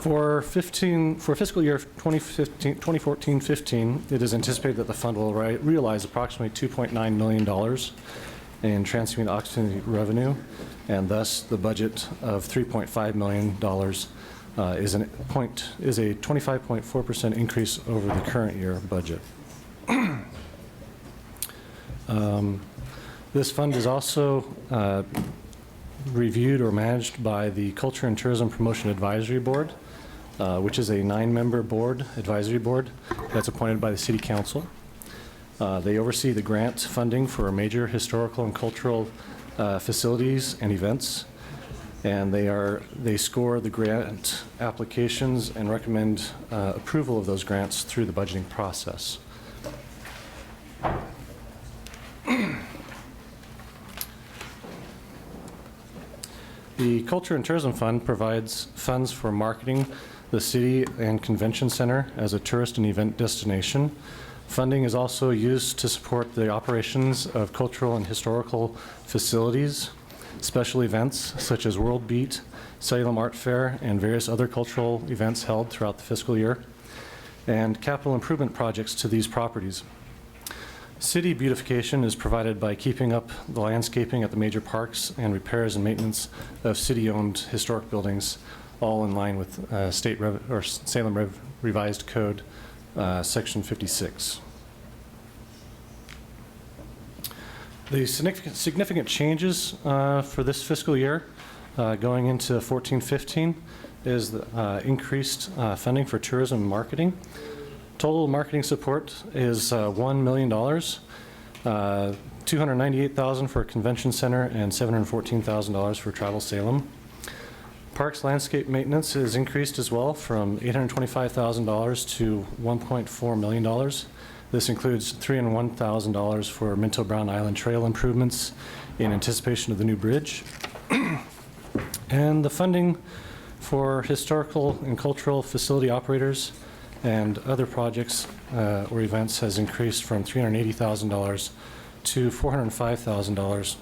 Speaker 11: For fiscal year 2014-15, it is anticipated that the fund will realize approximately $2.9 million in transient occupancy revenue, and thus the budget of $3.5 million is a 25.4% increase over the current year budget. This fund is also reviewed or managed by the Culture and Tourism Promotion Advisory Board, which is a 9-member advisory board that's appointed by the City Council. They oversee the grant funding for major historical and cultural facilities and events, and they score the grant applications and recommend approval of those grants through the budgeting process. The Culture and Tourism Fund provides funds for marketing the city and convention center as a tourist and event destination. Funding is also used to support the operations of cultural and historical facilities, special events such as World Beat, Salem Art Fair, and various other cultural events held throughout the fiscal year, and capital improvement projects to these properties. City beautification is provided by keeping up the landscaping at the major parks and repairs and maintenance of city-owned historic buildings, all in line with Salem Revised Code, Section 56. The significant changes for this fiscal year going into 14-15 is the increased funding for tourism and marketing. Total marketing support is $1 million, $298,000 for Convention Center, and $714,000 for Travel Salem. Parks landscape maintenance is increased as well from $825,000 to $1.4 million. This includes $301,000 for Minto Brown Island Trail improvements in anticipation of the new bridge. And the funding for historical and cultural facility operators and other projects or events has increased from $380,000 to $405,000.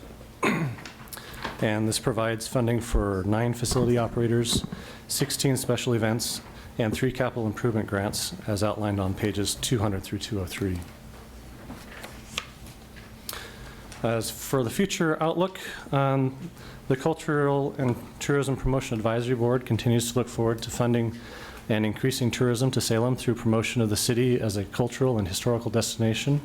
Speaker 11: And this provides funding for 9 facility operators, 16 special events, and 3 capital improvement grants as outlined on pages 200 through 203. As for the future outlook, the Cultural and Tourism Promotion Advisory Board continues to look forward to funding and increasing tourism to Salem through promotion of the city as a cultural and historical destination.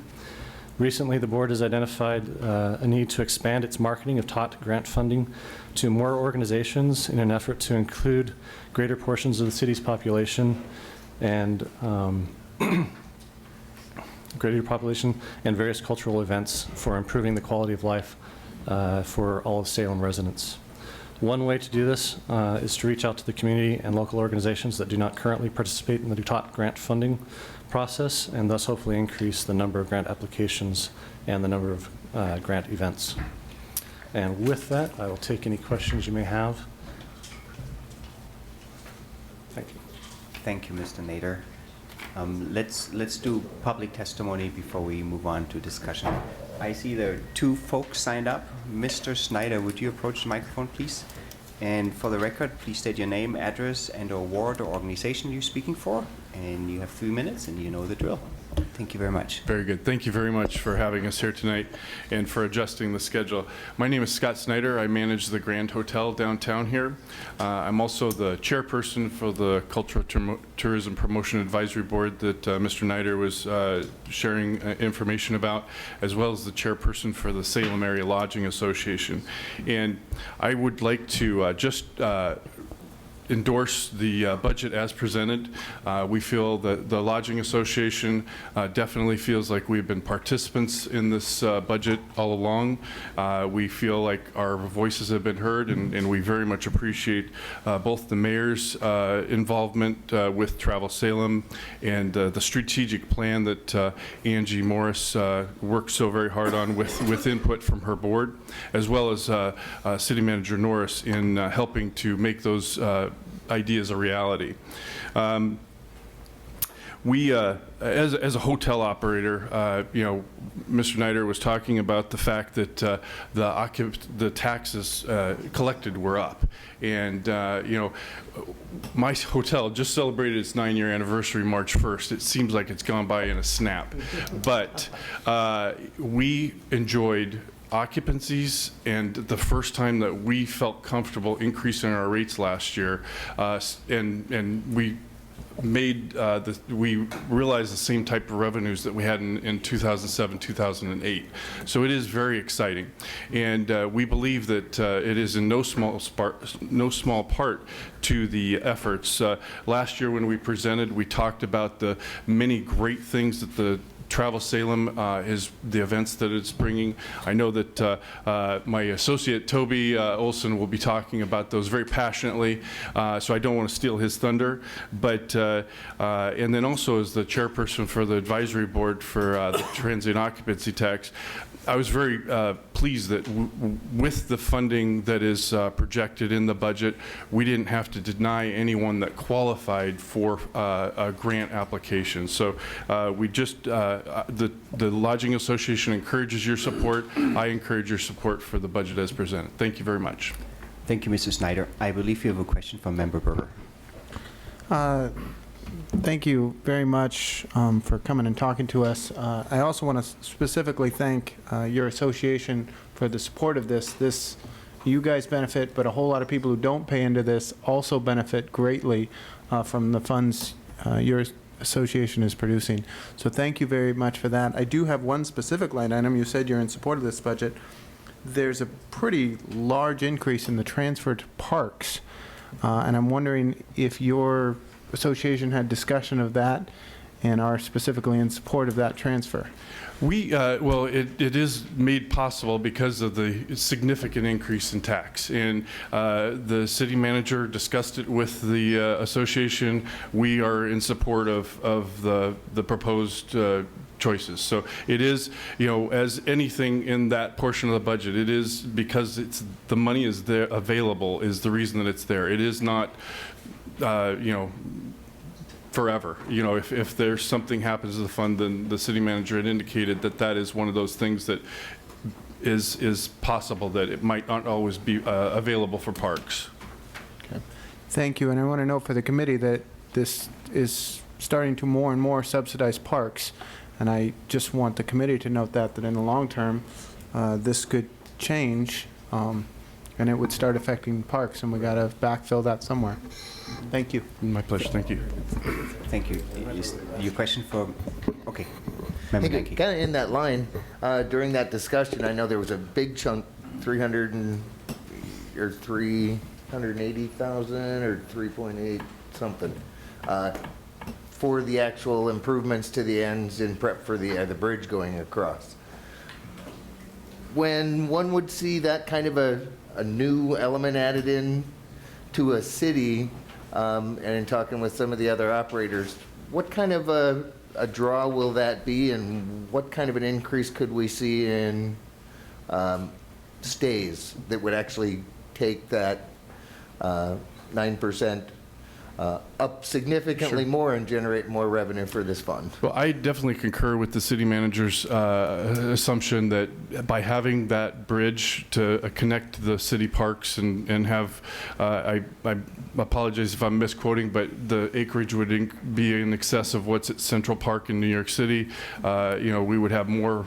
Speaker 11: Recently, the board has identified a need to expand its marketing of TOT grant funding to more organizations in an effort to include greater portions of the city's population and various cultural events for improving the quality of life for all of Salem residents. One way to do this is to reach out to the community and local organizations that do not currently participate in the TOT grant funding process, and thus hopefully increase the number of grant applications and the number of grant events. And with that, I will take any questions you may have. Thank you.
Speaker 1: Thank you, Mr. Nader. Let's do public testimony before we move on to discussion. I see there are 2 folks signed up. Mr. Snyder, would you approach the microphone, please? And for the record, please state your name, address, and/or ward or organization you're speaking for. And you have 3 minutes, and you know the drill. Thank you very much.
Speaker 7: Very good. Thank you very much for having us here tonight and for adjusting the schedule. My name is Scott Snyder. I manage the Grand Hotel downtown here. I'm also the chairperson for the Cultural Tourism Promotion Advisory Board that Mr. Snyder was sharing information about, as well as the chairperson for the Salem Area Lodging Association. And I would like to just endorse the budget as presented. We feel that the Lodging Association definitely feels like we've been participants in this budget all along. We feel like our voices have been heard, and we very much appreciate both the mayor's involvement with Travel Salem and the strategic plan that Angie Morris worked so very hard on with input from her board, as well as City Manager Norris in helping to make those ideas a reality. We, as a hotel operator, Mr. Snyder was talking about the fact that the taxes collected were up. And, you know, my hotel just celebrated its 9-year anniversary March 1st. It seems like it's gone by in a snap. But we enjoyed occupancies, and the first time that we felt comfortable increasing our rates last year, and we made we realized the same type of revenues that we had in 2007, 2008. So it is very exciting, and we believe that it is in no small part to the efforts. Last year when we presented, we talked about the many great things that the Travel Salem is the events that it's bringing. I know that my associate Toby Olson will be talking about those very passionately, so I don't want to steal his thunder. But and then also as the chairperson for the advisory board for the transient occupancy tax, I was very pleased that with the funding that is projected in the budget, we didn't have to deny anyone that qualified for a grant application. So we just, the Lodging Association encourages your support. I encourage your support for the budget as presented. Thank you very much.
Speaker 1: Thank you, Mr. Snyder. I believe you have a question from Member Berger.
Speaker 12: Thank you very much for coming and talking to us. I also want to specifically thank your association for the support of this. You guys benefit, but a whole lot of people who don't pay into this also benefit greatly from the funds your association is producing. So thank you very much for that. I do have one specific line item. You said you're in support of this budget. There's a pretty large increase in the transfer to parks, and I'm wondering if your association had discussion of that and are specifically in support of that transfer.
Speaker 7: We, well, it is made possible because of the significant increase in tax. And the city manager discussed it with the association. We are in support of the proposed choices. So it is, you know, as anything in that portion of the budget, it is because the money is there available is the reason that it's there. It is not, you know, forever. You know, if there's something happens to the fund, then the city manager had indicated that that is one of those things that is possible that it might not always be available for parks.
Speaker 12: Okay. Thank you. And I want to note for the committee that this is starting to more and more subsidize parks. And I just want the committee to note that in the long term, this could change and it would start affecting parks, and we got to backfill that somewhere. Thank you.
Speaker 7: My pleasure. Thank you.
Speaker 1: Thank you. Your question for, okay. Member Mackey.
Speaker 6: Kind of in that line, during that discussion, I know there was a big chunk, 380,000 or 3.8 something, for the actual improvements to the ends in prep for the bridge going across. When one would see that kind of a new element added in to a city, and in talking with some of the other operators, what kind of a draw will that be, and what kind of an increase could we see in stays that would actually take that 9% up significantly more and generate more revenue for this fund?
Speaker 7: Well, I definitely concur with the city manager's assumption that by having that bridge to connect the city parks and have, I apologize if I'm misquoting, but the acreage would be in excess of what's at Central Park in New York City. You know, we would have more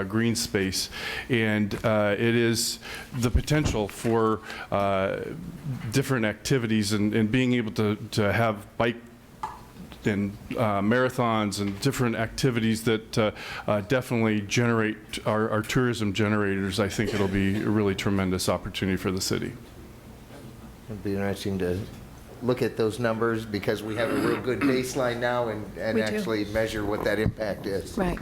Speaker 7: green space, and it is the potential for different activities and being able to have bike and marathons and different activities that definitely generate our tourism generators. I think it'll be a really tremendous opportunity for the city.
Speaker 6: It'd be interesting to look at those numbers because we have a real good baseline now and actually measure what that impact is.
Speaker 3: Right.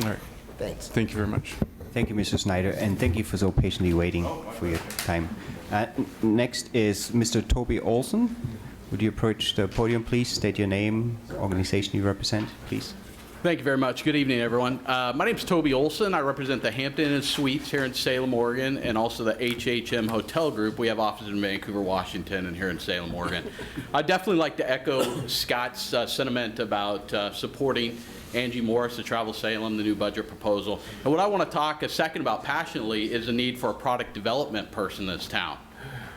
Speaker 7: All right.
Speaker 6: Thanks.
Speaker 7: Thank you very much.
Speaker 1: Thank you, Mr. Snyder, and thank you for so patiently waiting for your time. Next is Mr. Toby Olson. Would you approach the podium, please? State your name, organization you represent, please.
Speaker 5: Thank you very much. Good evening, everyone. My name is Toby Olson. I represent the Hampton Inn Suites here in Salem, Oregon, and also the HHM Hotel Group. We have offices in Vancouver, Washington, and here in Salem, Oregon. I'd definitely like to echo Scott's sentiment about supporting Angie Morris, the Travel Salem, the new budget proposal. And what I want to talk a second about passionately is the need for a product development person in this town.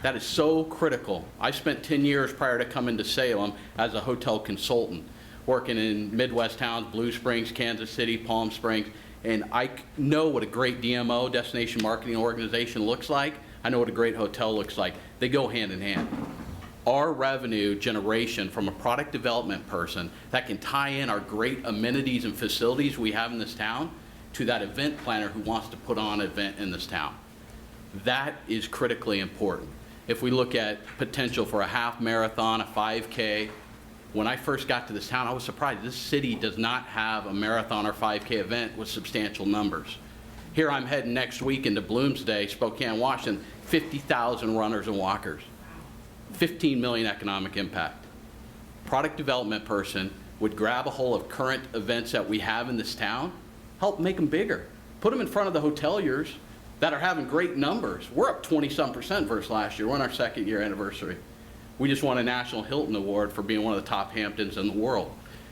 Speaker 5: That is so critical. I spent 10 years prior to coming to Salem as a hotel consultant, working in Midwest towns, Blue Springs, Kansas City, Palm Springs, and I know what a great DMO, destination marketing organization, looks like. I know what a great hotel looks like. They go hand in hand. Our revenue generation from a product development person that can tie in our great amenities and facilities we have in this town to that event planner who wants to put on an event in this town. That is critically important. If we look at potential for a half marathon, a 5K, when I first got to this town, I was surprised. This city does not have a marathon or 5K event with substantial numbers. Here I'm heading next week into Bloomsday, Spokane, Washington, 50,000 runners and walkers, 15 million economic impact. Product development person would grab a hold of current events that we have in this town, help make them bigger, put them in front of the hoteliers that are having great numbers. We're up 20-some% versus last year. We're on our second year anniversary. We just won a National Hilton Award for being one of the top Hamptons in the world.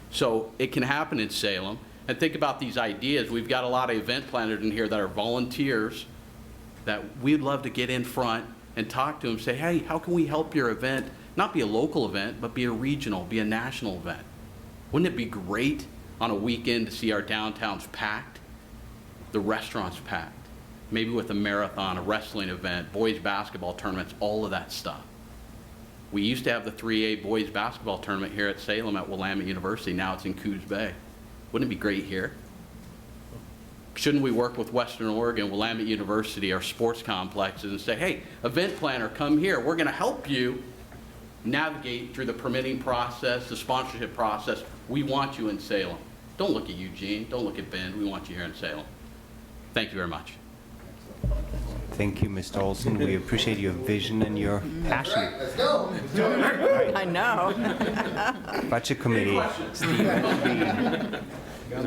Speaker 5: So it can happen in Salem. And think about these ideas. We've got a lot of event planners in here that are volunteers that we'd love to get in front and talk to them, say, hey, how can we help your event not be a local event, but be a regional, be a national event? Wouldn't it be great on a weekend to see our downtowns packed, the restaurants packed, maybe with a marathon, a wrestling event, boys basketball tournaments, all of that stuff. We used to have the 3A boys basketball tournament here at Salem at Willamette University. Now it's in Coos Bay. Wouldn't it be great here? Shouldn't we work with Western Oregon, Willamette University, our sports complexes, and say, hey, event planner, come here. We're going to help you navigate through the permitting process, the sponsorship process. We want you in Salem. Don't look at Eugene. Don't look at Bend. We want you here in Salem. Thank you very much.
Speaker 1: Thank you, Mr. Olson. We appreciate your vision and your passion.
Speaker 6: Let's go.
Speaker 16: I know.
Speaker 1: Budget Committee.
Speaker 4: The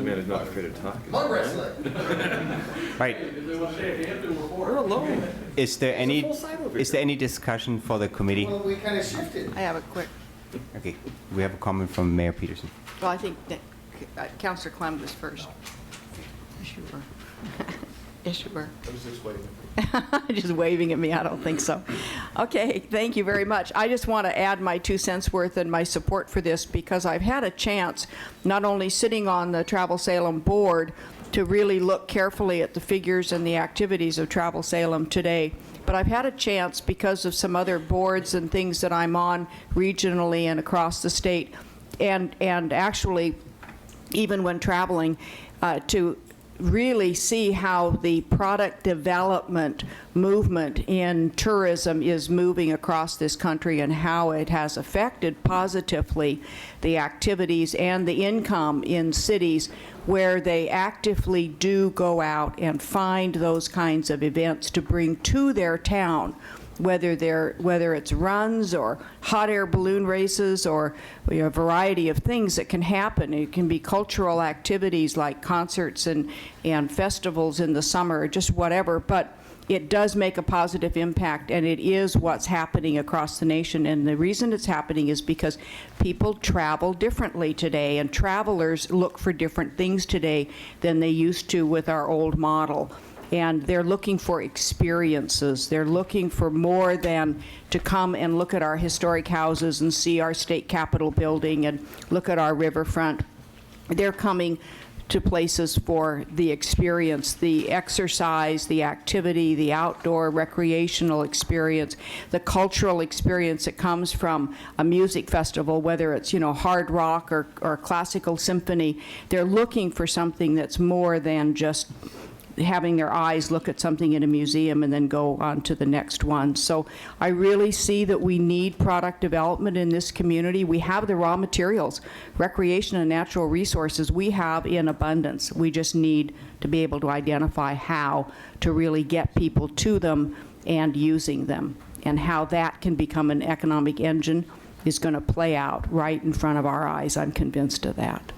Speaker 4: man is not afraid to talk.
Speaker 6: Come on, wrestling.
Speaker 1: Right.
Speaker 4: We're alone.
Speaker 1: Is there any discussion for the committee?
Speaker 6: Well, we kind of shifted.
Speaker 16: I have a quick,
Speaker 1: Okay. We have a comment from Mayor Peterson.
Speaker 16: well, I think that Councilor Clem was first. Issuer.
Speaker 4: I was just waiting.
Speaker 16: Just waving at me, I don't think so. Okay, thank you very much. I just want to add my 2 cents worth and my support for this because I've had a chance, not only sitting on the Travel Salem board, to really look carefully at the figures and the activities of Travel Salem today, but I've had a chance because of some other boards and things that I'm on regionally and across the state, and actually even when traveling, to really see how the product development movement in tourism is moving across this country and how it has affected positively the activities and the income in cities where they actively do go out and find those kinds of events to bring to their town, whether it's runs or hot air balloon races or a variety of things that can happen. It can be cultural activities like concerts and festivals in the summer, just whatever, but it does make a positive impact, and it is what's happening across the nation. And the reason it's happening is because people travel differently today, and travelers look for different things today than they used to with our old model. And they're looking for experiences. They're looking for more than to come and look at our historic houses and see our state capitol building and look at our riverfront. They're coming to places for the experience, the exercise, the activity, the outdoor recreational experience, the cultural experience that comes from a music festival, whether it's, hard rock or classical symphony. They're looking for something that's more than just having their eyes look at something in a museum and then go on to the next one. So I really see that we need product development in this community. We have the raw materials, recreation and natural resources we have in abundance. We just need to be able to identify how to really get people to them and using them, and how that can become an economic engine is going to play out right in front of our eyes. I'm convinced of that.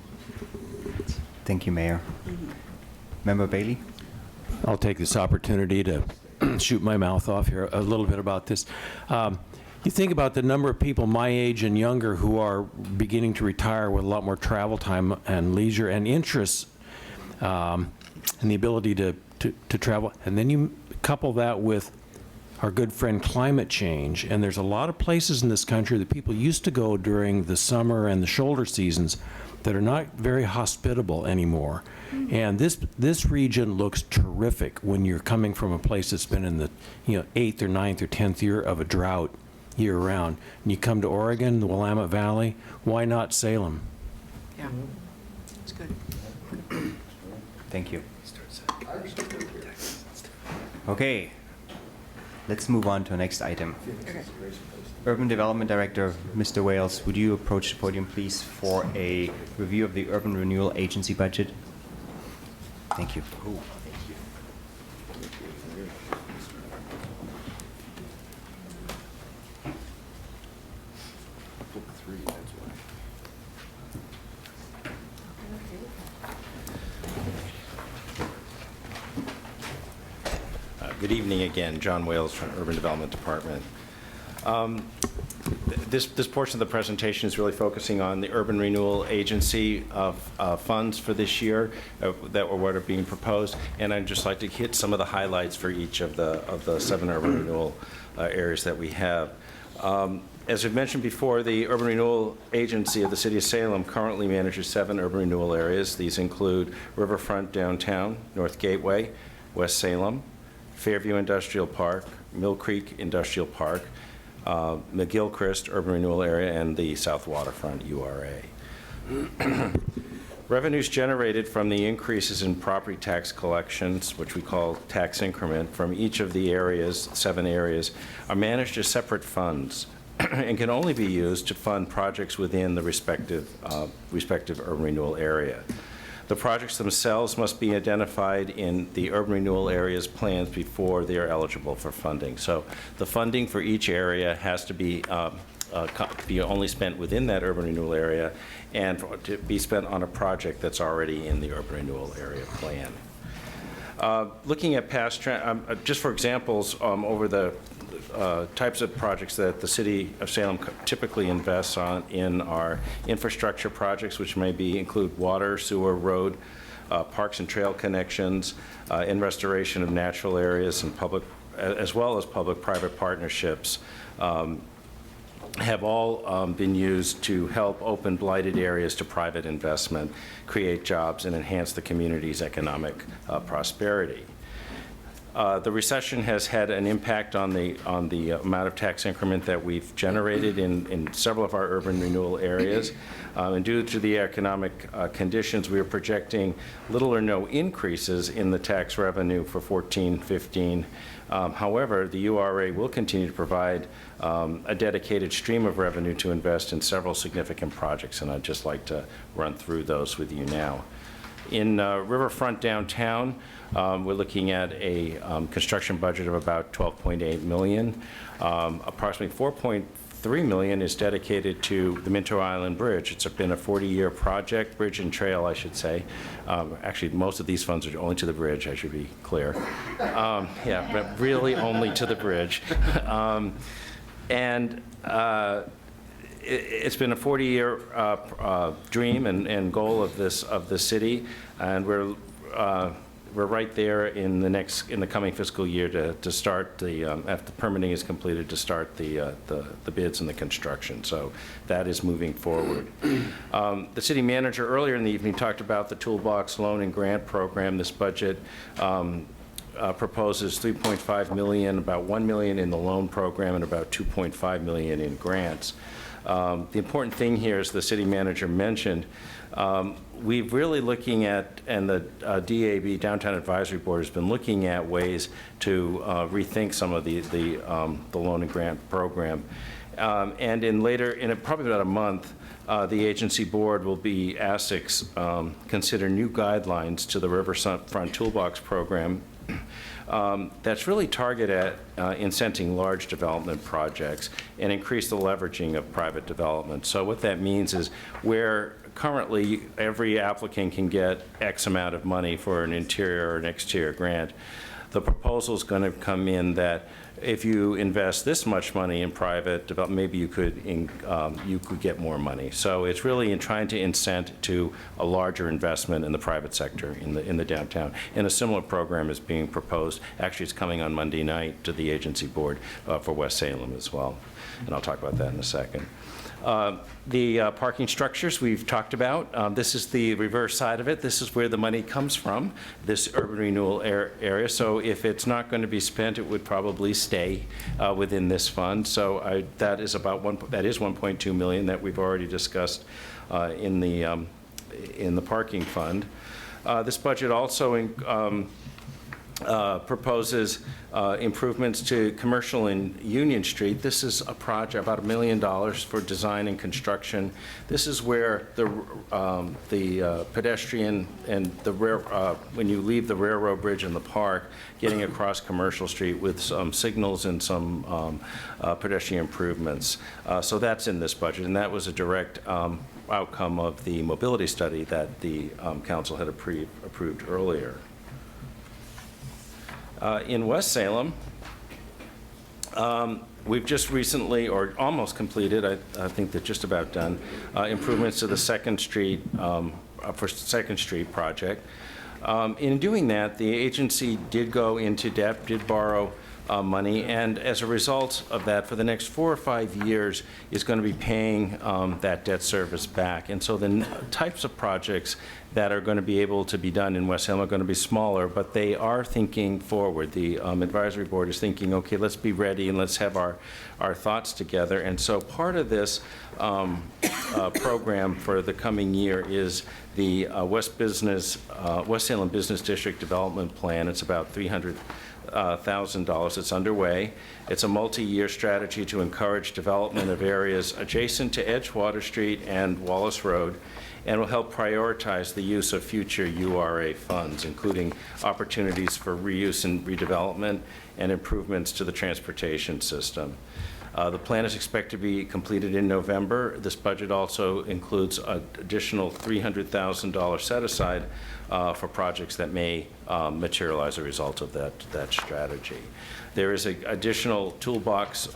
Speaker 1: Thank you, Mayor. Member Bailey?
Speaker 18: I'll take this opportunity to shoot my mouth off here a little bit about this. You think about the number of people my age and younger who are beginning to retire with a lot more travel time and leisure and interests, and the ability to travel. And then you couple that with our good friend climate change. And there's a lot of places in this country that people used to go during the summer and the shoulder seasons that are not very hospitable anymore. And this region looks terrific when you're coming from a place that's been in the 8th or 9th or 10th year of a drought year round. And you come to Oregon, the Willamette Valley, why not Salem?
Speaker 16: Yeah, it's good.
Speaker 1: Thank you. Okay, let's move on to the next item.
Speaker 16: Okay.
Speaker 1: Urban Development Director, Mr. Wales, would you approach the podium, please, for a review of the Urban Renewal Agency budget? Thank you.
Speaker 22: Good evening again. John Wales from Urban Development Department. This portion of the presentation is really focusing on the Urban Renewal Agency of funds for this year that are being proposed, and I'd just like to hit some of the highlights for each of the 7 urban renewal areas that we have. As I've mentioned before, the Urban Renewal Agency of the City of Salem currently manages 7 urban renewal areas. These include Riverfront Downtown, North Gateway, West Salem, Fairview Industrial Park, Mill Creek Industrial Park, McGilchrist Urban Renewal Area, and the South Waterfront URA. Revenues generated from the increases in property tax collections, which we call tax increment, from each of the areas, 7 areas, are managed as separate funds and can only be used to fund projects within the respective urban renewal area. The projects themselves must be identified in the urban renewal area's plans before they are eligible for funding. So the funding for each area has to be only spent within that urban renewal area and to be spent on a project that's already in the urban renewal area plan. Looking at past trend, just for examples, over the types of projects that the City of Salem typically invests on in our infrastructure projects, which may include water, sewer, road, parks and trail connections, and restoration of natural areas and public, as well as public-private partnerships, have all been used to help open blighted areas to private investment, create jobs, and enhance the community's economic prosperity. The recession has had an impact on the amount of tax increment that we've generated in several of our urban renewal areas. And due to the economic conditions, we are projecting little or no increases in the tax revenue for 14-15. However, the URA will continue to provide a dedicated stream of revenue to invest in several significant projects, and I'd just like to run through those with you now. In Riverfront Downtown, we're looking at a construction budget of about $12.8 million. Approximately $4.3 million is dedicated to the Minto Island Bridge. It's been a 40-year project, bridge and trail, I should say. Actually, most of these funds are only to the bridge, I should be clear. Yeah, but really only to the bridge. It's been a 40-year dream and goal of the city, and we're right there in the coming fiscal year to start after permitting is completed, to start the bids and the construction. So that is moving forward. The city manager earlier in the evening talked about the Toolbox Loan and Grant Program. This budget proposes $3.5 million, about $1 million in the loan program, and about $2.5 million in grants. The important thing here, as the city manager mentioned, we're really looking at, and the DAB, Downtown Advisory Board, has been looking at ways to rethink some of the loan and grant program. And in probably about a month, the agency board will be asked to consider new guidelines to the Riverfront Toolbox program, that's really targeted at incenting large development projects and increase the leveraging of private development. So what that means is where currently every applicant can get X amount of money for an interior or an exterior grant, the proposal is going to come in that if you invest this much money in private development, maybe you could get more money. So it's really in trying to incent to a larger investment in the private sector in the downtown. And a similar program is being proposed. Actually, it's coming on Monday night to the agency board for West Salem as well. And I'll talk about that in a second. The parking structures we've talked about. This is the reverse side of it. This is where the money comes from, this urban renewal area. So if it's not going to be spent, it would probably stay within this fund. So that is about that is 1.2 million that we've already discussed in the parking fund. This budget also proposes improvements to Commercial and Union Street. This is a project about $1 million for design and construction. This is where the pedestrian and the when you leave the railroad bridge in the park, getting across Commercial Street with some signals and some pedestrian improvements. So that's in this budget, and that was a direct outcome of the mobility study that the council had approved earlier. In West Salem, we've just recently, or almost completed, I think they're just about done, improvements to the Second Street, for Second Street project. In doing that, the agency did go into debt, did borrow money, and as a result of that, for the next 4 or 5 years, is going to be paying that debt service back. And so the types of projects that are going to be able to be done in West Salem are going to be smaller, but they are thinking forward. The advisory board is thinking, okay, let's be ready and let's have our thoughts together. And so part of this program for the coming year is the West Salem Business District Development Plan. It's about $300,000. It's underway. It's a multi-year strategy to encourage development of areas adjacent to Edgewater Street and Wallace Road, and will help prioritize the use of future URA funds, including opportunities for reuse and redevelopment and improvements to the transportation system. The plan is expected to be completed in November. This budget also includes an additional $300,000 set aside for projects that may materialize as a result of that strategy. There is an additional toolbox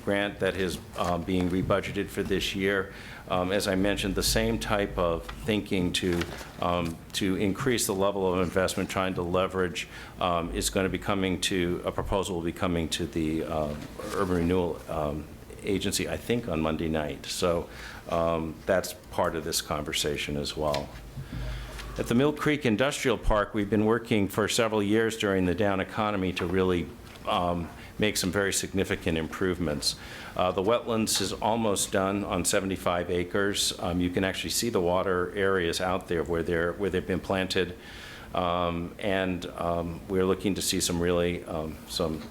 Speaker 22: grant that is being rebudgeted for this year. As I mentioned, the same type of thinking to increase the level of investment, trying to leverage, is going to be coming to, a proposal will be coming to the Urban Renewal Agency, I think, on Monday night. So that's part of this conversation as well. At the Mill Creek Industrial Park, we've been working for several years during the down economy to really make some very significant improvements. The wetlands is almost done on 75 acres. You can actually see the water areas out there where they've been planted, and we're looking to see some really some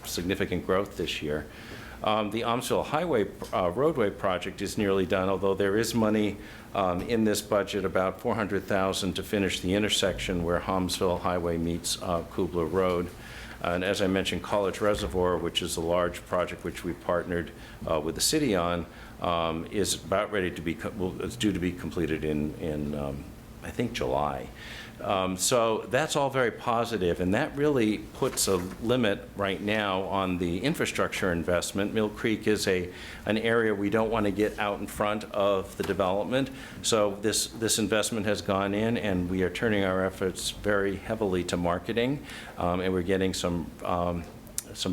Speaker 22: significant growth this year. The Amsville Highway roadway project is nearly done, although there is money in this budget, about $400,000, to finish the intersection where Amsville Highway meets Kubler Road. And as I mentioned, College Reservoir, which is a large project which we partnered with the city on, is about ready to be, it's due to be completed in I think, July. So that's all very positive, and that really puts a limit right now on the infrastructure investment. Mill Creek is an area we don't want to get out in front of the development. So this investment has gone in, and we are turning our efforts very heavily to marketing, and we're getting some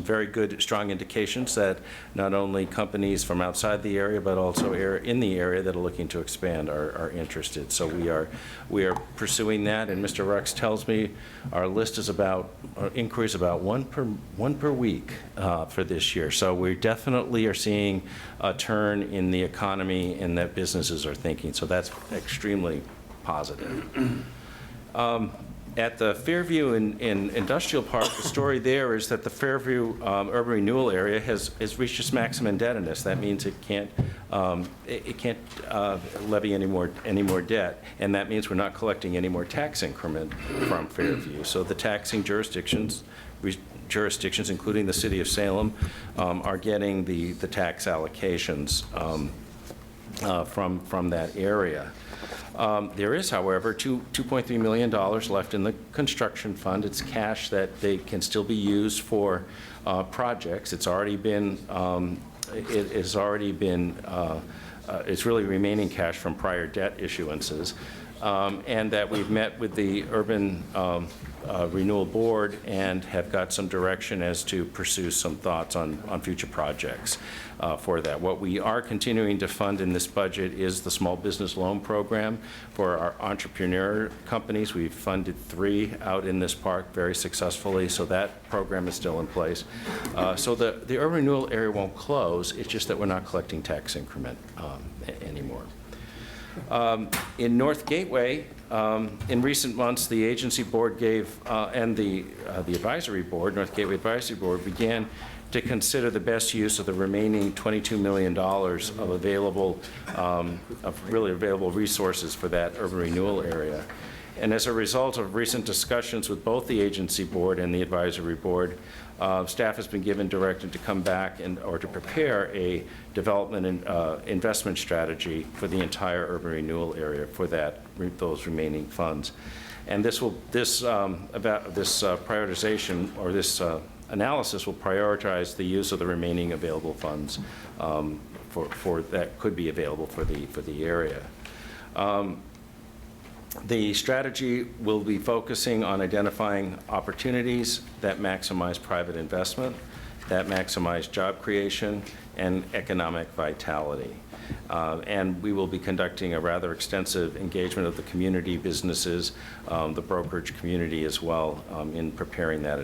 Speaker 22: very good, strong indications that not only companies from outside the area, but also in the area that are looking to expand are interested. So we are pursuing that, and Mr. Rux tells me our list is about inquiries about one per week for this year. So we definitely are seeing a turn in the economy and that businesses are thinking. So that's extremely positive. At the Fairview in Industrial Park, the story there is that the Fairview urban renewal area has reached its maximum indebtedness. That means it can't levy any more debt, and that means we're not collecting any more tax increment from Fairview. So the taxing jurisdictions, including the city of Salem, are getting the tax allocations from that area. There is, however, $2.3 million left in the construction fund. It's cash that they can still be used for projects. It's already been, it's really remaining cash from prior debt issuances, and that we've met with the Urban Renewal Board and have got some direction as to pursue some thoughts on future projects for that. What we are continuing to fund in this budget is the small business loan program for our entrepreneur companies. We've funded 3 out in this park very successfully, so that program is still in place. So the urban renewal area won't close, it's just that we're not collecting tax increment anymore. In North Gateway, in recent months, the agency board gave, and the advisory board, North Gateway Advisory Board, began to consider the best use of the remaining $22 million of available, really available resources for that urban renewal area. And as a result of recent discussions with both the agency board and the advisory board, staff has been given direction to come back or to prepare a development and investment strategy for the entire urban renewal area for those remaining funds. And this prioritization or this analysis will prioritize the use of the remaining available funds for that could be available for the area. The strategy will be focusing on identifying opportunities that maximize private investment, that maximize job creation, and economic vitality. And we will be conducting a rather extensive engagement of the community, businesses, the brokerage community as well in preparing that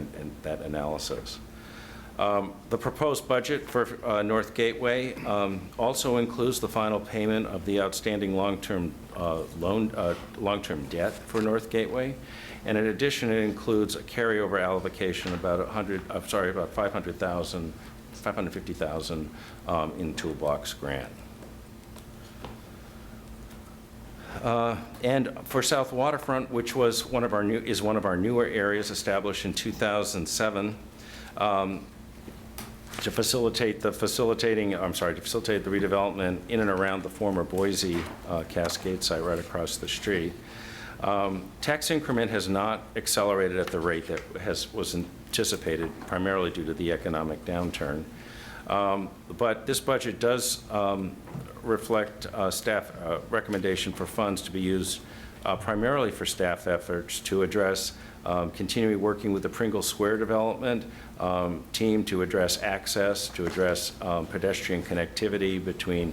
Speaker 22: analysis. The proposed budget for North Gateway also includes the final payment of the outstanding long-term debt for North Gateway, and in addition, it includes a carryover allocation about $550,000 in Toolbox grant. And for South Waterfront, which was one of our newer areas established in 2007. To facilitate the redevelopment in and around the former Boise Cascade site right across the street. Tax increment has not accelerated at the rate that was anticipated, primarily due to the economic downturn. But this budget does reflect staff recommendation for funds to be used primarily for staff efforts to address continuing working with the Pringle Square development team to address access, to address pedestrian connectivity between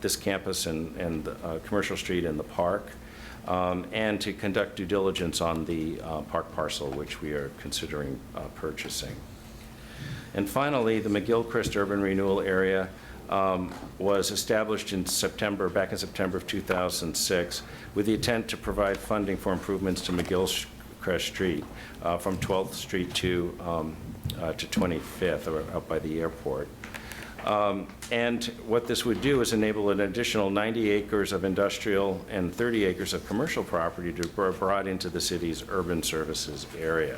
Speaker 22: this campus and Commercial Street and the park, and to conduct due diligence on the park parcel, which we are considering purchasing. And finally, the McGilchrist Urban Renewal Area was established in back in September of 2006, with the intent to provide funding for improvements to McGilchrist Street from 12th Street to 25th, or out by the airport. And what this would do is enable an additional 90 acres of industrial and 30 acres of commercial property to be brought into the city's urban services area.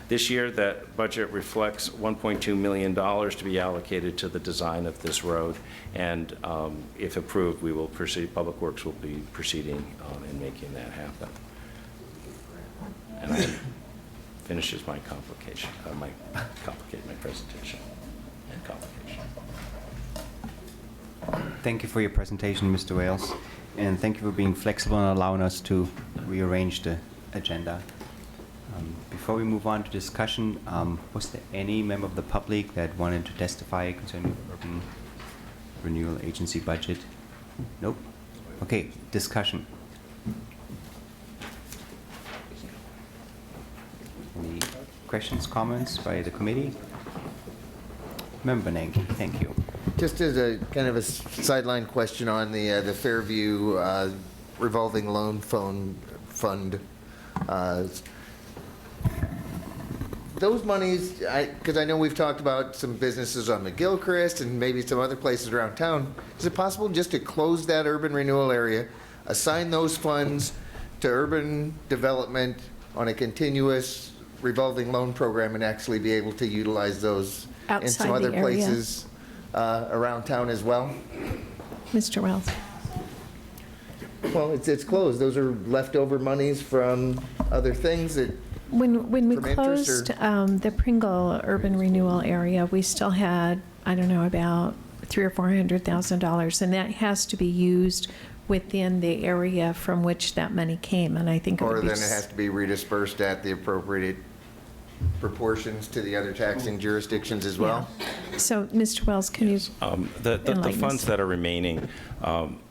Speaker 22: This year, that budget reflects $1.2 million to be allocated to the design of this road, and if approved, we will proceed. Public Works will be proceeding in making that happen. And that finishes my my presentation and complication.
Speaker 1: Thank you for your presentation, Mr. Wales, and thank you for being flexible and allowing us to rearrange the agenda. Before we move on to discussion, was there any member of the public that wanted to testify concerning the Urban Renewal Agency budget? Nope. Okay, discussion. Any questions, comments by the committee? Member Nanki, thank you.
Speaker 6: Just as a kind of a sideline question on the Fairview revolving loan fund. Those monies, because I know we've talked about some businesses on McGilchrist and maybe some other places around town. Is it possible just to close that urban renewal area, assign those funds to urban development on a continuous revolving loan program and actually be able to utilize those in some
Speaker 3: Outside the
Speaker 6: other
Speaker 3: area.
Speaker 6: places around town as well?
Speaker 3: Mr. Wells.
Speaker 6: Well, it's closed. Those are leftover monies from other things that,
Speaker 3: When we
Speaker 6: From interest,
Speaker 3: closed the Pringle urban renewal area, we still had, I don't know, about $300,000 or $400,000, and that has to be used within the area from which that money came. And I think it
Speaker 6: or
Speaker 3: would be
Speaker 6: then it has to be redispersed at the appropriate proportions to the other taxing jurisdictions as well?
Speaker 3: So, Mr. Wells, can you
Speaker 22: The
Speaker 3: enlighten
Speaker 22: funds
Speaker 3: us?
Speaker 22: that are remaining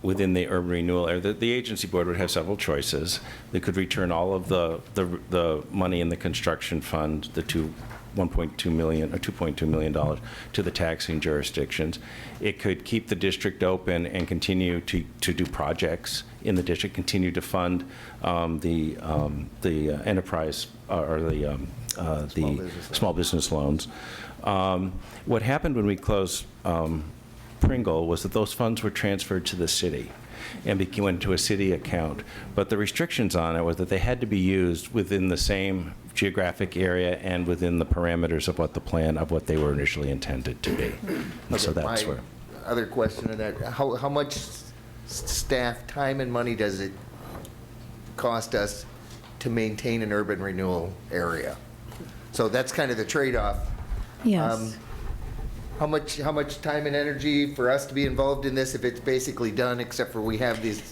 Speaker 22: within the urban renewal area, the agency board would have several choices. They could return all of the money in the construction fund, the $1.2 million or $2.2 million to the taxing jurisdictions. It could keep the district open and continue to do projects in the district, continue to fund the enterprise or the small business loans. What happened when we closed Pringle was that those funds were transferred to the city and went to a city account. But the restrictions on it was that they had to be used within the same geographic area and within the parameters of what the plan of what they were initially intended to be. So that's where.
Speaker 6: Other question on that, how much staff time and money does it cost us to maintain an urban renewal area? So that's kind of the trade-off.
Speaker 3: Yes.
Speaker 6: How much time and energy for us to be involved in this if it's basically done, except for we have these,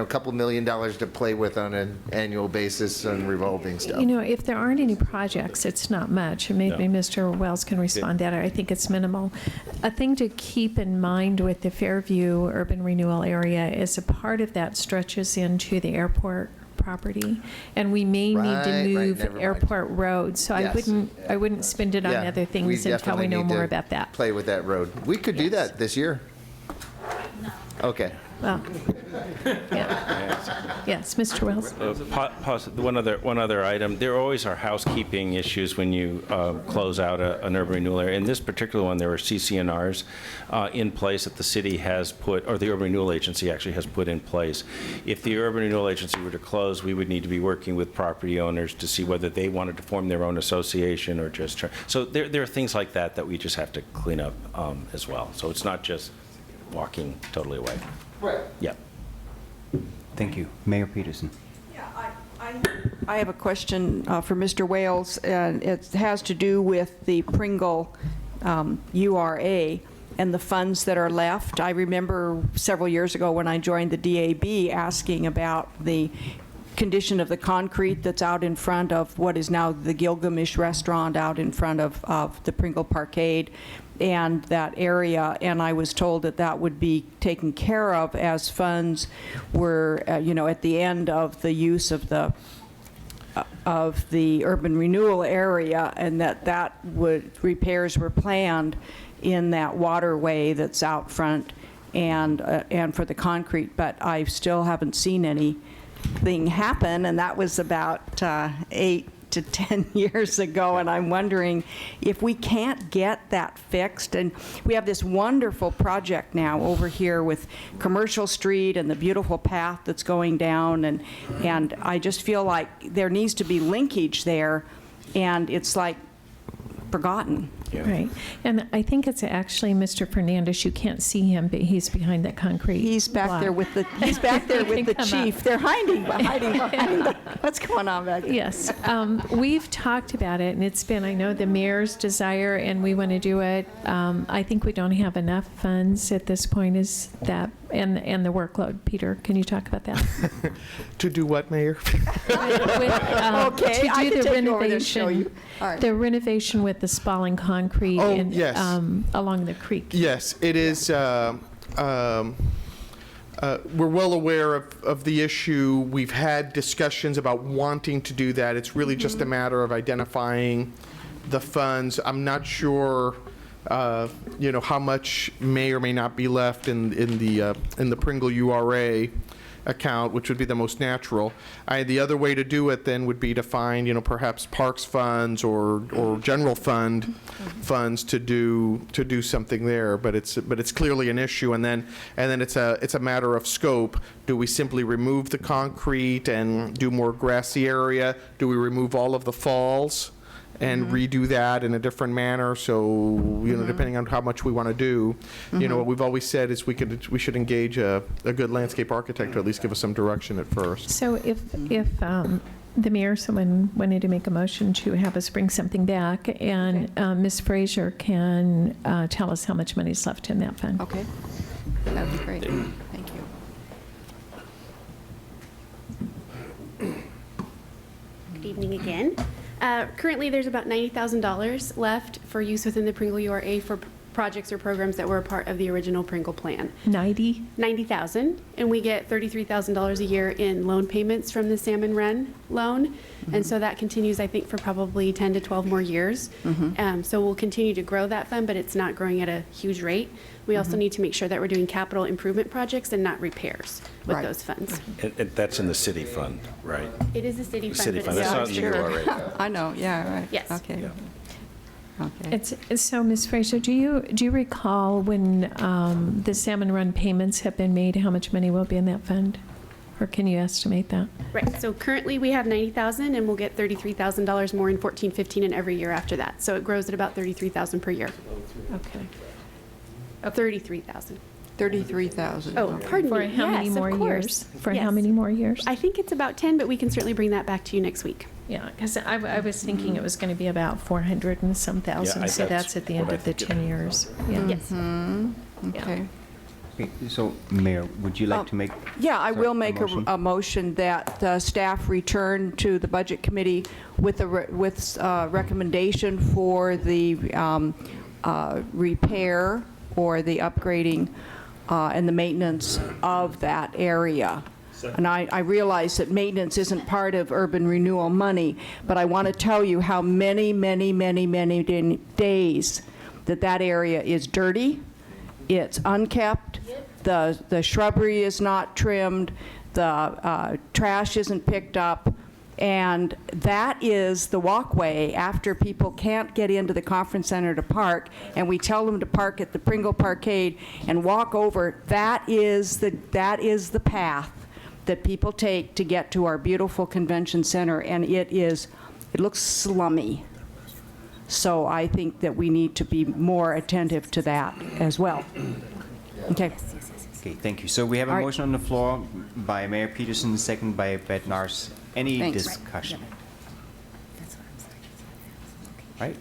Speaker 6: couple $1 million to play with on an annual basis on revolving stuff?
Speaker 3: If there aren't any projects, it's not much. And maybe Mr. Wells can respond to that. I think it's minimal. A thing to keep in mind with the Fairview urban renewal area is a part of that stretches into the airport property, and we may need to move
Speaker 6: never mind.
Speaker 3: Airport Road. So
Speaker 6: Yes.
Speaker 3: I wouldn't spend it on
Speaker 6: Yeah,
Speaker 3: other things until
Speaker 6: definitely
Speaker 3: we know
Speaker 6: need
Speaker 3: more
Speaker 6: to
Speaker 3: about that.
Speaker 6: Play with that road. We could do that this year. Okay.
Speaker 3: Well, yes, Mr. Wells.
Speaker 22: One other item. There always are housekeeping issues when you close out an urban renewal area. In this particular one, there were CCNRs in place that the city has put, or the urban renewal agency actually has put in place. If the urban renewal agency were to close, we would need to be working with property owners to see whether they wanted to form their own association or just try. So there are things like that that we just have to clean up as well. So it's not just walking totally away.
Speaker 6: Right.
Speaker 22: Yeah.
Speaker 1: Thank you. Mayor Peterson.
Speaker 16: I have a question for Mr. Wales, and it has to do with the Pringle URA and the funds that are left. I remember several years ago when I joined the DAB asking about the condition of the concrete that's out in front of what is now the Gilgamesh restaurant out in front of the Pringle Parkade and that area, and I was told that that would be taken care of as funds were, at the end of the use of the urban renewal area, and that repairs were planned in that waterway that's out front and for the concrete, but I still haven't seen anything happen, and that was about 8 to 10 years ago, and I'm wondering if we can't get that fixed. And we have this wonderful project now over here with Commercial Street and the beautiful path that's going down, and I just feel like there needs to be linkage there, and it's like forgotten.
Speaker 3: Right. And I think it's actually Mr. Fernandez. You can't see him, but he's behind that concrete.
Speaker 16: He's back there with the chief. They're hiding behind what's going on back there?
Speaker 3: Yes. We've talked about it, and it's been, I know, the mayor's desire, and we want to do it. I think we don't have enough funds at this point, is that, and the workload. Peter, can you talk about that?
Speaker 19: To do what, Mayor?
Speaker 16: Okay,
Speaker 3: to
Speaker 16: I
Speaker 3: do
Speaker 16: can
Speaker 3: the
Speaker 16: take you over there and show you. All right.
Speaker 3: The renovation with the spalling concrete
Speaker 19: yes.
Speaker 3: Along the creek.
Speaker 19: Yes, it is. We're well aware of the issue. We've had discussions about wanting to do that. It's really just a matter of identifying the funds. I'm not sure, how much may or may not be left in the Pringle URA. account, which would be the most natural. The other way to do it then would be to find, perhaps parks funds or general fund funds to do something there. But it's clearly an issue, and then it's a matter of scope. Do we simply remove the concrete and do more grassy area? Do we remove all of the falls and redo that in a different manner? So, depending on how much we want to do, what we've always said is we should engage a good landscape architect to at least give us some direction at first.
Speaker 3: So if the mayor, someone wanted to make a motion to have us bring something back, and Ms. Fraser can tell us how much money is left in that fund.
Speaker 16: Okay, that would be great. Thank you.
Speaker 8: Good evening again. Currently, there's about $90,000 left for use within the Pringle URA for projects or programs that were a part of the original Pringle plan. 90,000, and we get $33,000 a year in loan payments from the Salmon Run loan, and so that continues, I think, for probably 10 to 12 more years. So we'll continue to grow that fund, but it's not growing at a huge rate. We also need to make sure that we're doing capital improvement projects and not repairs with those funds.
Speaker 22: That's in the city fund, right?
Speaker 8: It is a city fund.
Speaker 22: City
Speaker 8: but
Speaker 22: fund,
Speaker 8: it's
Speaker 22: that's
Speaker 8: not
Speaker 22: not in the URA.
Speaker 16: I know, yeah, right.
Speaker 8: Yes.
Speaker 16: Okay.
Speaker 22: Yeah.
Speaker 16: Okay.
Speaker 3: So, Ms. Fraser, do you recall when the Salmon Run payments have been made, how much money will be in that fund? Or can you estimate that?
Speaker 8: Right, so currently we have $90,000 and we'll get $33,000 more in 14, 15 and every year after that. So it grows at about $33,000 per year.
Speaker 3: Okay.
Speaker 8: 33,000.
Speaker 16: 33,000.
Speaker 8: Oh, pardon
Speaker 3: For
Speaker 8: me.
Speaker 3: how many
Speaker 8: Yes, of
Speaker 3: more
Speaker 8: course.
Speaker 3: years? For how
Speaker 8: Yes.
Speaker 3: many more years?
Speaker 8: I think it's about 10, but we can certainly bring that back to you next week.
Speaker 3: Yeah, because I was thinking it was going to be about 400 and some thousand, so that's at the end of the 10 years. Yeah.
Speaker 8: Yes.
Speaker 16: Okay.
Speaker 1: Okay, so, Mayor, would you like to make?
Speaker 16: Yeah, I will make
Speaker 1: motion?
Speaker 16: a motion that staff return to the Budget Committee with a recommendation for the repair or the upgrading and the maintenance of that area. And I realize that maintenance isn't part of urban renewal money, but I want to tell you how many days that area is dirty, it's unkept, the shrubbery is not trimmed, the trash isn't picked up, and that is the walkway after people can't get into the conference center to park, and we tell them to park at the Pringle Parkade and walk over. That is the path that people take to get to our beautiful convention center, and it looks slummy. So I think that we need to be more attentive to that as well. Okay.
Speaker 1: Okay, thank you. So we have a motion on the floor by Mayor Peterson, second by Bednarz. Any
Speaker 16: Thanks.
Speaker 1: discussion? Right?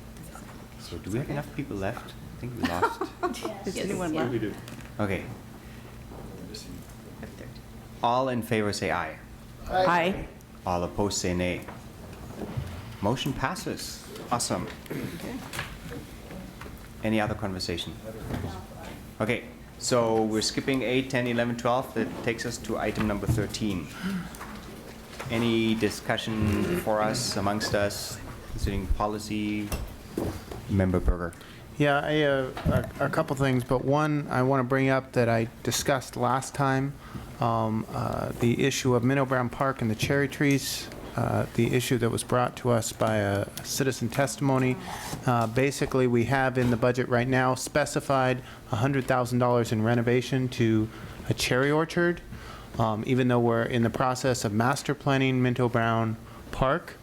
Speaker 1: So do we have enough people left? I think we lost.
Speaker 16: Is anyone left?
Speaker 1: Okay. All in favor say aye.
Speaker 16: Aye.
Speaker 1: All opposed say nay. Motion passes. Awesome. Any other conversation? Okay, so we're skipping 8, 10, 11, 12. That takes us to item number 13. Any discussion for us, amongst us, considering policy? Member Berger.
Speaker 12: Yeah, a couple things, but one I want to bring up that I discussed last time, the issue of Minnow Brown Park and the cherry trees, the issue that was brought to us by a citizen testimony. Basically, we have in the budget right now specified $100,000 in renovation to a cherry orchard, even though we're in the process of master planning Minnow Brown Park.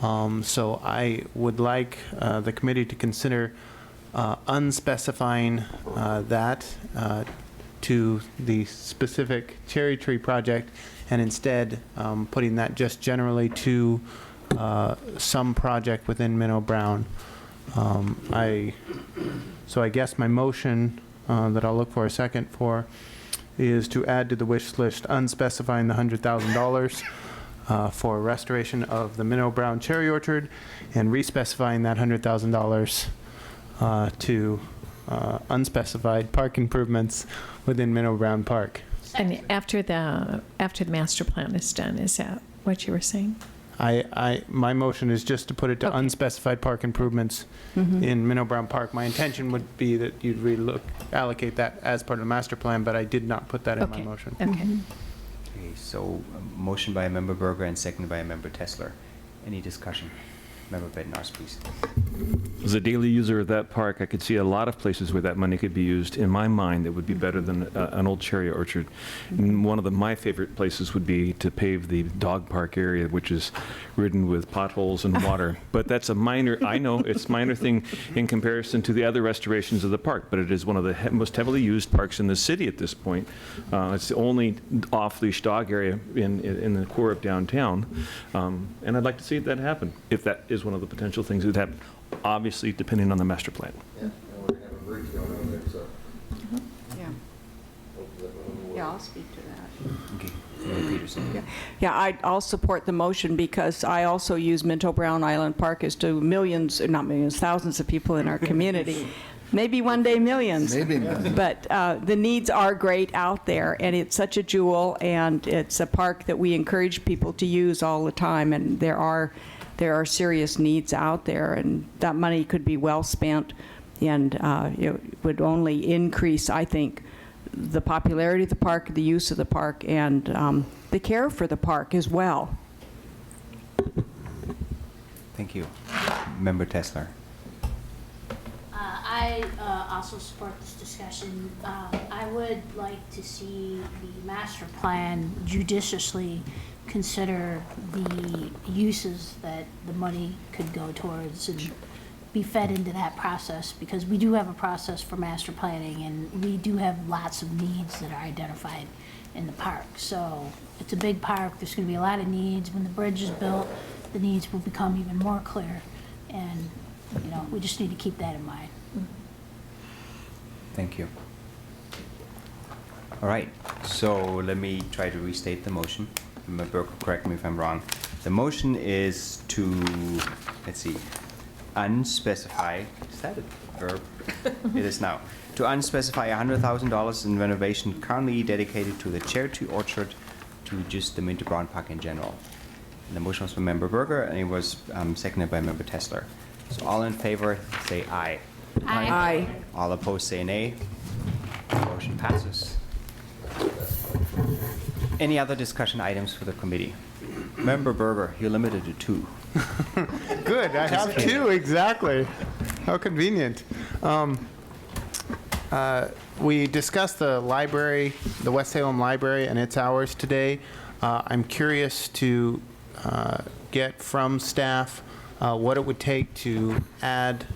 Speaker 12: So I would like the committee to consider unspecifying that to the specific cherry tree project, and instead putting that just generally to some project within Minnow Brown. So I guess my motion that I'll look for a second for is to add to the wish list unspecifying the $100,000 for restoration of the Minnow Brown cherry orchard, and respecifying that $100,000 to unspecified park improvements within Minnow Brown Park.
Speaker 3: And after the master plan is done, is that what you were saying?
Speaker 12: My motion is just to put it to unspecified park improvements in Minnow Brown Park. My intention would be that you'd allocate that as part of the master plan, but I did not put that in my motion.
Speaker 3: Okay.
Speaker 1: Okay, so a motion by Member Berger and seconded by Member Tesler. Any discussion? Member Bednarz, please.
Speaker 17: As a daily user of that park, I could see a lot of places where that money could be used. In my mind, that would be better than an old cherry orchard. And one of my favorite places would be to pave the dog park area, which is ridden with potholes and water. But that's a minor, I know, it's a minor thing in comparison to the other restorations of the park, but it is one of the most heavily used parks in the city at this point. It's the only off-leash dog area in the core of downtown. And I'd like to see that happen, if that is one of the potential things that would happen, obviously depending on the master plan.
Speaker 6: Yeah, and we're going to have a break on there, so.
Speaker 16: Yeah. Yeah, I'll speak to that.
Speaker 1: Okay, Member Peterson.
Speaker 16: Yeah, I'll support the motion because I also use Minto Brown Island Park as do millions, not millions, thousands of people in our community. Maybe one day millions.
Speaker 6: Maybe.
Speaker 16: But the needs are great out there, and it's such a jewel, and it's a park that we encourage people to use all the time, and there are serious needs out there, and that money could be well spent, and it would only increase, I think, the popularity of the park, the use of the park, and the care for the park as well.
Speaker 1: Thank you. Member Tesler.
Speaker 13: I also support this discussion. I would like to see the master plan judiciously consider the uses that the money could go towards and be fed into that process, because we do have a process for master planning and we do have lots of needs that are identified in the park. So it's a big park, there's going to be a lot of needs. When the bridge is built, the needs will become even more clear, and we just need to keep that in mind.
Speaker 1: Thank you. All right, so let me try to restate the motion. Member Berger, correct me if I'm wrong. The motion is to, let's see, unspecified, is that a verb? It is now. To unspecify $100,000 in renovation currently dedicated to the cherry tree orchard to just the Minto Brown Park in general. And the motion was by Member Berger, and it was seconded by Member Tesler. So all in favor, say aye.
Speaker 13: Aye.
Speaker 16: Aye.
Speaker 1: All opposed, say nay. Motion passes. Any other discussion items for the committee? Member Berger, you're limited to 2.
Speaker 12: Good, I have two, exactly. How convenient. We discussed the library, the West Salem Library and its hours today. I'm curious to get from staff what it would take to add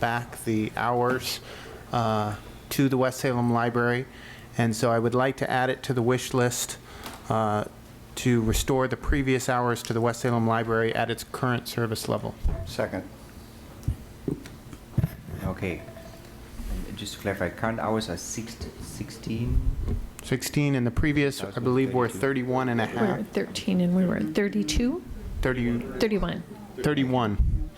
Speaker 12: back the hours to the West Salem Library. And so I would like to add it to the wish list to restore the previous hours to the West Salem Library at its current service level.
Speaker 6: Second.
Speaker 1: Okay. And just to clarify, current hours are 16?
Speaker 12: 16, and the previous, I believe, were 31 and a
Speaker 3: We were
Speaker 12: half.
Speaker 3: at 13 and we were at 32? 31.
Speaker 12: 31.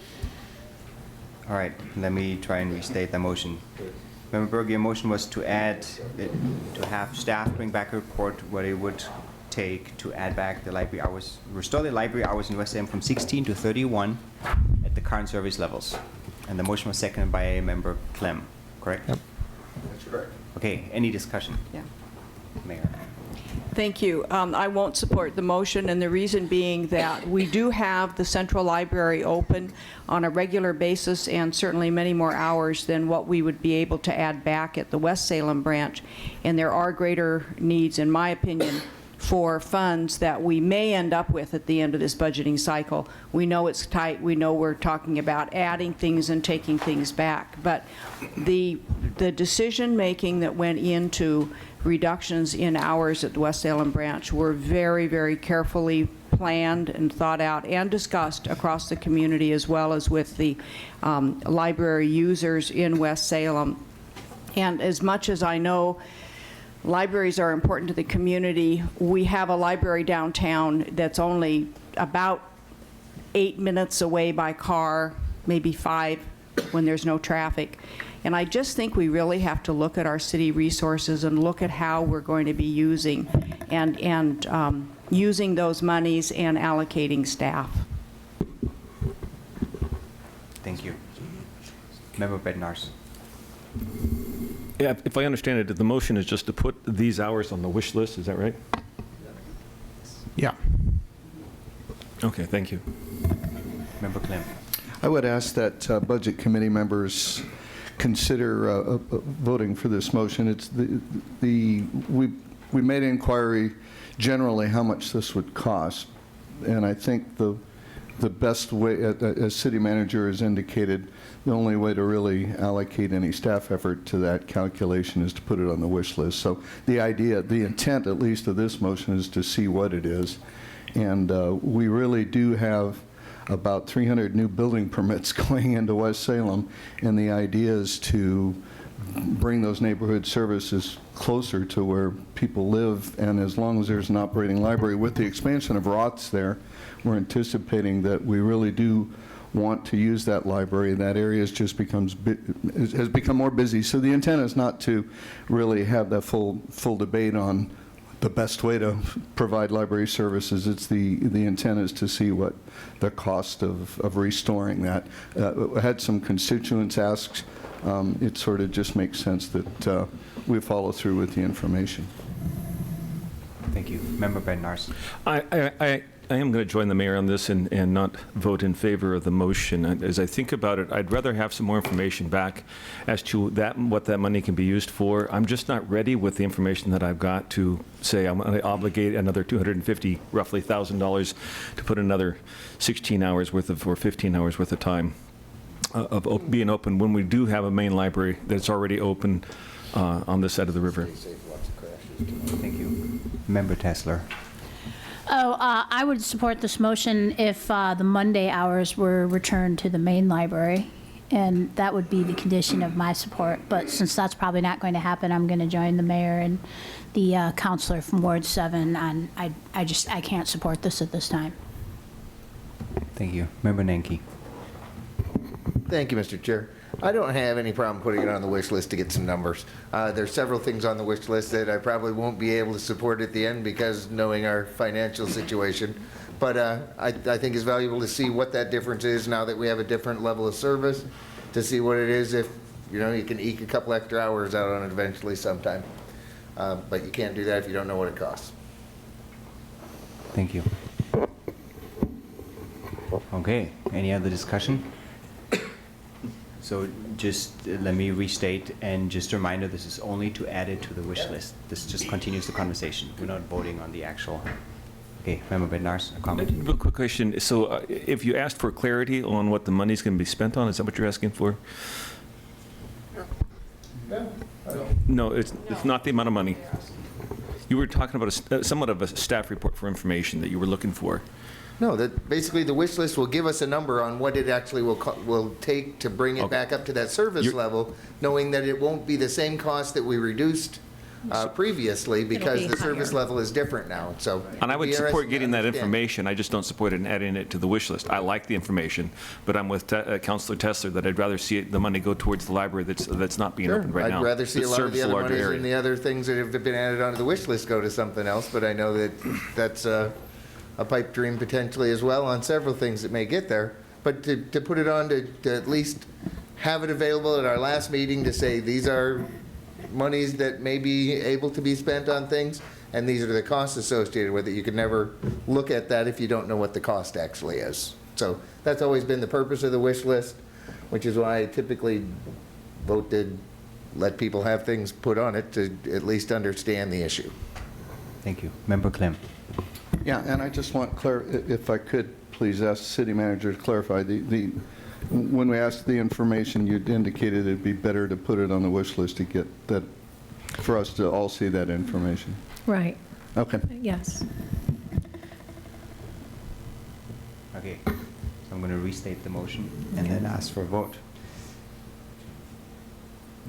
Speaker 1: All right, let me try and restate the motion. Member Berger, your motion was to add, to have staff bring back a report what it would take to add back the library hours, restore the library hours in West Salem from 16 to 31 at the current service levels. And the motion was seconded by Member Clem, correct?
Speaker 12: Yep.
Speaker 6: That's correct.
Speaker 1: Okay, any discussion?
Speaker 16: Yeah.
Speaker 1: Mayor.
Speaker 16: Thank you. I won't support the motion, and the reason being that we do have the Central Library open on a regular basis and certainly many more hours than what we would be able to add back at the West Salem branch. And there are greater needs, in my opinion, for funds that we may end up with at the end of this budgeting cycle. We know it's tight. We know we're talking about adding things and taking things back. But the decision-making that went into reductions in hours at the West Salem branch were very, very carefully planned and thought out and discussed across the community, as well as with the library users in West Salem. And as much as I know libraries are important to the community, we have a library downtown that's only about 8 minutes away by car, maybe 5 when there's no traffic. And I just think we really have to look at our city resources and look at how we're going to be using using those monies and allocating staff.
Speaker 1: Thank you. Member Bednarz.
Speaker 17: Yeah, if I understand it, the motion is just to put these hours on the wish list, is that right?
Speaker 12: Yeah.
Speaker 17: Okay, thank you.
Speaker 1: Member Clem.
Speaker 9: I would ask that Budget Committee members consider voting for this motion. It's we made an inquiry generally how much this would cost, and I think the best way, as city manager has indicated, the only way to really allocate any staff effort to that calculation is to put it on the wish list. So the idea, the intent at least of this motion is to see what it is. And we really do have about 300 new building permits going into West Salem, and the idea is to bring those neighborhood services closer to where people live, and as long as there's an operating library, with the expansion of Roth's there, we're anticipating that we really do want to use that library. That area has just has become more busy. So the intent is not to really have that full debate on the best way to provide library services. It's the intent is to see what the cost of restoring that. I had some constituents ask. It sort of just makes sense that we follow through with the information.
Speaker 1: Thank you. Member Ben-Nars.
Speaker 17: I am going to join the mayor on this and not vote in favor of the motion. As I think about it, I'd rather have some more information back as to what that money can be used for. I'm just not ready with the information that I've got to say I'm going to obligate another roughly $1,000 to put another 16 hours worth of, or 15 hours worth of time of being open when we do have a main library that's already open on this side of the river.
Speaker 1: Thank you. Member Tesler.
Speaker 13: I would support this motion if the Monday hours were returned to the main library, and that would be the condition of my support. But since that's probably not going to happen, I'm going to join the mayor and the counselor from Ward 7, and I can't support this at this time.
Speaker 1: Thank you. Member Nanki.
Speaker 6: Thank you, Mr. Chair. I don't have any problem putting it on the wish list to get some numbers. There's several things on the wish list that I probably won't be able to support at the end because knowing our financial situation. But I think it's valuable to see what that difference is now that we have a different level of service, to see what it is if, you can eke a couple extra hours out on it eventually sometime. But you can't do that if you don't know what it costs.
Speaker 1: Thank you. Okay, any other discussion? So just let me restate, and just a reminder, this is only to add it to the wish list. This just continues the conversation. We're not voting on the actual. Okay, Member Ben-Nars, a comment?
Speaker 17: Real quick question. So if you asked for clarity on what the money's going to be spent on, is that what you're asking for? No, it's not the amount of money. You were talking about somewhat of a staff report for information that you were looking for.
Speaker 6: No, that basically the wish list will give us a number on what it actually will take to bring it back up to that service level, knowing that it won't be the same cost that we reduced previously because the service level is different now. So,
Speaker 17: and I would support getting that information. I just don't support it and adding it to the wish list. I like the information, but I'm with Councilor Tesler that I'd rather see the money go towards the library that's not being opened right now.
Speaker 6: I'd rather see a lot of the other monies and the other things that have been added onto the wish list go to something else. But I know that that's a pipe dream potentially as well on several things that may get there. But to put it on to at least have it available at our last meeting to say these are monies that may be able to be spent on things, and these are the costs associated with it. You can never look at that if you don't know what the cost actually is. So that's always been the purpose of the wish list, which is why I typically vote to let people have things put on it to at least understand the issue.
Speaker 1: Thank you. Member Clem.
Speaker 9: Yeah, and I just want if I could please ask the city manager to clarify when we asked the information, you indicated it'd be better to put it on the wish list to get that, for us to all see that information.
Speaker 3: Right.
Speaker 9: Okay.
Speaker 3: Yes.
Speaker 1: Okay, so I'm going to restate the motion and then ask for a vote.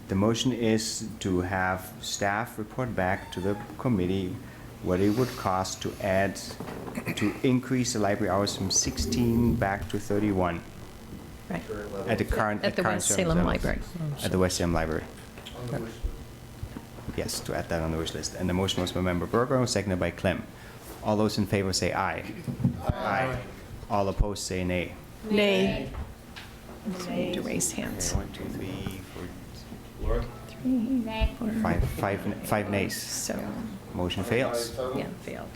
Speaker 1: The motion is to have staff report back to the committee what it would cost to increase the library hours from 16 back to 31.
Speaker 3: Right.
Speaker 1: At the current
Speaker 3: West Salem Library.
Speaker 1: At the West Salem Library. Yes, to add that on the wish list. And the motion was by Member Berger, seconded by Clem. All those in favor say aye. Aye. All opposed say nay.
Speaker 16: Nay.
Speaker 3: Need to raise hands.
Speaker 1: Okay, 1, 2, 3, 4,
Speaker 22: Laura?
Speaker 3: 3, 4,
Speaker 1: 5 nays.
Speaker 3: So,
Speaker 1: Motion fails.
Speaker 3: yeah, failed.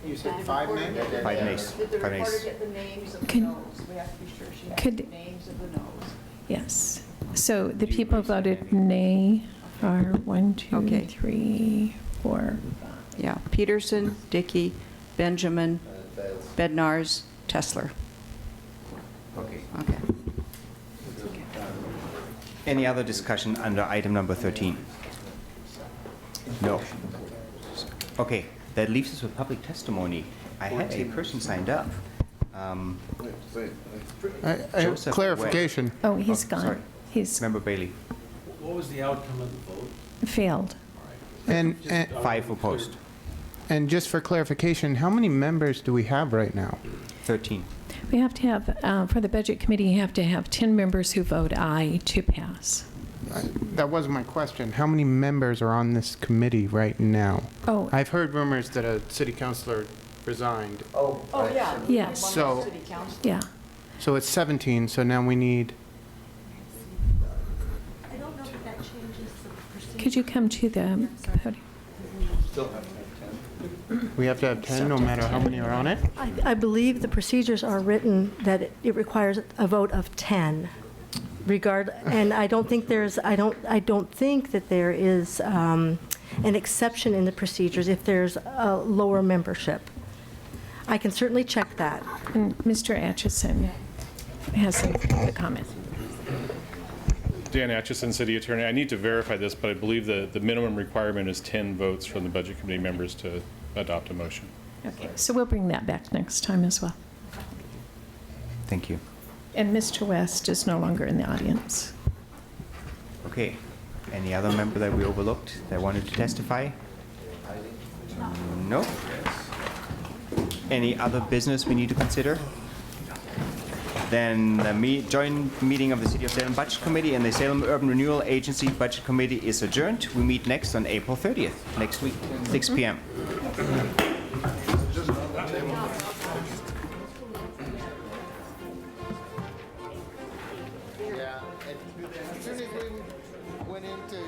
Speaker 12: You said 5 names?
Speaker 1: 5 nays.
Speaker 14: Did the
Speaker 1: 5
Speaker 14: reporter
Speaker 1: nays.
Speaker 14: get the names of the
Speaker 3: Could-
Speaker 14: noes? We have to be sure she has
Speaker 3: could-
Speaker 14: the names of the noes.
Speaker 3: Yes. So the people voted nay are 1, 2,
Speaker 16: Okay.
Speaker 3: 3, 4.
Speaker 16: Yeah, Peterson, Dickey, Benjamin, Bednarz, Tesler.
Speaker 1: Okay.
Speaker 16: Okay.
Speaker 1: Any other discussion under item number 13? No. Okay, that leaves us with public testimony. I had a person signed up. Joseph
Speaker 12: Clarification.
Speaker 3: Oh, he's
Speaker 1: Oh, sorry.
Speaker 3: gone. He's
Speaker 1: Member Bailey.
Speaker 18: What was the outcome of the vote?
Speaker 3: failed.
Speaker 12: And
Speaker 1: 5 opposed.
Speaker 12: just for clarification, how many members do we have right now?
Speaker 1: 13.
Speaker 3: We have to have, for the Budget Committee, you have to have 10 members who vote aye to pass.
Speaker 12: That wasn't my question. How many members are on this committee right now?
Speaker 3: Oh,
Speaker 12: I've heard rumors that a city councilor resigned.
Speaker 14: Oh, yeah.
Speaker 3: Yes.
Speaker 12: So-
Speaker 14: City council.
Speaker 3: yeah.
Speaker 12: So it's 17, so now we need,
Speaker 14: I don't know if that changes the procedure.
Speaker 3: Could you come to the podium?
Speaker 12: we have to have 10 no matter how many are on it?
Speaker 20: I believe the procedures are written that it requires a vote of 10, and I don't think that there is an exception in the procedures if there's a lower membership. I can certainly check that.
Speaker 3: And Mr. Atchison has a comment.
Speaker 21: Dan Atchison, City Attorney. I need to verify this, but I believe the minimum requirement is 10 votes from the Budget Committee members to adopt a motion.
Speaker 3: Okay, so we'll bring that back next time as well.
Speaker 1: Thank you.
Speaker 3: And Mr. West is no longer in the audience.
Speaker 1: Okay. Any other member that we overlooked that wanted to testify? No? Any other business we need to consider? Then the joint meeting of the City of Salem Budget Committee and the Salem Urban Renewal Agency Budget Committee is adjourned. We meet next on April 30th, next week, 6 p.m.
Speaker 6: Yeah, as soon as we went into